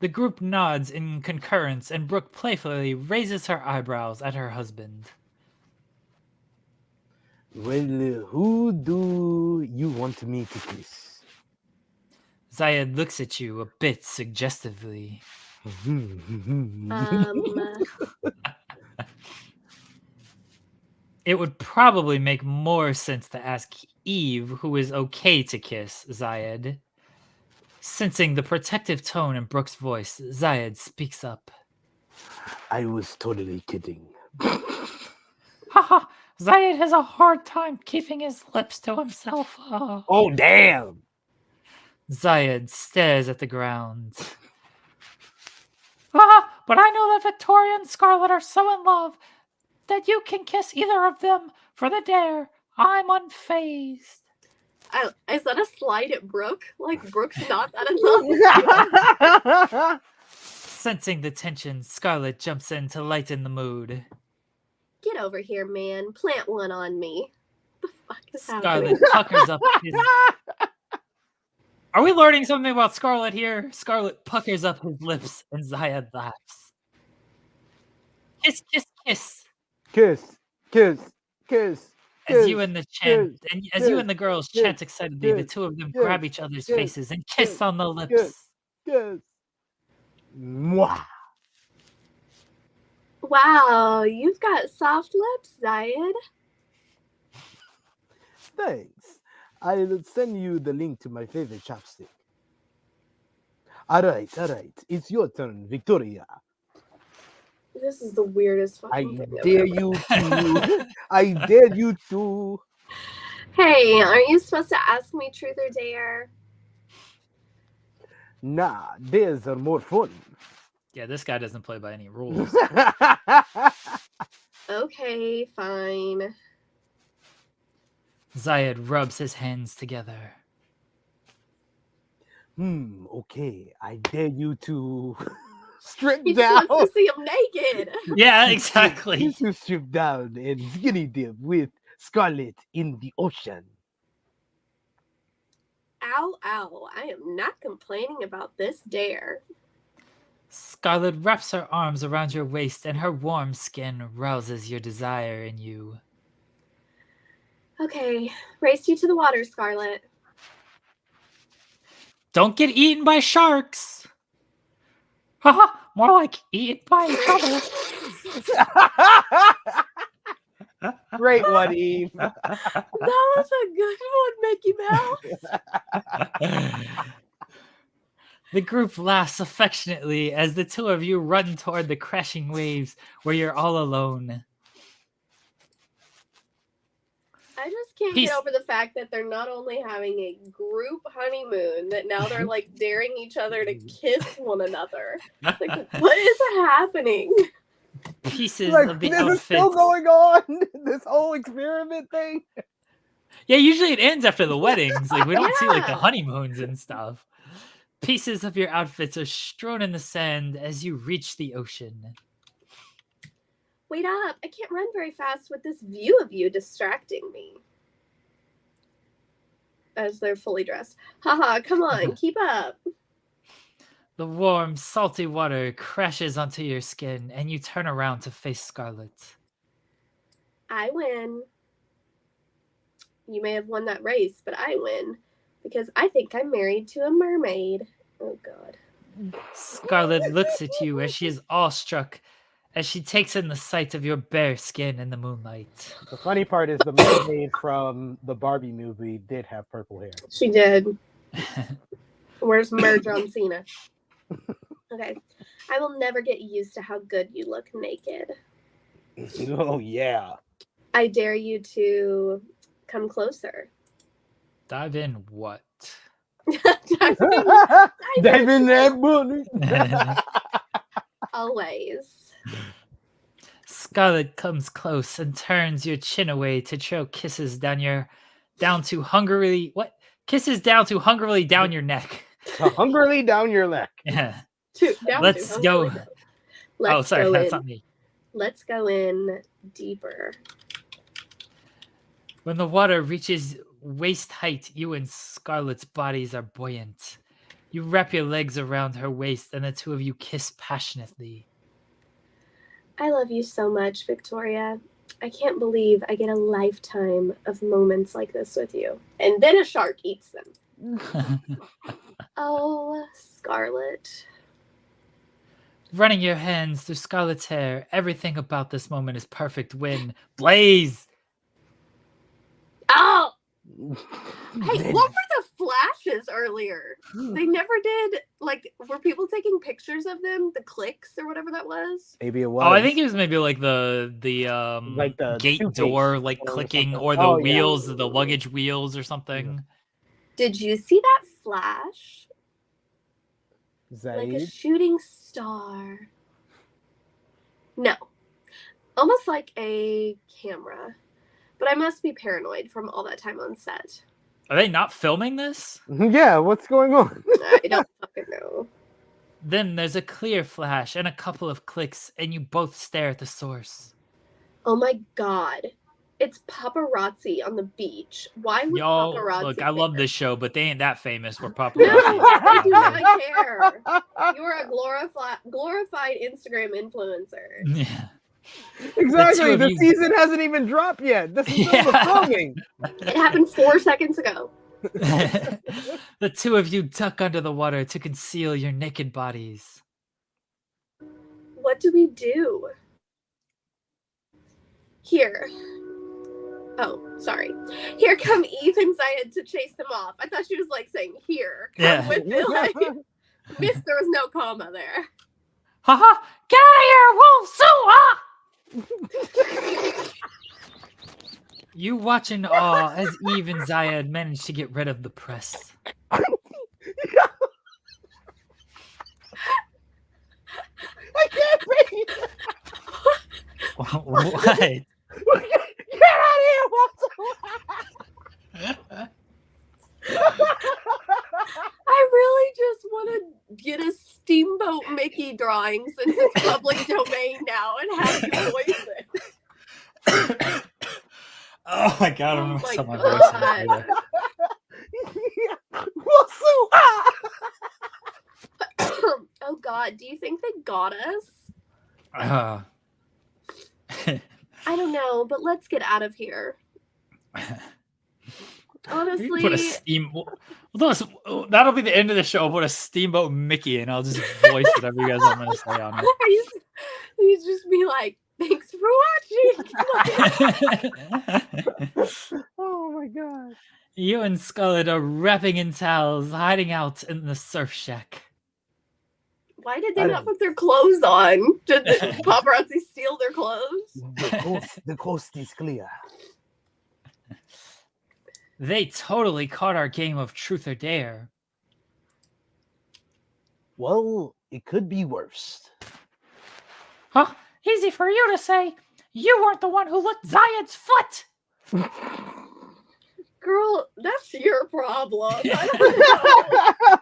The group nods in concurrence, and Brooke playfully raises her eyebrows at her husband. Well, who do you want me to kiss? Zayed looks at you a bit suggestively. It would probably make more sense to ask Eve, who is okay to kiss Zayed. Sensing the protective tone in Brooke's voice, Zayed speaks up. I was totally kidding. Haha, Zayed has a hard time keeping his lips to himself. Oh, damn! Zayed stares at the ground. But I know that Victoria and Scarlett are so in love that you can kiss either of them for the dare. I'm unfazed. Is that a slide at Brooke? Like, Brooke's not that in love? Sensing the tension, Scarlett jumps in to lighten the mood. Get over here, man. Plant one on me. What the fuck is Scarlett happening? puckers up his... Are we learning something about Scarlett here? Scarlett puckers up his lips, and Zayed laughs. Kiss, kiss, kiss. Kiss, kiss, kiss. As you and the girls chant excitedly, the two of them grab each other's faces and kiss on the lips. Kiss. Mwah. Wow, you've got soft lips, Zayed. Thanks. I'll send you the link to my favorite chapstick. All right. It's your turn, Victoria. This is the weirdest I fucking thing. dare you to. I dare you to. Hey, aren't you supposed to ask me truth or dare? Nah, dares are more fun. Yeah, this guy doesn't play by any rules. Okay, fine. Zayed rubs his hands together. Okay. I dare you to strip He down. just wants to see him naked. Yeah, exactly. You should strip down and skinny dip with Scarlett in the ocean. Ow. I am not complaining about this dare. Scarlett wraps her arms around your waist, and her warm skin rouses your desire in you. Okay, race you to the water, Scarlett. Don't get eaten by sharks. Haha, more like eaten by each other. Great one, Eve. That was a good one, Mickey Mouse. The group laughs affectionately as the two of you run toward the crashing waves where you're all alone. I just can't get over the fact that they're not only having a group honeymoon, that now they're like daring each other to kiss one another. Like, what is happening? Pieces like, of the this outfits. is still going on. This whole experiment thing. Yeah, usually it ends after the weddings. Like, we don't see like the Yeah. honeymoons and stuff. Pieces of your outfits are strewn in the sand as you reach the ocean. Wait up, I can't run very fast with this view of you distracting me. as they're fully dressed. Haha, come on, keep up. The warm, salty water crashes onto your skin, and you turn around to face Scarlet. I win. You may have won that race, but I win because I think I'm married to a mermaid. Oh, God. Scarlet looks at you as she is awestruck as she takes in the sight of your bare skin in the moonlight. The funny part is the mermaid from the Barbie movie did have purple hair. She did. Where's Mer John Cena? Okay. I will never get used to how good you look naked. Oh, yeah. I dare you to come closer. Dive in what? Dive in that money. Always. Scarlet comes close and turns your chin away to throw kisses down hungrily down your neck. Hungrily down your neck. Yeah. Let's go. Let's sorry, go that's in. not me. Let's go in deeper. When the water reaches waist height, you and Scarlet's bodies are buoyant. You wrap your legs around her waist, and the two of you kiss passionately. I love you so much, Victoria. I can't believe I get a lifetime of moments like this with you. And then a shark eats them. Oh, Scarlet. Running your hands through Scarlet's hair, everything about this moment is perfect when Blaze. Oh! Hey, what were the flashes earlier? They never did, like, were people taking pictures of them? The clicks or whatever that was? Maybe it was. Oh, I think it was maybe like the gate door like clicking or the wheels, the luggage wheels or something. Did you see that flash? Zaid? Like a shooting star. No. Almost like a camera. But I must be paranoid from all that time on set. Are they not filming this? Yeah, what's going on? I don't fucking know. Then there's a clear flash and a couple of clicks, and you both stare at the source. Oh my god. It's paparazzi on the beach. Why would Yo, paparazzi look, I care? love this show, but they ain't that famous for No, paparazzi. I do not care. You're a glorified Instagram influencer. Yeah. Exactly. The two The of season hasn't even dropped yet. This is still the filming. It happened 4 seconds ago. The two of you duck under the water to conceal your naked bodies. What do we do? Here. Oh, sorry. Here come Eve and Zayed to chase them off. I thought she was like saying here. Come Yeah. with me. Like, missed there was no comma there. Haha! Get out of here, Wolf! You watch in awe as Eve and Zayed manage to get rid of the press. I can't breathe. What? Get out of here, I really just want to get a Steamboat Mickey drawing since it's public domain now and have you voice it. Oh my god, I'm Oh gonna my my voice. Oh god, do you think they got us? I I don't know, but let's get out of here. Honestly, put a steam. That'll be the end of the show. I'll put a Steamboat Mickey, and I'll just voice whatever you guys want me to say on it. he's just be like, "Thanks for watching." Oh my god! You and Scarlet are wrapping in towels, hiding out in the surf shack. Why did they not put their clothes on? Did the paparazzi steal their clothes? The coast is clear. They totally caught our game of truth or dare. Well, it could be worse. Huh? Easy for you to say. You weren't the one who licked Zayed's foot. Girl, that's your problem. I don't know.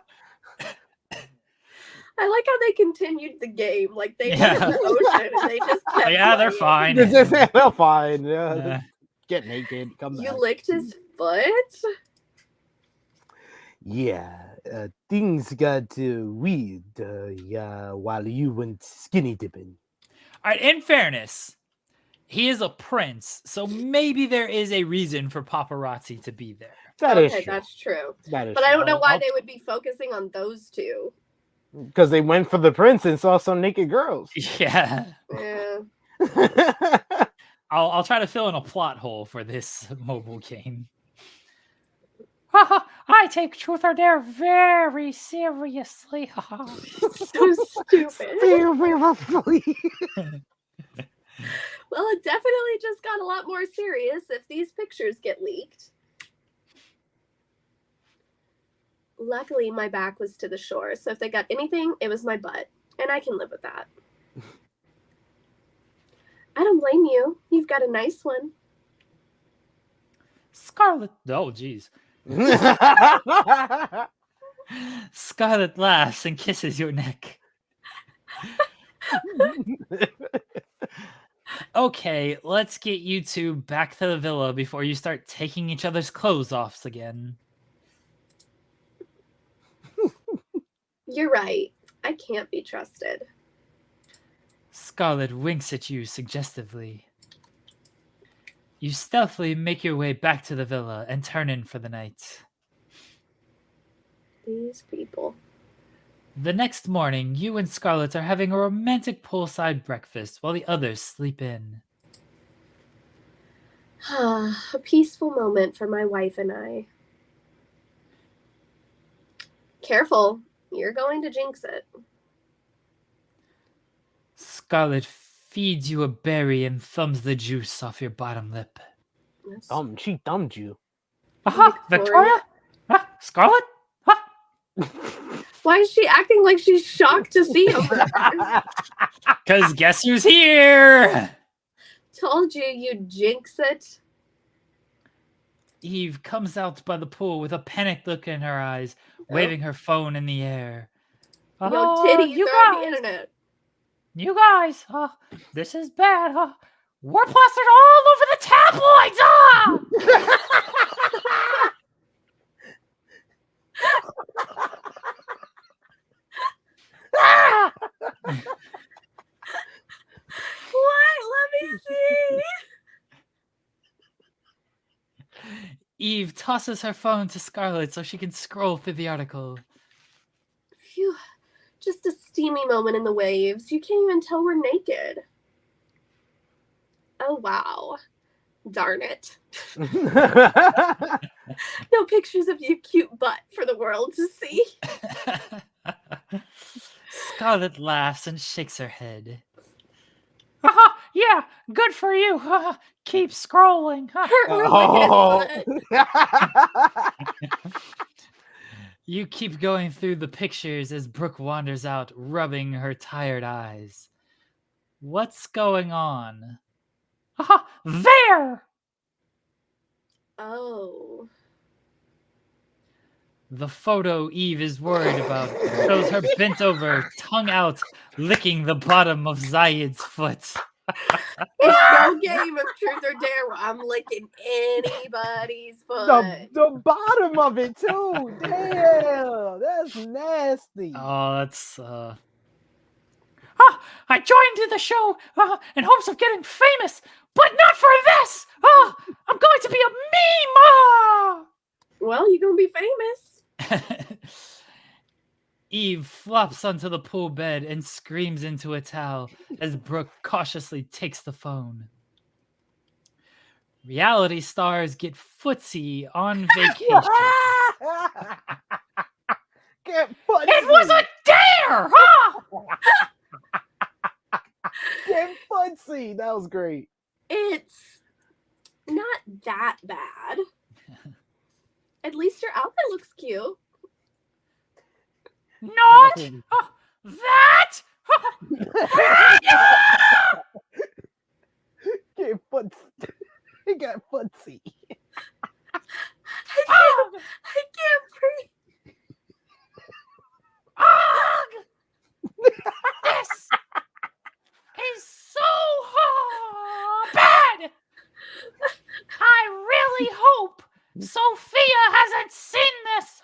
I like how they continued the game. Like they went in the ocean and they just kept They're fine. They're fine. Yeah. Get naked. Come back. You licked his foot? things got weird while you went skinny dipping. All right, in fairness, he is a prince, so maybe there is a reason for paparazzi to be there. That is Okay, true. that's true. That is But I don't know why I'll- they would be focusing on those two. Because they went for the prince and saw some naked girls. Yeah. Yeah. I'll try to fill in a plot hole for this mobile game. I take truth or dare very seriously. So stupid. Well, it definitely just got a lot more serious if these pictures get leaked. Luckily, my back was to the shore, so if they got anything, it was my butt, and I can live with that. I don't blame you. You've got a nice one. Scarlet. Oh, jeez. Scarlet laughs and kisses your neck. Okay, let's get you two back to the villa before you start taking each other's clothes off again. You're right. I can't be trusted. Scarlet winks at you suggestively. You stealthily make your way back to the villa and turn in for the night. These people. The next morning, you and Scarlet are having a romantic poolside breakfast while the others sleep in. A peaceful moment for my wife and I. Careful. You're going to jinx it. Scarlet feeds you a berry and thumbs the juice off your bottom lip. She thumbed you. Aha! Victoria? Huh? Scarlet? Huh? Why is she acting like she's shocked to see him? Because guess who's here? Told you you'd jinx it. Eve comes out by the pool with a panicked look in her eyes, waving her phone in the air. Yo, Oh, titties you are on the guys, internet. you guys, this is bad. We're plastered all over the tabloids. What? Let me see. Eve tosses her phone to Scarlet so she can scroll through the article. Phew. Just a steamy moment in the waves. You can't even tell we're naked. Oh, wow. Darn it. No pictures of your cute butt for the world to see. Scarlet laughs and shakes her head. Yeah, good for you. Keep scrolling. We're looking at butt. You keep going through the pictures as Brooke wanders out, rubbing her tired eyes. What's going on? There! Oh. The photo Eve is worried about shows her bent over, tongue out, licking the bottom of Zayed's foot. It's no game of truth or dare where I'm licking anybody's foot. the bottom of it too. Damn, that's nasty. Oh, that's I joined the show in hopes of getting famous, but not for this. I'm going to be a meme. Well, you're gonna be famous. Eve flops onto the pool bed and screams into a towel as Brooke cautiously takes the phone. Reality stars get footsie on vacation. Get footsie. It was a dare! Get footsie. That was great. It's not that bad. At least your outfit looks cute. Not that! Get footsie. Get footsie. I can't breathe. This is so bad! I really hope Sophia hasn't seen this!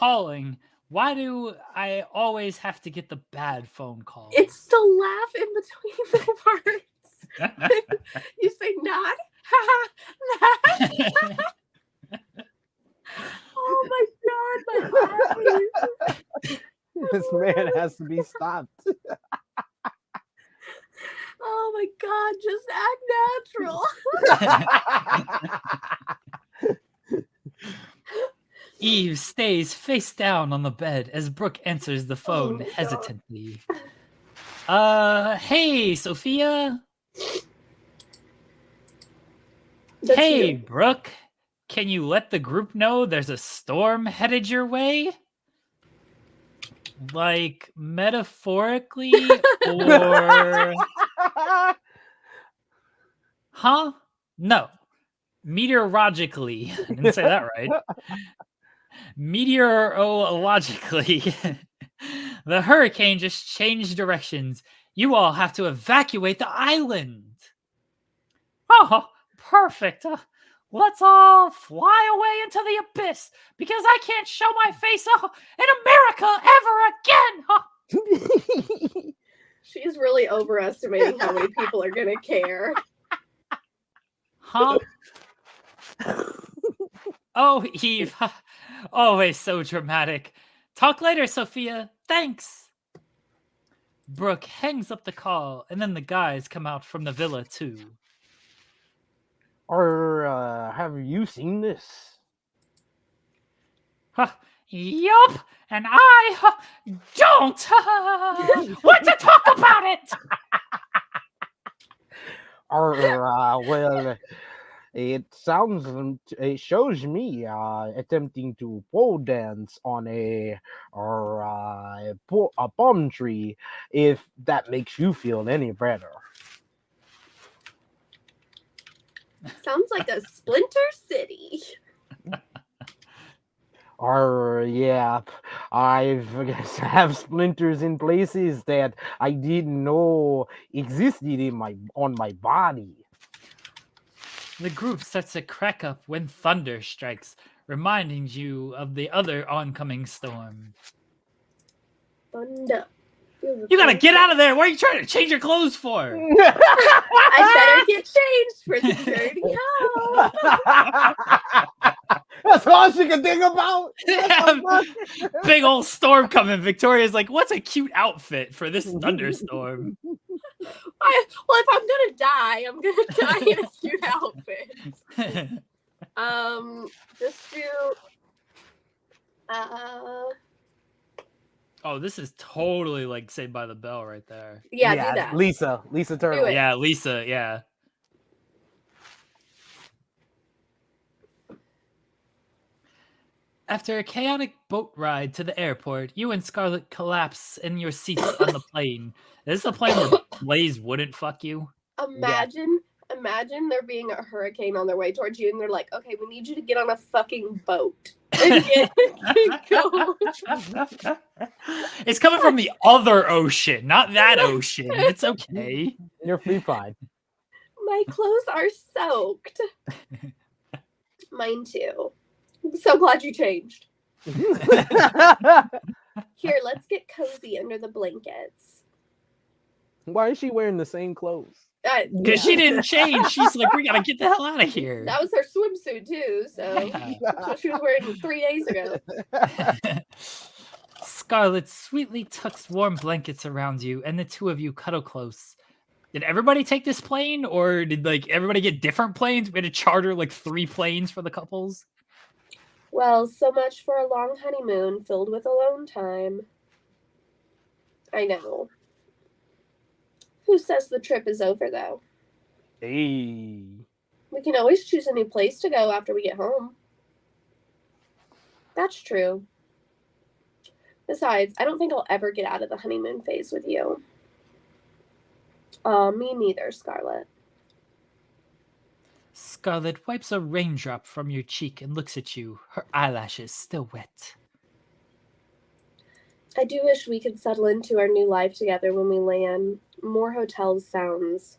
calling? Why do I always have to get the bad phone calls? It's the laugh in between the words. You say not, oh my god, my eyes. This man has to be stopped. Oh my god, just act natural. Eve stays face down on the bed as Brooke answers the phone God. hesitantly. Hey, Sophia. That's Hey, you. Brooke. Can you let the group know there's a storm headed your way? Like, metaphorically, or... Huh? No. Meteorologically. I didn't say that right. Meteorologically. The hurricane just changed directions. You all have to evacuate the island. Oh, perfect. Let's all fly away into the abyss because I can't show my face in America ever again. She's really overestimating how many people are gonna care. Huh? Oh, Eve. Always so dramatic. Talk later, Sophia. Thanks. Brooke hangs up the call, and then the guys come out from the villa, too. Have you seen this? Yup, and I don't want to talk about it. Well, it shows me attempting to pole dance on a palm tree, if that makes you feel any better. Sounds like a Splinter City. Yeah, I have splinters in places that I didn't know existed on my body. The group starts to crack up when thunder strikes, reminding you of the other oncoming storm. Thunder. You gotta get out of there! What are you trying to change your clothes for? I better get changed for the dirty hoe. That's all she can think about. Big old storm coming. Victoria's like, what's a cute outfit for this thunderstorm? Well, if I'm gonna die, I'm gonna die in a cute outfit. Just do. Oh, this is totally like Saved by the Bell right there. Yeah, do that. Lisa Turtle. Do it. Yeah, Lisa, yeah. After a chaotic boat ride to the airport, you and Scarlett collapse in your seats on the plane. Is this the plane where Blaze wouldn't fuck you? Imagine there being a hurricane on their way towards you, and they're like, "Okay, we need you to get on a fucking boat and go." It's coming from the other ocean, not that ocean. It's okay. You're fine. My clothes are soaked. Mine too. I'm so glad you changed. Here, let's get cozy under the blankets. Why is she wearing the same clothes? Because she didn't change. She's like, we gotta get the hell out of here. That was her swimsuit too, so that's what she was wearing 3 days ago. Scarlett sweetly tucks warm blankets around you, and the two of you cuddle close. Did everybody take this plane, or did like everybody get different planes? We had to charter like 3 planes for the couples. Well, so much for a long honeymoon filled with alone time. I know. Who says the trip is over, though? Hey. We can always choose a new place to go after we get home. That's true. Besides, I don't think I'll ever get out of the honeymoon phase with you. Me neither, Scarlett. Scarlett wipes a raindrop from your cheek and looks at you, her eyelashes still wet. I do wish we could settle into our new life together when we land. More hotels sounds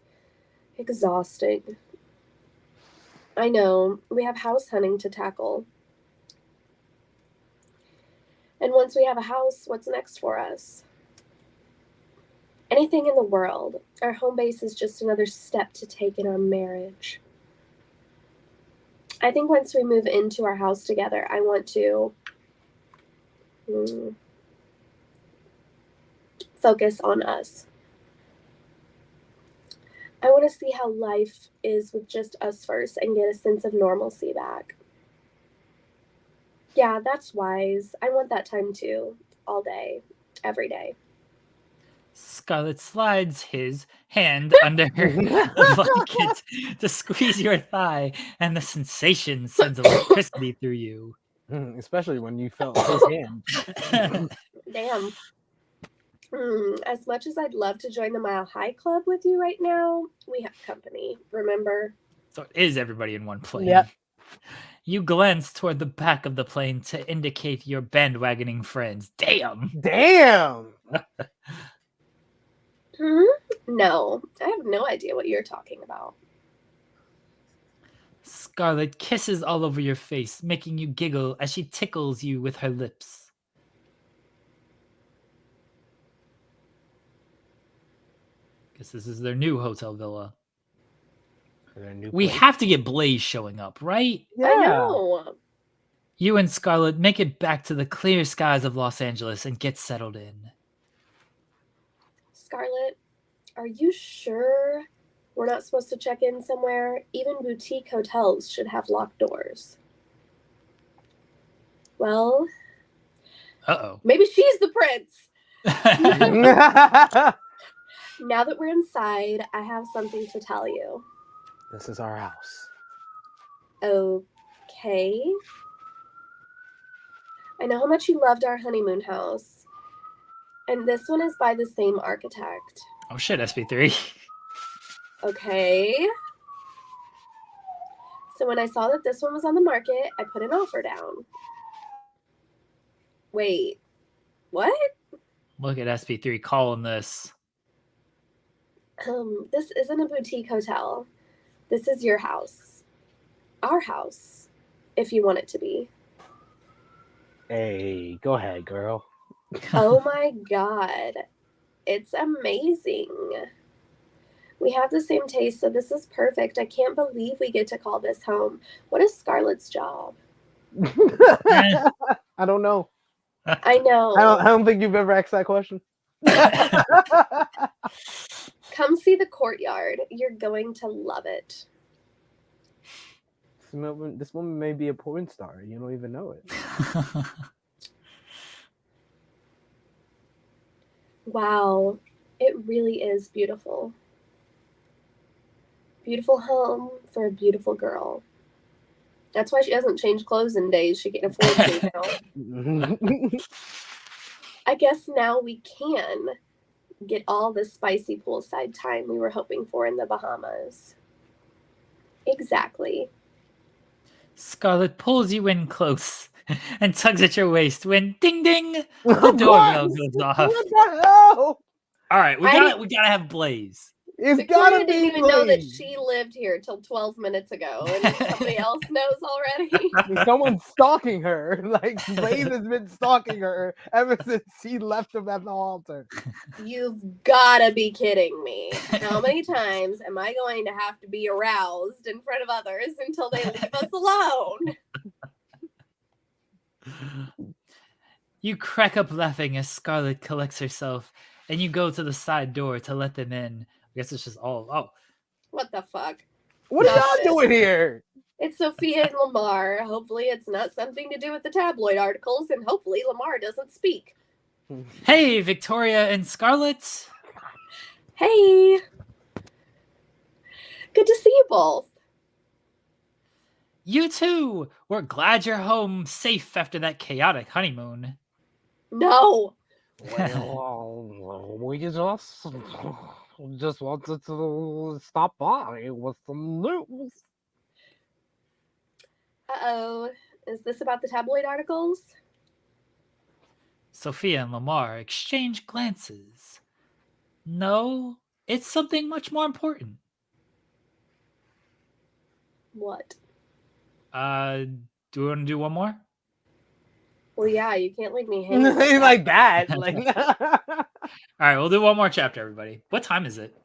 exhausting. I know, we have house hunting to tackle. And once we have a house, what's next for us? Anything in the world. Our home base is just another step to take in our marriage. I think once we move into our house together, I want to focus on us. I want to see how life is with just us first and get a sense of normalcy back. Yeah, that's wise. I want that time too, all day, every day. Scarlett slides his hand under the blanket to squeeze your thigh, and the sensation sends electricity through you. Especially when you felt his hand. Damn. As much as I'd love to join the Mile High Club with you right now, we have company, remember? So it is everybody in one plane. Yep. You glance toward the back of the plane to indicate your bandwagoning friends. Damn! Damn! No, I have no idea what you're talking about. Scarlett kisses all over your face, making you giggle as she tickles you with her lips. Guess this is their new hotel villa. We have to get Blaze showing up, right? Yeah. I know. You and Scarlett make it back to the clear skies of Los Angeles and get settled in. Scarlett, are you sure we're not supposed to check in somewhere? Even boutique hotels should have locked doors. Well, maybe she's the prince. Now that we're inside, I have something to tell you. This is our house. Okay. I know how much you loved our honeymoon house. And this one is by the same architect. Oh shit, SP3. Okay. So when I saw that this one was on the market, I put an offer down. Wait, what? Look at SP3 calling this. This isn't a boutique hotel. This is your house. Our house, if you want it to be. Hey, go ahead, girl. Oh my god. It's amazing. We have the same taste, so this is perfect. I can't believe we get to call this home. What is Scarlett's job? I don't know. I know. I don't think you've ever asked that question. Come see the courtyard. You're going to love it. This woman may be a porn star. You don't even know it. Wow. It really is beautiful. Beautiful home for a beautiful girl. That's why she hasn't changed clothes in days. She can afford to now. I guess now we can get all the spicy poolside time we were hoping for in the Bahamas. Exactly. Scarlett pulls you in close and tugs at your waist when ding ding the doorbell goes off. What the hell? All right, we gotta have Blaze. It's Victoria gotta be didn't even Blaze. know that she lived here till 12 minutes ago, and somebody else knows already. Someone's stalking her. Like Blaze has been stalking her ever since she left him at the altar. You've gotta be kidding me. How many times am I going to have to be aroused in front of others until they leave us alone? You crack up laughing as Scarlett collects herself, and you go to the side door to let them in. I guess it's just all. What the fuck? What are y'all doing here? It's Sophia and Lamar. Hopefully it's not something to do with the tabloid articles, and hopefully Lamar doesn't speak. Hey, Victoria and Scarlett. Hey. Good to see you both. You too. We're glad you're home safe after that chaotic honeymoon. No. Well, we just wanted to stop by with some news. Uh-oh. Is this about the tabloid articles? Sophia and Lamar exchange glances. No, it's something much more important. What? Do we want to do one more? Well, yeah, you can't leave me hanging like that. Like All right, we'll do one more chapter, everybody. What time is it?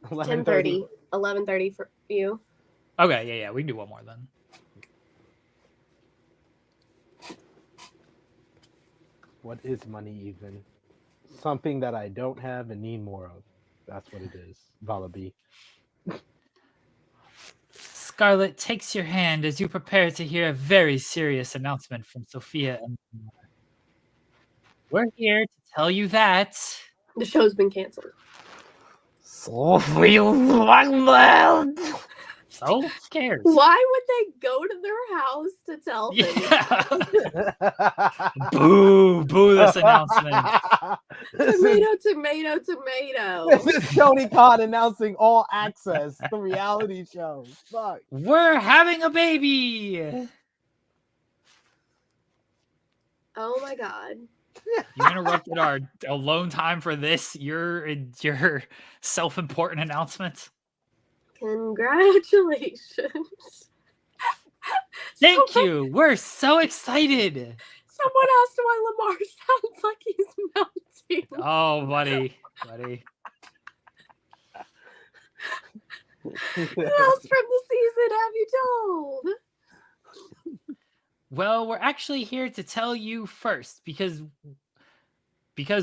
10:30, 11:30 for you. Okay, yeah, we can do one more then. What is money even? Something that I don't have and need more of. That's what it is. Valaby. Scarlet takes your hand as you prepare to hear a very serious announcement from Sophia and we're here to tell you that The show's been canceled. Sophia. So scared. Why would they go to their house to tell them? Yeah. Boo this announcement. Tomato. This is Tony Khan announcing All Access, the reality show. Fuck. We're having a baby. Oh my god. You interrupted our alone time for this. Your self-important announcement. Congratulations. Thank you. We're so excited. Someone asked why Lamar sounds like he's melting. Oh, buddy. Who else from the season have you told? Well, we're actually here to tell you first because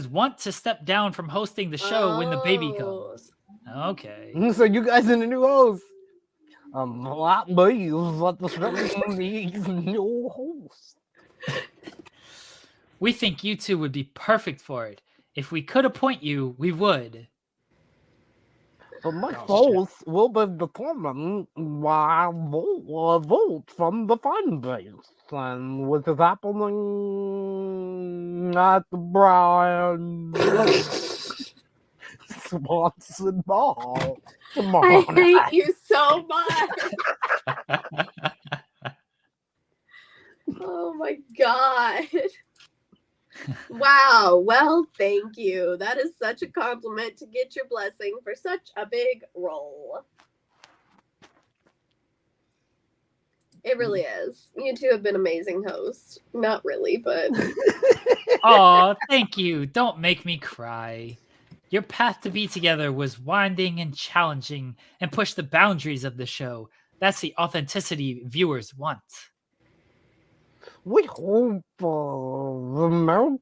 want to step down from hosting the show when the baby comes. Okay. So you guys are the new host. What the new host? We think you two would be perfect for it. If we could appoint you, we would. But my votes will be determined by vote from the fan base, and which is happening at the Brian Swanson Ball tomorrow I hate night. you so much. Oh my god. Wow. Well, thank you. That is such a compliment to get your blessing for such a big role. It really is. You two have been amazing hosts. Not really, but Aw, thank you. Don't make me cry. Your path to be together was winding and challenging and pushed the boundaries of the show. That's the authenticity viewers want. We hope America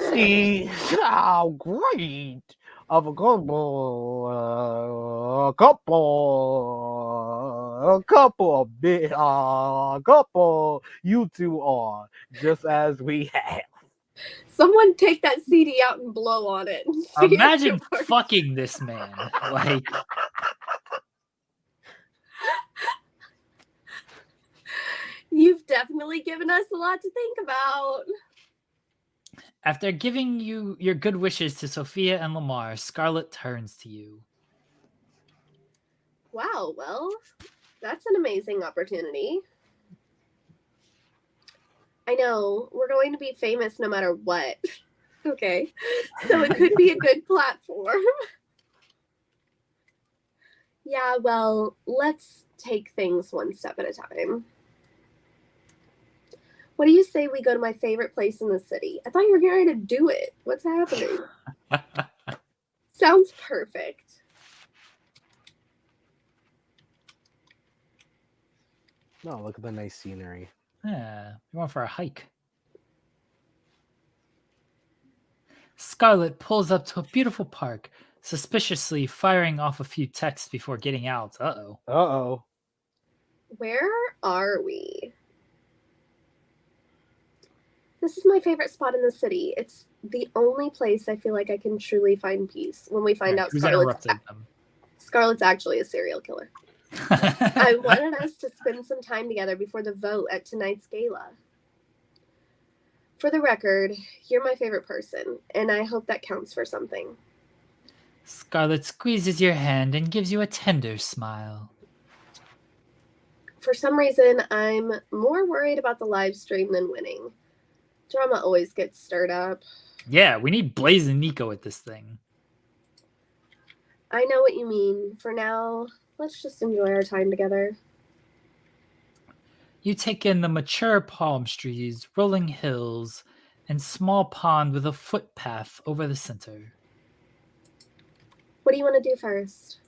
sees how great of a couple you two are, just as we have. someone take that CD out and blow on it. And see if Imagine it works. fucking this man. Like, You've definitely given us a lot to think about. after giving you your good wishes to Sophia and Lamar, Scarlet turns to you. Wow, well, that's an amazing opportunity. I know, we're going to be famous no matter what. Okay, so it could be a good platform. Yeah, well, let's take things one step at a time. What do you say we go to my favorite place in the city? I thought you were getting ready to do it. What's happening? Sounds perfect. No, look at the nice scenery. Yeah, we're going for a hike. Scarlet pulls up to a beautiful park, suspiciously firing off a few texts before getting out. Uh-oh. Uh-oh. Where are we? This is my favorite spot in the city. It's the only place I feel like I can truly find peace when we find out Who's Scarlett's interrupted them? Scarlett's actually a serial killer. I wanted us to spend some time together before the vote at tonight's gala. For the record, you're my favorite person, and I hope that counts for something. Scarlet squeezes your hand and gives you a tender smile. For some reason, I'm more worried about the live stream than winning. Drama always gets stirred up. Yeah, we need Blaze and Nico at this thing. I know what you mean. For now, let's just enjoy our time together. You take in the mature palm trees, rolling hills, and small pond with a footpath over the center. What do you want to do first?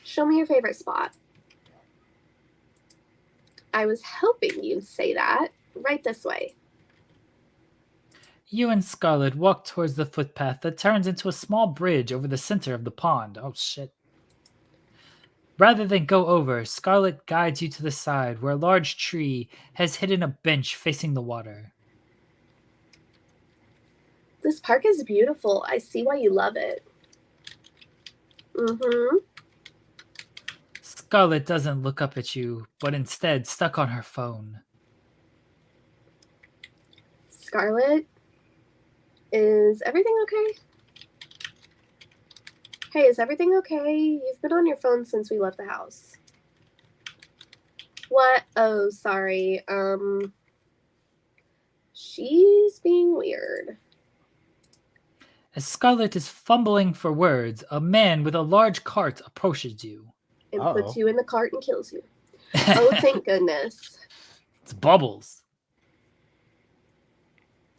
Show me your favorite spot. I was hoping you'd say that. Right this way. You and Scarlet walk towards the footpath that turns into a small bridge over the center of the pond. Oh shit. Rather than go over, Scarlet guides you to the side where a large tree has hidden a bench facing the water. This park is beautiful. I see why you love it. Scarlet doesn't look up at you, but instead stuck on her phone. Scarlet, is everything okay? Hey, is everything okay? You've been on your phone since we left the house. What? Oh, sorry. She's being weird. As Scarlet is fumbling for words, a man with a large cart approaches you. And puts you in the cart and kills you. Oh, thank goodness. It's Bubbles.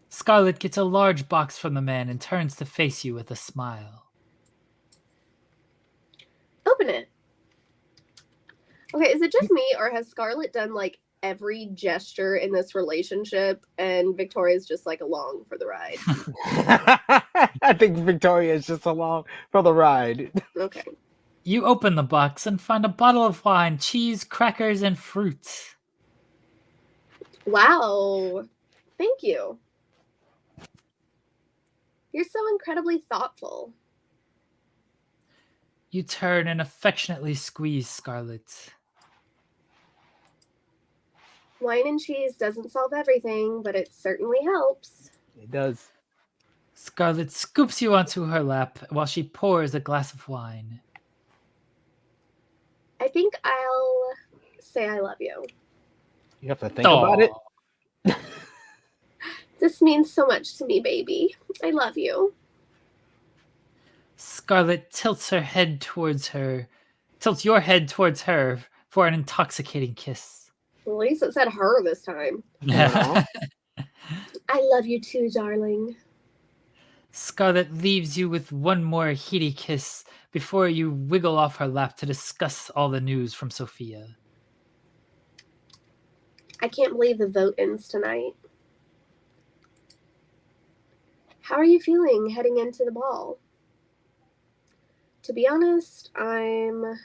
Scarlet gets a large box from the man and turns to face you with a smile. Open it. Okay, is it just me, or has Scarlet done, like, every gesture in this relationship, and Victoria's just, like, along for the ride? I think Victoria's just along for the ride. Okay. You open the box and find a bottle of wine, cheese, crackers, and fruit. Wow. Thank you. You're so incredibly thoughtful. You turn and affectionately squeeze Scarlet. Wine and cheese doesn't solve everything, but it certainly helps. It does. Scarlet scoops you onto her lap while she pours a glass of wine. I think I'll say I love you. You have to think about it. This means so much to me, baby. I love you. Scarlet tilts your head towards her for an intoxicating kiss. Well, at least it said her this time. I love you too, darling. Scarlet leaves you with one more heady kiss before you wiggle off her lap to discuss all the news from Sophia. I can't believe the vote ends tonight. How are you feeling heading into the ball? To be honest, I'm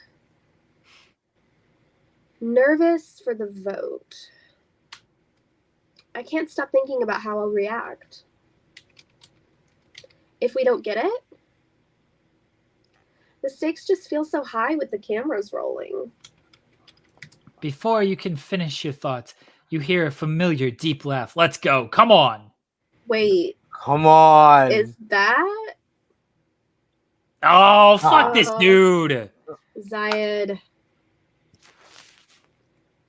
nervous for the vote. I can't stop thinking about how I'll react. If we don't get it, the stakes just feel so high with the cameras rolling. Before you can finish your thought, you hear a familiar deep laugh. Let's go. Come on. Wait. Come on. Is that? Oh, fuck this dude. Zayed.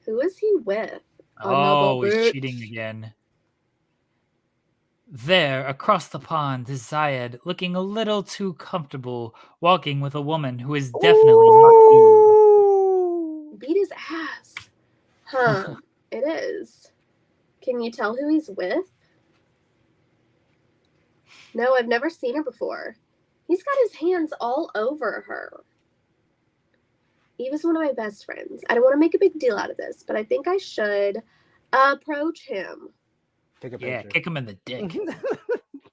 Who is he with? Oh, he's cheating again. There, across the pond, is Zayed, looking a little too comfortable, walking with a woman who is definitely not you. Beat his ass. Huh, it is. Can you tell who he's with? No, I've never seen her before. He's got his hands all over her. He was one of my best friends. I don't want to make a big deal out of this, but I think I should approach him. Take a picture. Yeah, kick him in the dick.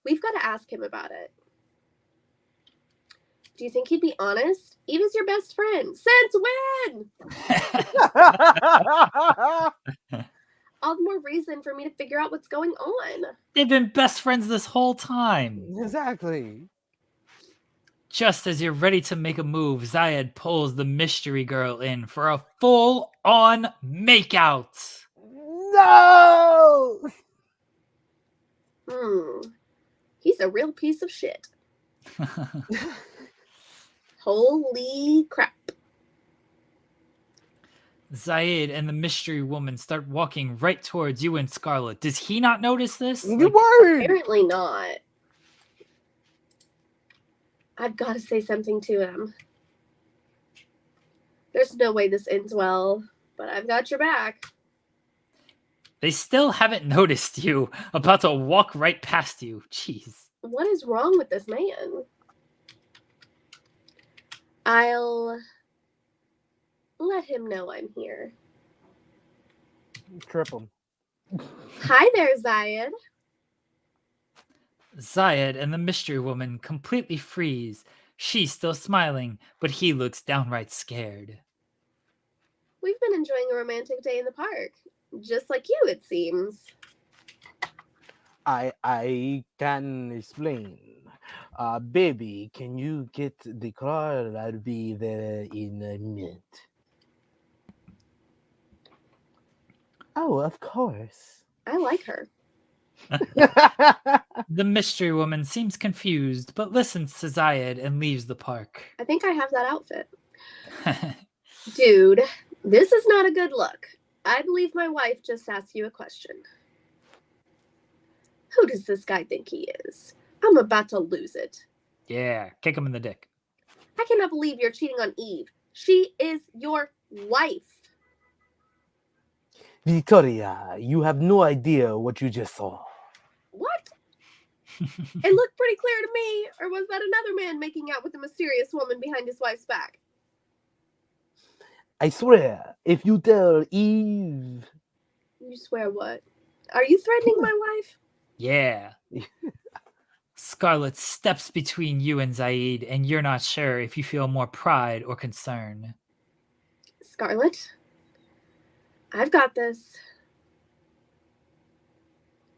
We've got to ask him about it. Do you think he'd be honest? Eva's your best friend. Since when? All the more reason for me to figure out what's going on. They've been best friends this whole time. Exactly. Just as you're ready to make a move, Zayed pulls the mystery girl in for a full-on makeout. No! He's a real piece of shit. Holy crap. Zayed and the mystery woman start walking right towards you and Scarlet. Does he not notice this? You were. Apparently not. I've got to say something to him. There's no way this ends well, but I've got your back. They still haven't noticed you. About to walk right past you. Jeez. What is wrong with this man? I'll let him know I'm here. Trip him. Hi there, Zayed. Zayed and the mystery woman completely freeze. She's still smiling, but he looks downright scared. We've been enjoying a romantic day in the park. Just like you, it seems. I can explain. Baby, can you get the car? I'll be there in a minute. Oh, of course. I like her. The mystery woman seems confused, but listens to Zayed and leaves the park. I think I have that outfit. Dude, this is not a good look. I believe my wife just asked you a question. Who does this guy think he is? I'm about to lose it. Yeah, kick him in the dick. I cannot believe you're cheating on Eve. She is your wife. Victoria, you have no idea what you just saw. What? It looked pretty clear to me. Or was that another man making out with a mysterious woman behind his wife's back? I swear, if you tell Eve... You swear what? Are you threatening my wife? Yeah. Scarlet steps between you and Zayed, and you're not sure if you feel more pride or concern. Scarlet, I've got this.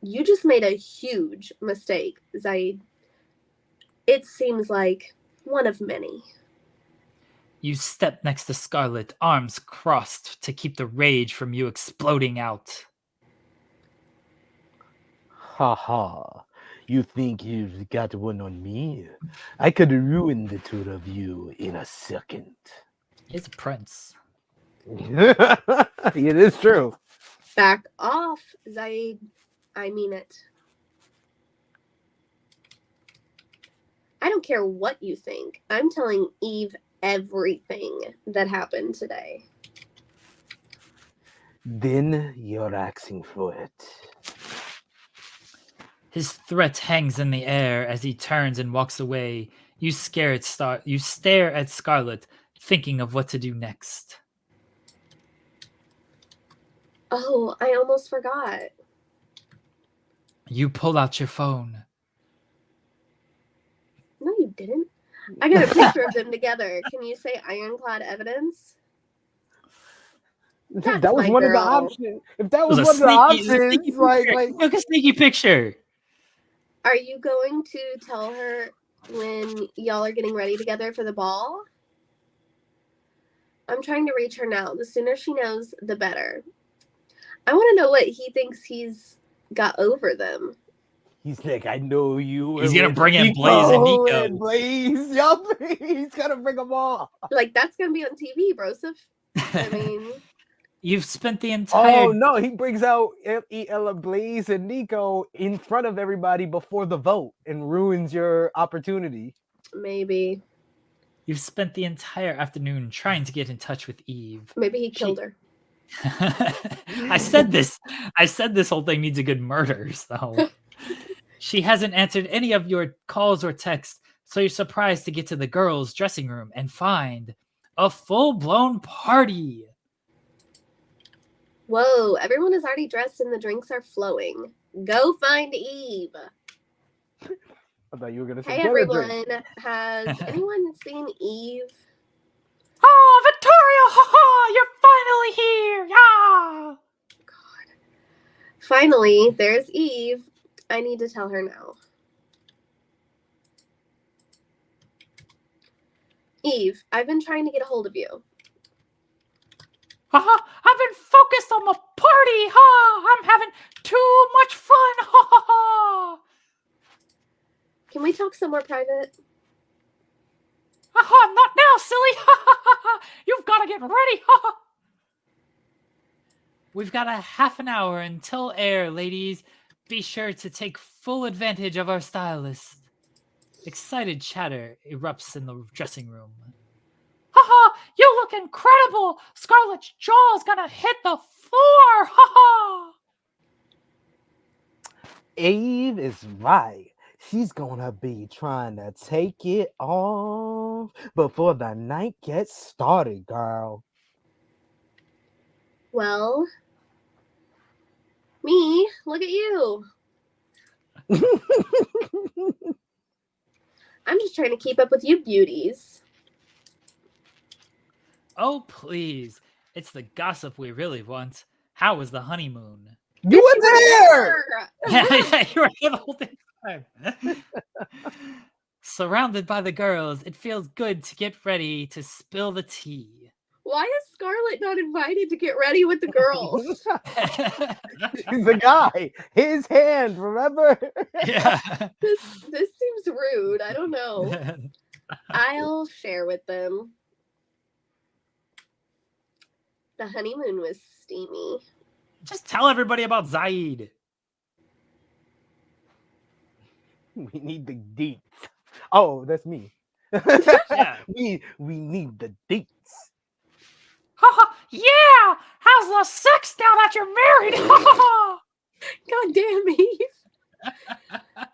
You just made a huge mistake, Zayed. It seems like one of many. You step next to Scarlet, arms crossed to keep the rage from you exploding out. Ha ha. You think you've got one on me? I could ruin the two of you in a second. He's a prince. It is true. Back off, Zayed. I mean it. I don't care what you think. I'm telling Eve everything that happened today. Then you're asking for it. His threat hangs in the air as he turns and walks away. You stare at Scarlet, thinking of what to do next. Oh, I almost forgot. You pull out your phone. No, you didn't. I got a picture of them together. Can you say ironclad evidence? That's That was my one of the girl. options. If that was It one of the sneaky options, like Look a sneaky picture. Are you going to tell her when y'all are getting ready together for the ball? I'm trying to reach her now. The sooner she knows, the better. I want to know what he thinks he's got over them. he's like, I know you. He's gonna bring in Blaze and Nico. And Blaze, yup. He's gonna bring them all. Like, that's going to be on TV, Broseph. I mean, You've spent the entire... Oh no, he brings out Blaze and Nico in front of everybody before the vote and ruins your opportunity. maybe. You've spent the entire afternoon trying to get in touch with Eve. Maybe he killed her. I said this whole thing needs a good murder, so... She hasn't answered any of your calls or texts, so you're surprised to get to the girls' dressing room and find a full-blown party. Whoa, everyone is already dressed and the drinks are flowing. Go find Eve. I thought you were gonna say, Hey, "Get a drink." everyone. Has anyone seen Eve? Oh, Victoria! Ha-ha! You're finally here! Yeah! Finally, there's Eve. I need to tell her now. Eve, I've been trying to get a hold of you. I've been focused on the party! Ha! I'm having too much fun! Ha ha ha! Can we talk somewhere private? Not now, silly! Ha ha ha ha! You've got to get ready! Ha ha! We've got a half an hour until air, ladies. Be sure to take full advantage of our stylist. Excited chatter erupts in the dressing room. Haha, you look incredible. Scarlett's jaw's gonna hit the floor. Haha. Eve is right. She's gonna be trying to take it off before the night gets started, girl. Well, me, look at you. I'm just trying to keep up with you beauties. Oh, please. It's the gossip we really want. How was the honeymoon? You were there! Yeah, you were there the whole time. Surrounded by the girls, it feels good to get ready to spill the tea. Why is Scarlett not invited to get ready with the girls? He's the guy. His hand, remember? Yeah. This seems rude. I don't know. I'll share with them. The honeymoon was steamy. Just tell everybody about Zaid. We need the deets. Oh, that's me. Yeah. We need the deets. Yeah! How's the sex now that you're married? God damn, Eve.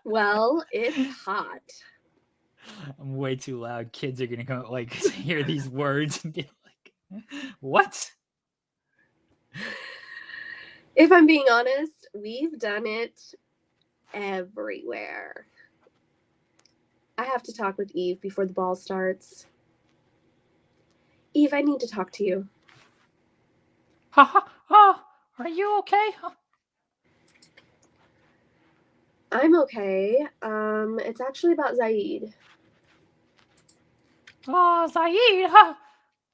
Well, it's hot. I'm way too loud. Kids are gonna come like hear these words and be like, what? If I'm being honest, we've done it everywhere. I have to talk with Eve before the ball starts. Eve, I need to talk to you. Are you okay? I'm okay. It's actually about Zaid. Oh, Zaid,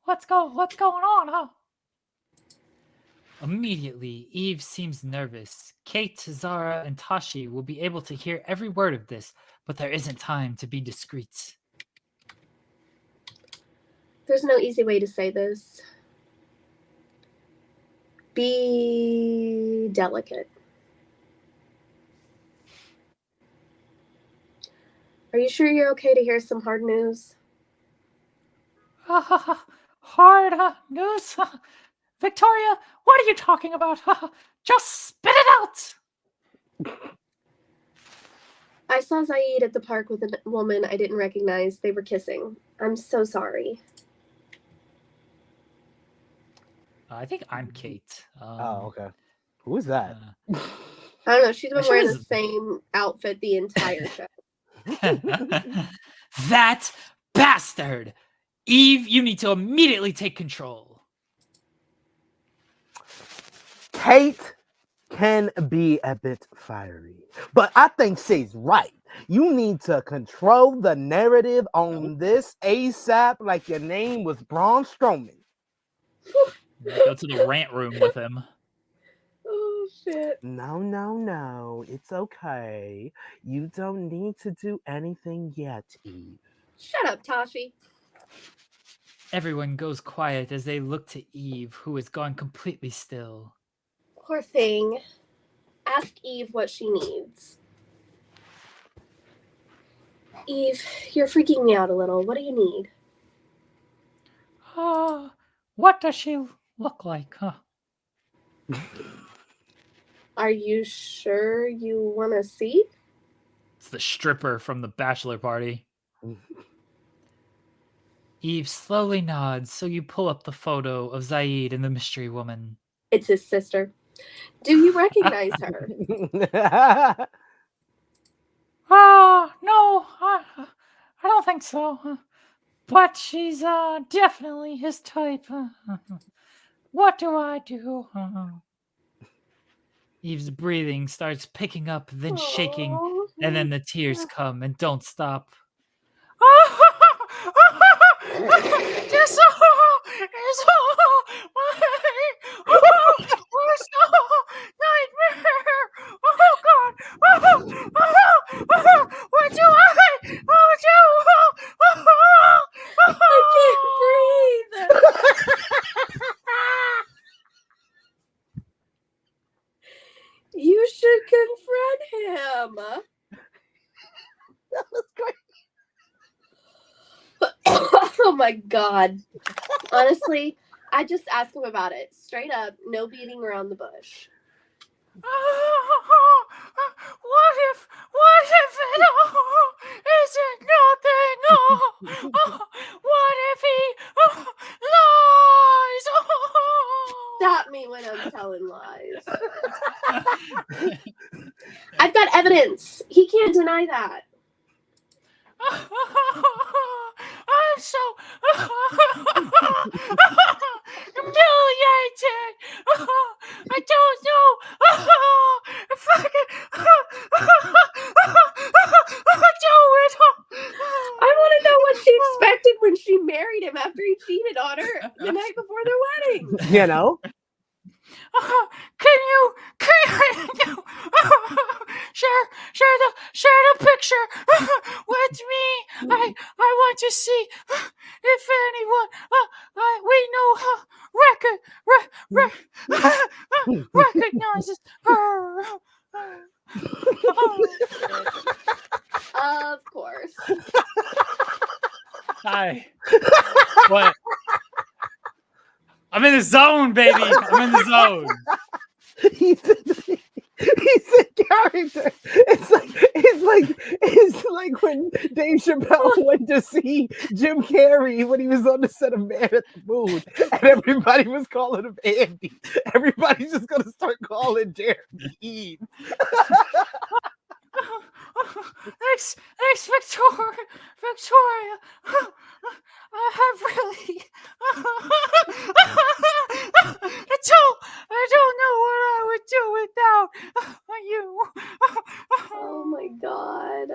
what's going on, Immediately, Eve seems nervous. Kate, Zara, and Tashi will be able to hear every word of this, but there isn't time to be discreet. There's no easy way to say this. Be delicate. Are you sure you're okay to hear some hard news? Hard news? Victoria, what are you talking about? Just spit it out! I saw Zaid at the park with a woman I didn't recognize. They were kissing. I'm so sorry. I think I'm Kate. Oh, okay. Who is that? I don't know. She's been She wearing was- the same outfit the entire show. That bastard! Eve, you need to immediately take control. Kate can be a bit fiery, but I think she's right. You need to control the narrative on this ASAP like your name was Braun Strowman. Go to the rant room with him. Oh, shit. No. It's okay. You don't need to do anything yet, Eve. Shut up, Tashi. Everyone goes quiet as they look to Eve, who has gone completely still. Poor thing. Ask Eve what she needs. Eve, you're freaking me out a little. What do you need? What does she look like, Are you sure you want to see? It's the stripper from the bachelor party. Eve slowly nods, so you pull up the photo of Zaid and the mystery woman. It's his sister. Do you recognize her? No, I don't think so. But she's definitely his type. What do I do? Eve's breathing starts picking up, then shaking, Aw. and then the tears come and don't stop. This is my worst nightmare. Oh God! What do I do? I can't breathe. You should confront him. That was great. Oh my God. Honestly, I just ask him about it. Straight up, no beating around the bush. What if it isn't nothing? What if he lies? Stop me when I'm telling lies. I've got evidence. He can't deny that. I'm so humiliated. I don't know if I can do it. I want to know what she expected when she married him after he cheated on her the night before their wedding. You know? Can you share the picture with me? I want to see if anyone we know recognizes her. Of course. Hi. What? I'm in the zone, baby. I'm in the zone. He's a character. It's like when Dave Chappelle went to see Jim Carrey when he was on the set of Man at the Moon, and everybody was calling him Andy. Everybody's just gonna start calling Jeremy Eve. Thanks, Victoria. I have really. I don't know what I would do without you. Oh my God.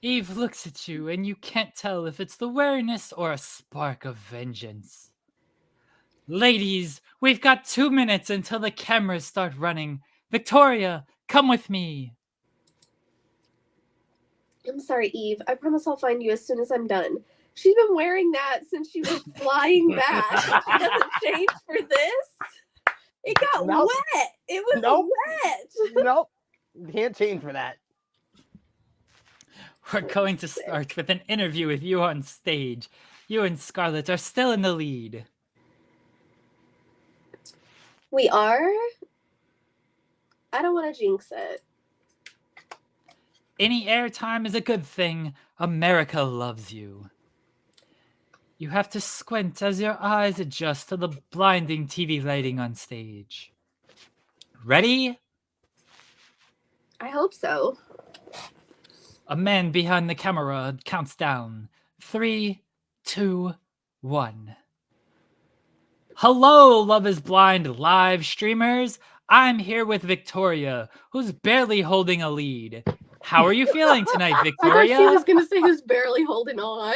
Eve looks at you, and you can't tell if it's the wariness or a spark of vengeance. Ladies, we've got 2 minutes until the cameras start running. Victoria, come with me. I'm sorry, Eve. I promise I'll find you as soon as I'm done. She's been wearing that since she was flying back. She doesn't change for this. It got wet. It was wet. Nope. Can't change for that. We're going to start with an interview with you on stage. You and Scarlett are still in the lead. We are? I don't want to jinx it. Any airtime is a good thing. America loves you. You have to squint as your eyes adjust to the blinding TV lighting on stage. Ready? I hope so. A man behind the camera counts down. 3, 2, 1. Hello, Love is Blind live streamers. I'm here with Victoria, who's barely holding a lead. How are you feeling tonight, Victoria? I thought she was going to say who's barely holding on.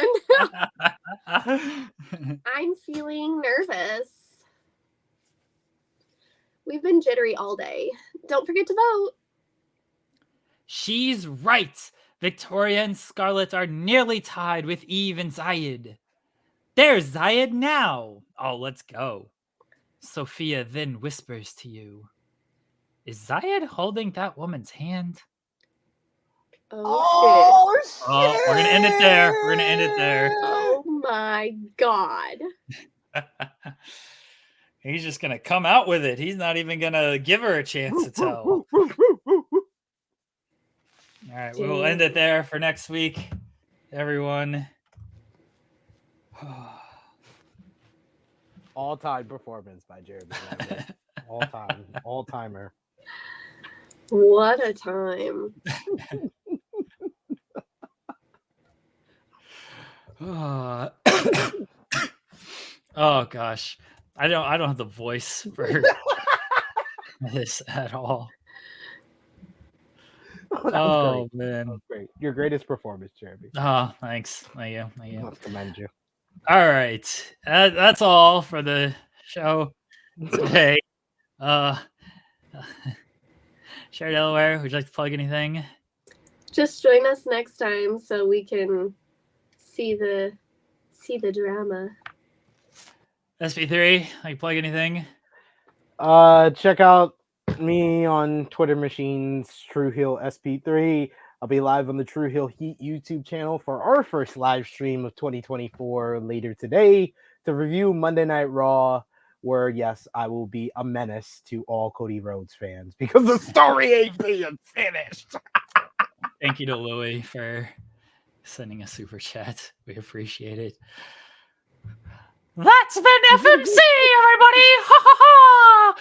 I'm feeling nervous. We've been jittery all day. Don't forget to vote. She's right. Victoria and Scarlett are nearly tied with Eve and Zayed. There's Zayed now. Oh, let's go. Sophia then whispers to you. Is Zayed holding that woman's hand? Oh, shit. Oh, we're going to end it there. We're going to end it there. Oh, my God. He's just going to come out with it. He's not even going to give her a chance to tell. All right, we will end it there for next week, everyone. All-time performance by Jeremy Lambert. All-time. All-timer. What a time. Oh gosh. I don't have the voice for this at all. Oh, man. That was great. Your greatest performance, Jeremy. Oh, thanks. Thank you. I commend you. All right. That's all for the show today. Cher Delaware, would you like to plug anything? Just join us next time so we can see the drama. SP3, like plug anything? Check out me on Twitter machines, True Heel SP3. I'll be live on the True Hill Heat YouTube channel for our first live stream of 2024 later today to review Monday Night Raw, where, yes, I will be a menace to all Cody Rhodes fans because the story ain't being finished. Thank you to Louie for sending a super chat. We appreciate it. That's been FMC, everybody! Ha ha ha!